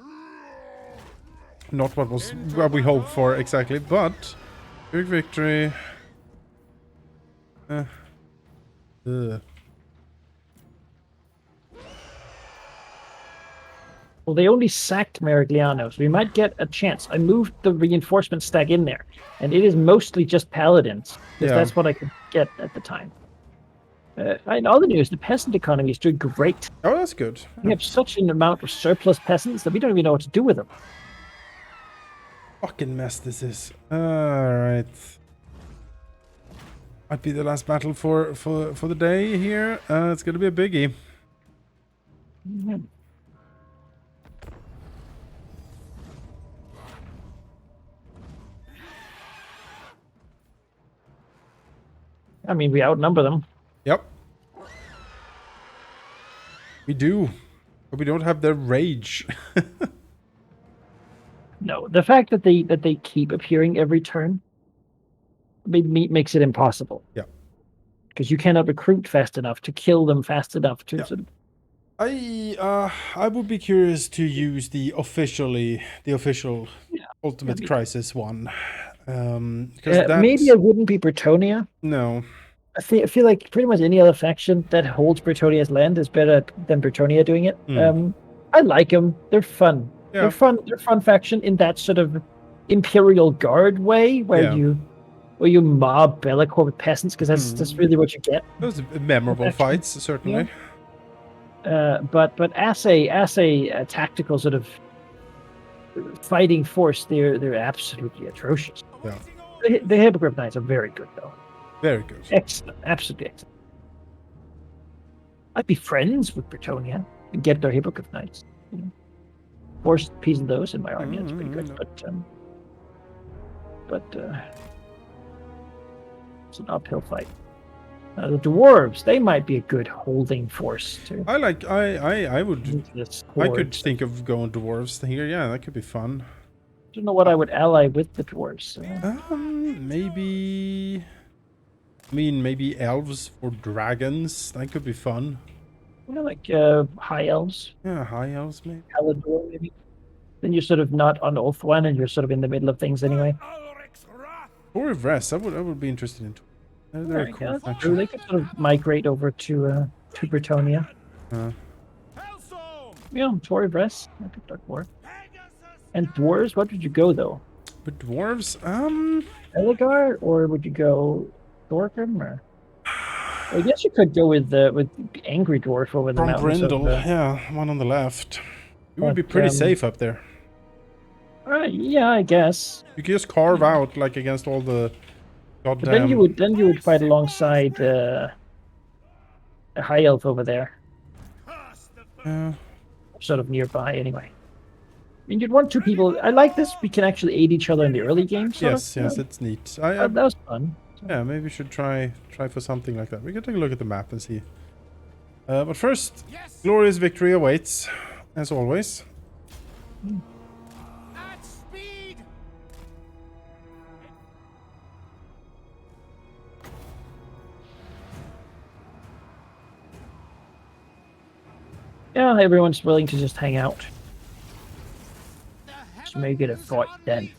what we hoped for exactly, but big victory. Well, they only sacked Merigliano, so we might get a chance. I moved the reinforcement stack in there, and it is mostly just paladins, because that's what I could get at the time. In other news, the peasant economy is doing great. Oh, that's good. We have such an amount of surplus peasants that we don't even know what to do with them. Fucking mess this is. Alright. Might be the last battle for the day here. It's gonna be a biggie. Mhm. I mean, we outnumber them. Yep. We do. But we don't have their rage. No, the fact that they keep appearing every turn makes it impossible. Yeah. Because you cannot recruit fast enough to kill them fast enough to sort of. I would be curious to use the official Ultimate Crisis one. Because maybe it wouldn't be Bretonnia. No. I feel like pretty much any other faction that holds Bretonnia's land is better than Bretonnia doing it. I like them. They're fun. Yeah. They're fun. They're fun faction in that sort of Imperial Guard way, where you mob Bellicor with peasants, because that's really what you get. Those are memorable fights, certainly. But as a tactical sort of fighting force, they're absolutely atrocious. Yeah. The Hippogriff Knights are very good, though. Very good. Excellent, absolutely excellent. I'd be friends with Bretonnia and get their Hippogriff Knights. Force a piece of those in my army. That's pretty good. But it's an uphill fight. The dwarves, they might be a good holding force too. I could think of going dwarves here. Yeah, that could be fun. I don't know what I would ally with the dwarves. Maybe elves or dragons. That could be fun. Like high elves. Yeah, high elves maybe. Halldamir, maybe. Then you're sort of not on Oath One, and you're sort of in the middle of things anyway. Or Rest, I would be interested in. They're cool. Yeah, that's true. They could sort of migrate over to Bretonnia. Yeah, Tory Vress. I could talk more. And dwarves, what would you go though? But dwarves, Eligard, or would you go Thorgrim? Or I guess you could go with Angry Dwarf over the from mountains. Brindle, yeah, one on the left. You would be But, pretty safe up there. Yeah, I guess. You could just carve out like against all the But goddamn. then you would fight alongside a high elf over there, sort of nearby anyway. I mean, you'd want two people. I like this. We can actually aid each other in the early game. Yes, it's neat. That was fun. Yeah, maybe we should try for something like that. We can take a look at the map and see. But first, glorious victory awaits, as always. At speed. Yeah, everyone's willing to just hang out. The Just make it a heavens fight then. unleashed.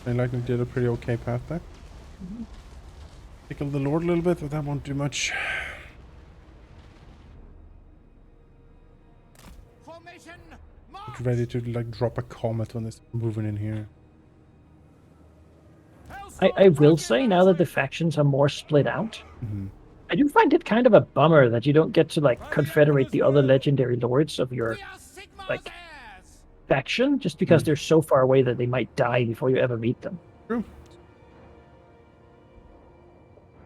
I likely did a pretty okay path there. Tickle the Lord a little bit, but that won't do much. Formation. Get ready to like drop a comet when it's moving in here. I will say now that the factions are more split out, Mhm. I do find it kind of a bummer that you don't get to like confederate the other legendary lords of your We are Sigmar's like- heirs. faction just because they're so far away that they might die before you ever meet them. True.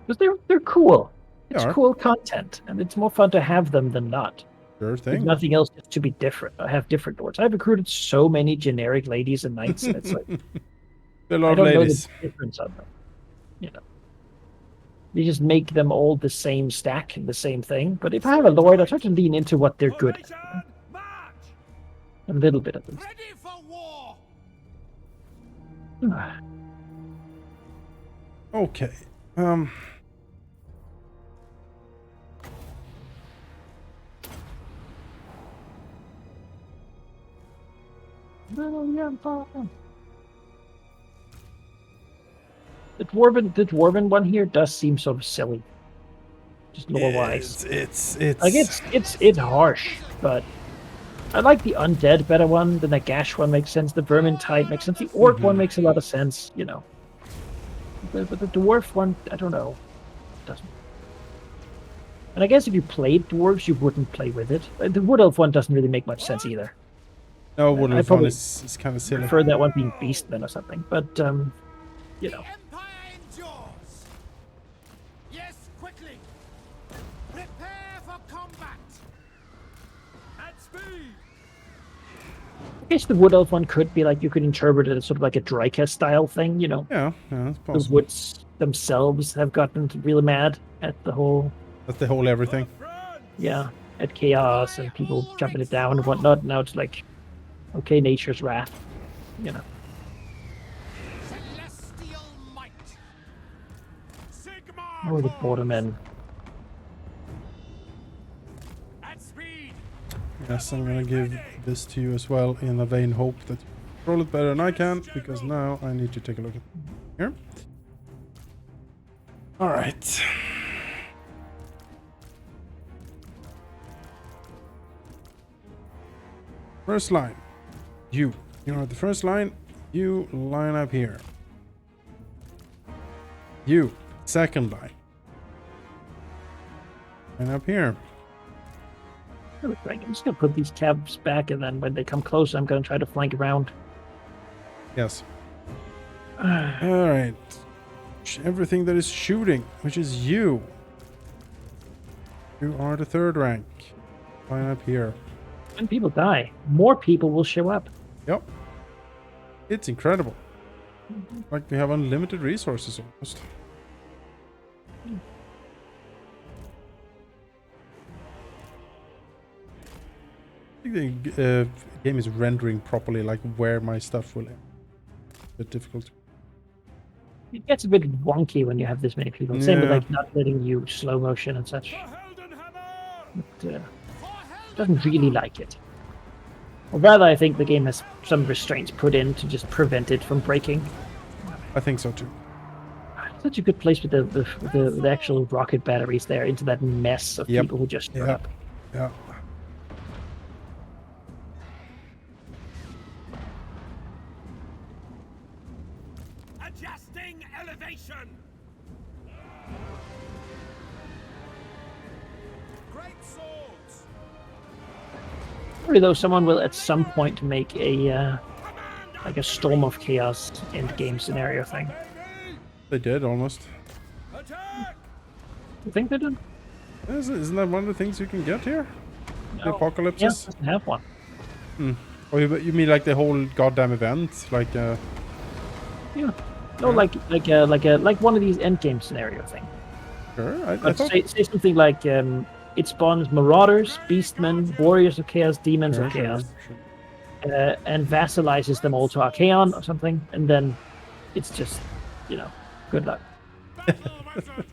Because they're cool. It's They are. cool content, and it's more fun to have them than not. Sure If thing. nothing else, just to be different. I have different lords. I've recruited so many generic ladies and knights, and it's like A I lot of don't know ladies. the difference of them. You know, you just make them all the same stack and the same thing. But if I have a lord, I try to lean into what they're good at. Formation. March. A little bit at least. Ready for war. Okay. The dwarven one here does seem sort of silly, just lore wise. It's Like it's harsh, but I like the undead better one. The Nagash one makes sense. The Vermintide makes sense. The orc one makes a lot of sense. You know, but the dwarf one, I don't know, doesn't. And I guess if you played dwarves, you wouldn't play with it. The wood elf one doesn't really make much sense either. no, Woodland Fun probably is kind of silly. Prefer that one being beastmen or something. But you know. Empire endures. Yes, quickly. Prepare for combat. At speed. I guess the wood elf one could be like you could interpret it as sort of like a Dryka style thing, you know. Yeah, that's The possible. woods themselves have gotten really mad at the whole That's the whole everything. at chaos and people jumping it down and whatnot. Now it's like okay, nature's wrath. You know. Celestial might. Sigmar Oh the force. bordermen. At speed. Yes, I'm gonna give this to you as well in a vain hope that you control it better than I can, because now I need to take a look at here. Alright. First line. You are the first line. You line up here. You, second line. Line up here. I'm just gonna put these cabs back, and then when they come close, I'm gonna try to flank around. Yes. Alright. Everything that is shooting, which is you. You are the third rank. Line up here. When people die, more people will show up. Yep. It's incredible. Like we have unlimited resources almost. I think the game is rendering properly, like where my stuff will end. A bit difficult. It gets a bit wonky when you have this many people. Same with Yeah. like not letting you slow motion and such. Halldamir! It doesn't really like it. Or rather, I think the game has some restraints put in to just prevent it from breaking. I think so too. Such a good place with the actual rocket batteries there into that mess of Yep. people who just showed up. Yeah. Adjusting elevation. Great swords. Probably though, someone will at some point make a like a Storm of Chaos end game scenario thing. They did almost. Attack. You think they did? Isn't that one of the things you can get here? The Yeah, apocalypses? doesn't have one. Or you mean like the whole goddamn event? Like Yeah. No, like one of these end game scenario thing. sure. I But thought say something like it spawns Marauders, Beastmen, Warriors of Chaos, Demons of sure, Chaos, sure. and vassalizes them all to Archaon or something, and then it's just, good luck. Battle wizard.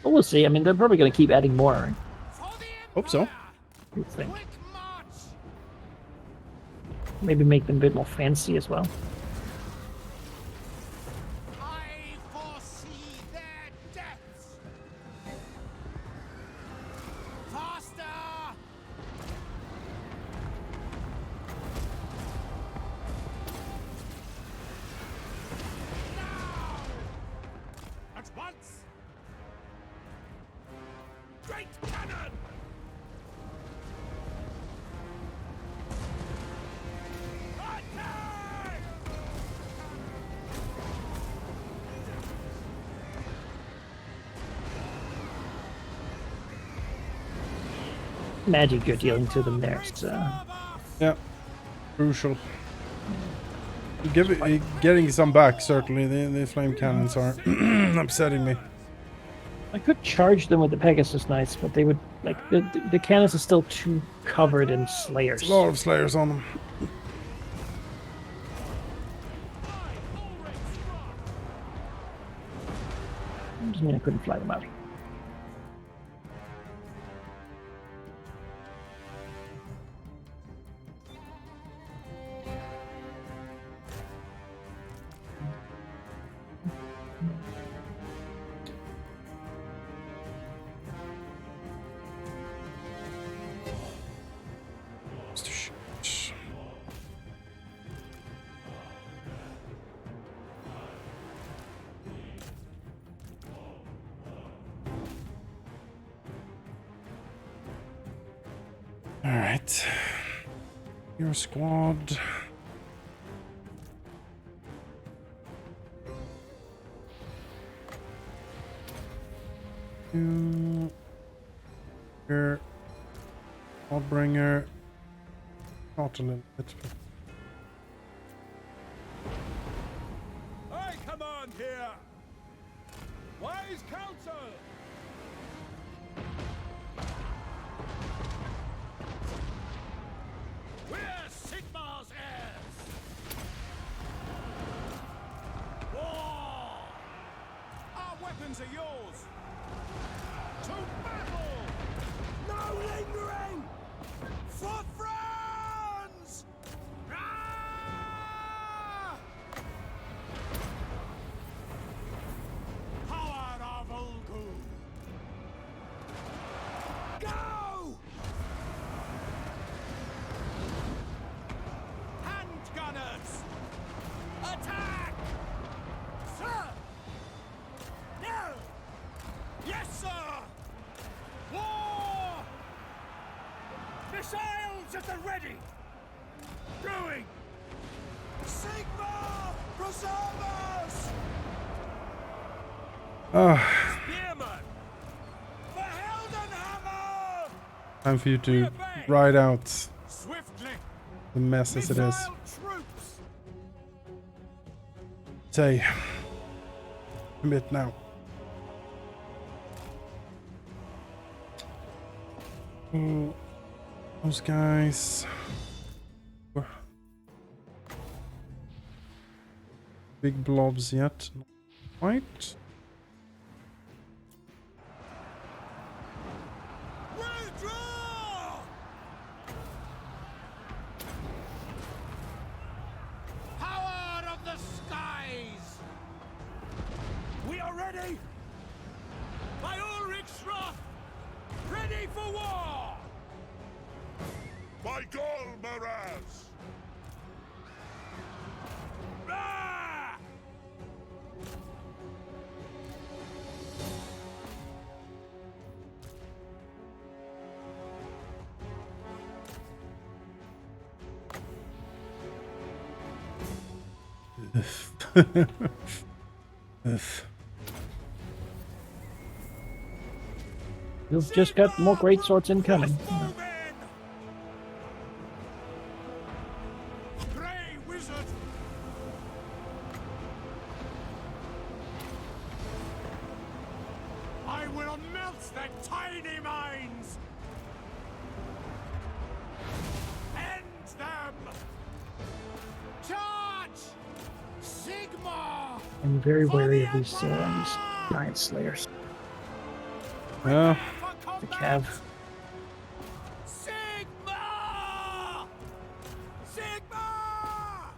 But we'll see. I mean, they're probably going to keep adding more. Right? For the Hope so. Empire. You think? Quick march. Maybe make them a bit more fancy as well. I foresee their deaths. Faster. Now. At once. Great cannon. Attack! Magic you're dealing to them there. So Yeah. Crucial. Getting some back, certainly. The flame cannons are upsetting me. I could charge them with the Pegasus Knights, but they would like the cannons are still too covered in Slayers. A lot of slayers on them. Doesn't mean I couldn't fly them out. All right. Your squad. You. Here. Oddbringer. Not a little bit. I command here. Wise counsel. We're Sigmar's heirs. War. Our weapons are yours. To battle. No lingering. For France. Ah! Power of Ulgu. Go! Hand gunners! Attack! Sir! No! Yes, sir! War! Missiles at the ready! Going! Sigma! Preserve us! Ah, Spearman! For Halldamir! time for you to ride out Swiftly! the mess as it is. Missile troops! Say, commit now. Oh, those guys. Big blobs yet? Not quite. Withdraw! Power of the skies! We are ready! By Ulrich's wrath! Ready for war! By Gol Maraz! Ah! You've just got more great swords incoming. Grey wizard! I will melt their tiny minds! End them! Charge! Sigma! I'm very wary of these giant slayers. Yeah. The cav. Sigma! Sigma!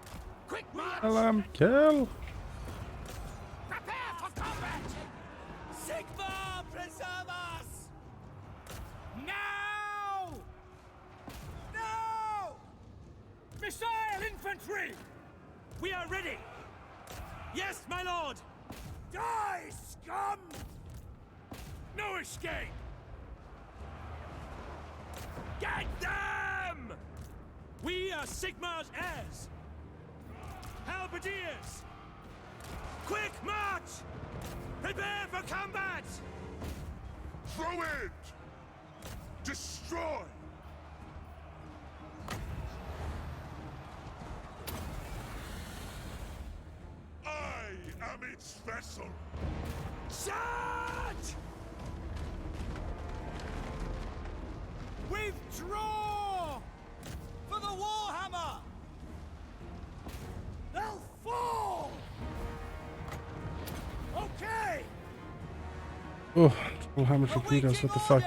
Quick march! Kill. Prepare for combat! Sigma, preserve us! Now! Now! Missile infantry! We are ready! Yes, my lord! Die, scum! No escape! Get them! We are Sigma's heirs! Halberdiers! Quick march! Prepare for combat! Throw it! Destroy! I am its vessel! Charge! Withdraw! For the Warhammer! They'll fall! Okay! Oh, triple hammer torpedoes, what the fuck?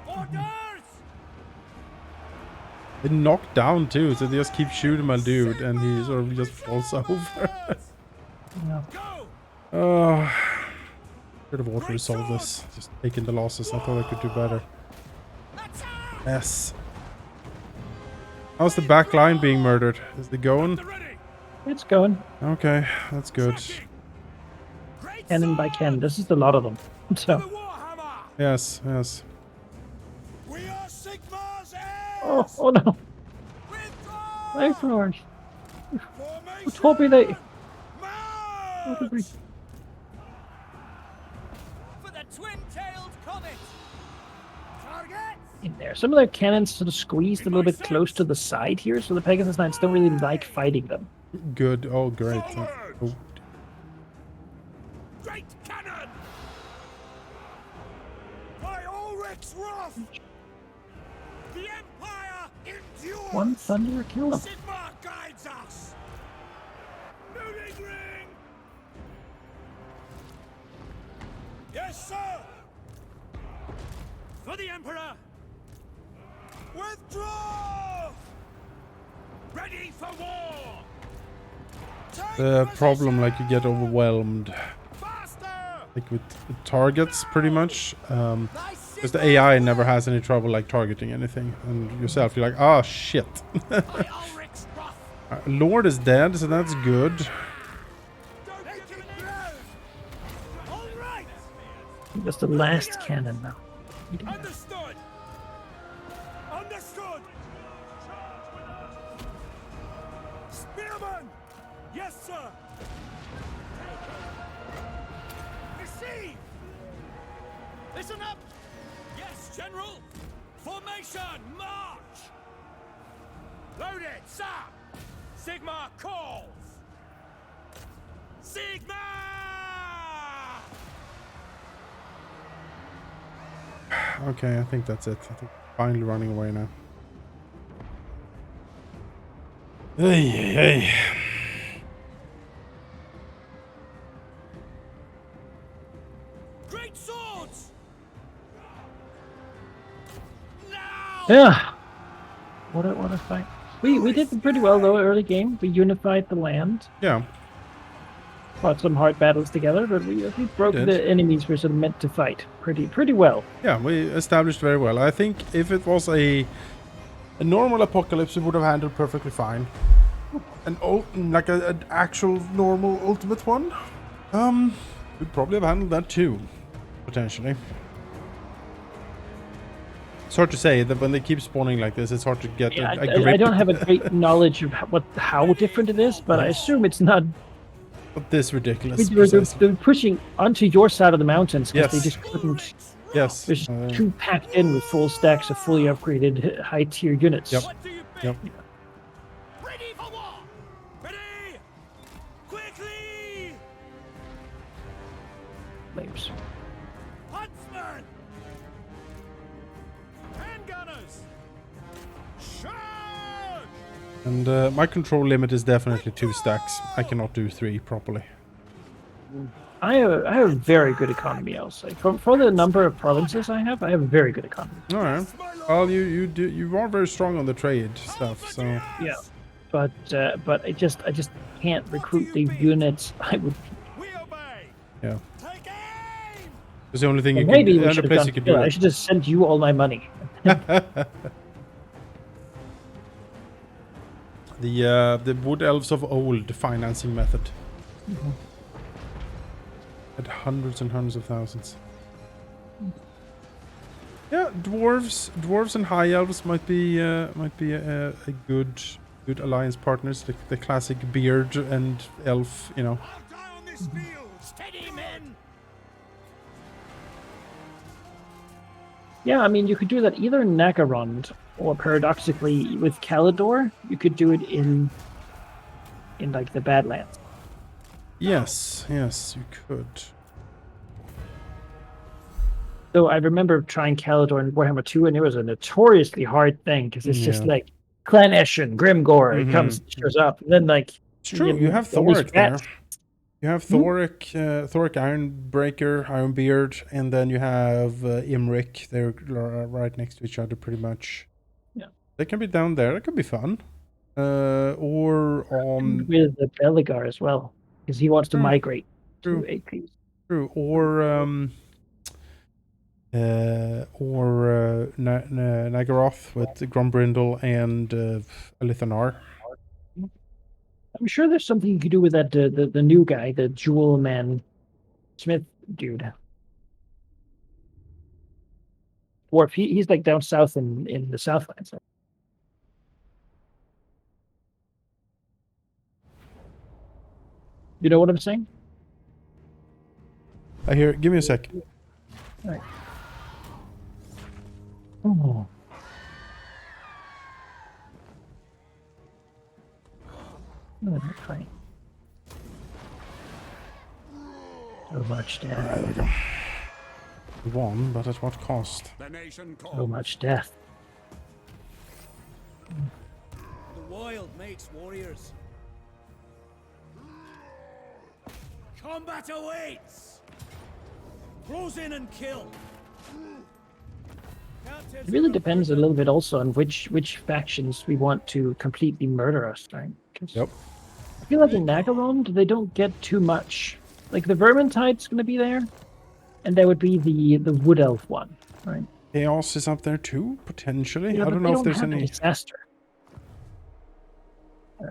Orders! They knock down too, so they just keep shooting my dude and he sort of just falls over. Yeah. Go! Oh, should have auto resolved this. Just taking the losses. I thought I could do better. Attack! Yes. How's the back line being murdered? Is it going? The ready! It's going. Okay, that's good. Great Cannon by sword! cannon. This is a lot of them. The So, Warhammer! Yes, yes. We are Sigma's heirs! oh no. Withdraw! My George. Formation! Who told me they... How did we... March! For the twin-tailed comet! Targets! In there. Some of their cannons sort of squeezed a little bit close to the side here, so the Pegasus Knights don't really like fighting them. Good. Oh, great. Oh, Great cannon! By Ulrich's wrath! The Empire endures! One Thunderer kill them. Sigma guides us! Moving ring! Yes, sir! For the Emperor! Withdraw! Ready for war! Take the problem, position! like, you get overwhelmed. Faster! Like with targets, pretty much. Thy Because the AI never has any trouble, like, targeting anything. And yourself, you're like, oh, shit. By Ulrich's wrath! Lord is dead, so that's good. Don't give him an arrow! All right! That's the last cannon now. Understood! Understood! Spearman! Yes, sir! Receive! Listen up! Yes, General! Formation, march! Loaded, sir! Sigma calls! Sigma! Okay, I think that's it. I think finally running away now. Hey, hey, hey. Great swords! Yeah. What a fight. We did pretty well though early game. We unified the land. Yeah. Fought some hard battles together, but we broke did. the enemies we're sort of meant to fight pretty well. Yeah, we established very well. I think if it was a normal apocalypse, we would have handled perfectly fine. Like an actual normal ultimate one, we'd probably have handled that too, potentially. It's hard to say that when they keep spawning like this, it's hard to get Yeah, a grip. I don't have a great knowledge of how different it is, but I assume it's not. But this ridiculous. They're pushing onto your side of the mountains because they Yes. just couldn't. Yes. There's too packed in with full stacks of fully upgraded high tier units. Yep. What do you Yep. think? Ready for war! Ready! Quickly! Flames. Huntsman! Handgunners! Charge! And my control limit is definitely 2 stacks. I cannot do 3 properly. I have a very good economy, I'll say. For the number of provinces I have a very good economy. All right. Well, you are very strong on the trade stuff, so Yeah, but I just can't recruit the units I would. We obey! yeah. Take aim! It's the only thing you Maybe can. we The should only have place done. you could do I it. should just send you all my money. The wood elves of old financing method. Had hundreds and hundreds of thousands. Yeah, dwarves and high elves might be a good alliance partners. The classic beard and elf, you know. I'll die on this field! Steady, men! Yeah, I mean, you could do that either in Nagarond or paradoxically with Kalidor. You could do it in like the Badlands. Yes, you could. So I remember trying Kalidor in Warhammer 2, and it was a notoriously hard thing because it's just Yeah. like Clan Eshin, Grimgore, it shows up, and then like It's true. You have all these Thoric there. rats. You have Thoric, Thoric Ironbreaker, Ironbeard, and then you have Imric. They're right next to each other, pretty much. Yeah. They can be down there. That could be fun. Or on with the Beligar as well, because he wants to migrate True. to AP. True. Or Nagaroth with Grombrindle and Alithanar. I'm sure there's something you could do with that the new guy, the Jewel Man Smith dude. Or if he's like down south in the Southlands. You know what I'm saying? I hear. Give me a sec. All right. Oh. No, not fine. So much death. There we go. We won, but at what cost? The nation So calls. much death. The wild makes warriors. Combat awaits! Close in and kill! It really depends a little bit also on which factions we want to completely murder us, right? 'Cause Yep. I feel like in Nagarond, they don't get too much. Like the Vermintide's going to be there, and there would be the Wood Elf one, right? Chaos is up there too, potentially. Yeah, I but don't they know if there's have a any. disaster.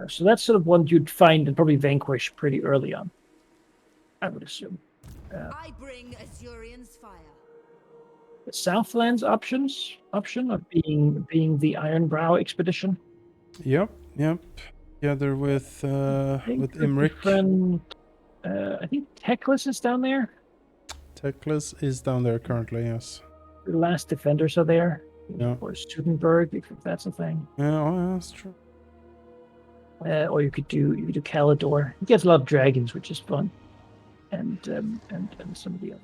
So that's sort of one you'd find and probably vanquish pretty early on, I would assume. I bring Azurian's fire. The Southlands option of being the Ironbrow expedition. Yep. Together with I think our Imric. friend, I think Teclis is down there. Teclis is down there currently. Yes. The last defenders are there. Yeah. Or Studenberg, if that's a thing. Yeah, that's true. Or you could do Kalidor. He gets a lot of dragons, which is fun, and some of the other.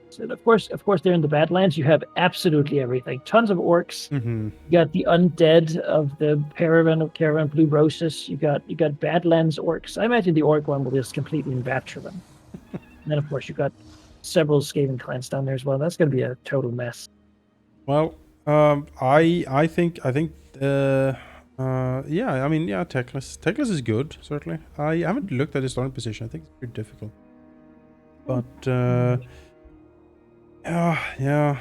So of course, they're in the Badlands. You have absolutely everything. Tons of orcs. Mm-hmm. You got the undead of the Caravan Blue Roses. You got Badlands orcs. I imagine the orc one will just completely enrapture them. And then of course you got several Skaven clans down there as well. That's going to be a total mess. Well, I think yeah, I mean, yeah, Teclis is good, certainly. I haven't looked at his starting position. I think it's pretty difficult. But yeah.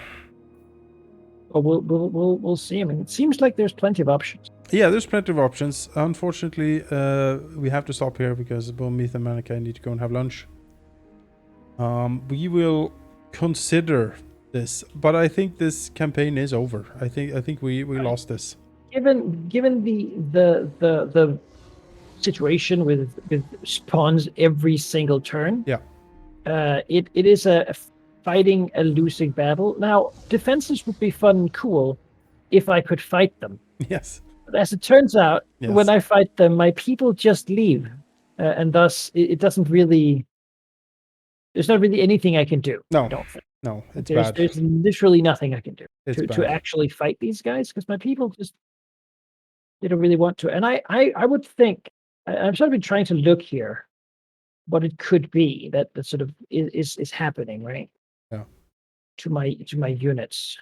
Well, we'll see. I mean, it seems like there's plenty of options. Yeah, there's plenty of options. Unfortunately, we have to stop here because both Meath and Malachi need to go and have lunch. We will consider this, but I think this campaign is over. I think we lost this. Given the situation with spawns every single turn. Yeah. It is a fighting a losing battle. Now, defenses would be fun and cool if I could fight them. Yes. But as it turns out, Yes. when I fight them, my people just leave, and thus it doesn't really. There's not really anything I can do. No. I don't think. No, it's There's bad. there's literally nothing I can do It's to bad. actually fight these guys because my people just they don't really want to. And I would think I've sort of been trying to look here what it could be that sort of is happening, right? Yeah. To my units.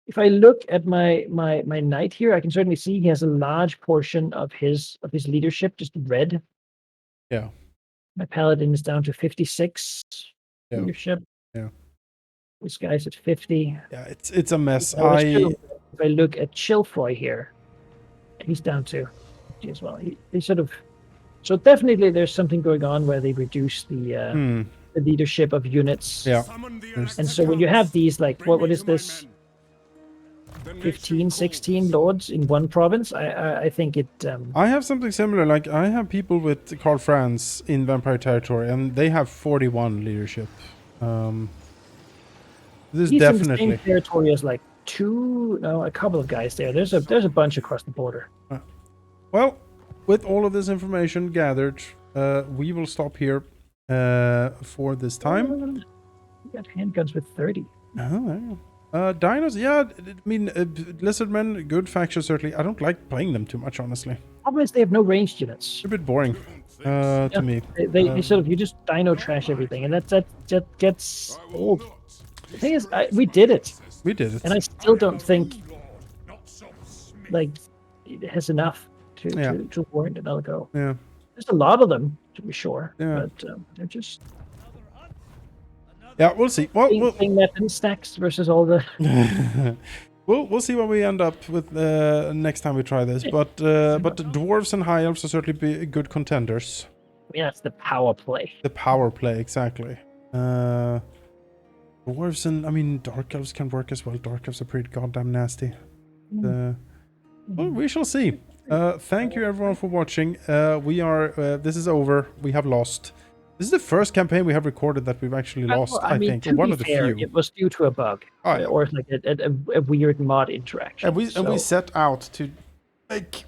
If I look at my knight here, I can certainly see he has a large portion of his leadership just red. Yeah. My paladin is down to 56 Yeah. leadership. Yeah. This guy's at 50. Yeah, it's a mess. If I look at Chilfoy here, he's down to 50 as well. He sort of so definitely there's something going on where they reduce the leadership of units. Yeah. And so when you have these like what is this? 15, 16 lords in one province. I think it. I have something similar. Like I have people with Karl Franz in Vampire territory, and they have 41 leadership. This he's definitely in the same territory as like a couple of guys there. There's a bunch across the border. Well, with all of this information gathered, we will stop here for this time. We got handguns with 30. Dinos, yeah, I mean, Lizardmen, good faction, certainly. I don't like playing them too much, honestly. Problem is they have no ranged units. They're a bit boring to me. They sort of, you just dino trash everything, and that gets old. The thing is, we did it. We did it. And I still don't think, like, it has enough to warrant another go. Yeah. There's a lot of them, to be sure. Yeah. But they're just... Yeah, we'll see. Well, Thing that in stacks versus all the... we'll see what we end up with next time we try this. But the dwarves and high elves will certainly be good contenders. Yeah, it's the power play. The power play, exactly. Dwarves and dark elves can work as well. Dark elves are pretty goddamn nasty. Well, we shall see. Thank you everyone for watching. This is over. We have lost. This is the first campaign we have recorded that we've actually lost, I think. To one be of the fair, few. it was due to a bug. Oh, yeah. Or like a weird mod interaction. And we set out to make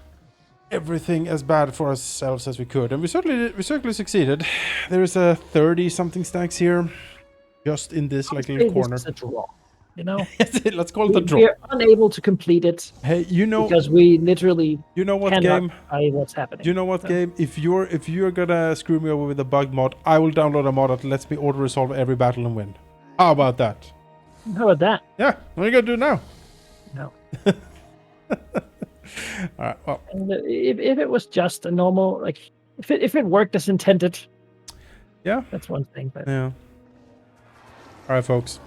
everything as bad for ourselves as we could. And we certainly succeeded. There is a 30-something stacks here. Just in this little corner. This is a draw. You know? Let's call it a draw. We're unable to complete it. Hey, because we literally what game? What's happening. You know what game? If you're gonna screw me over with a bug mod, I will download a mod that lets me auto resolve every battle and win. How about that? How about that? Yeah, what are you gonna do now? No. All right. Well, and if it was just a normal, like if it worked as intended, yeah, that's one thing. But yeah. All right, folks.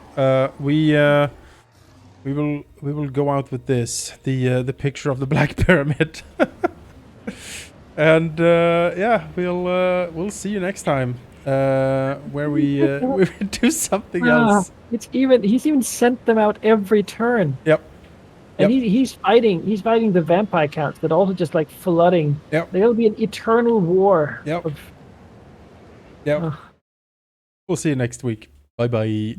We will go out with this, the picture of the Black Pyramid, and yeah, we'll see you next time, where we do something else. He's even sent them out every turn. Yep. And he's fighting the vampire counts that also just like flooding. Yep. There'll be an eternal war. Yep. Yep. We'll see you next week. Bye bye.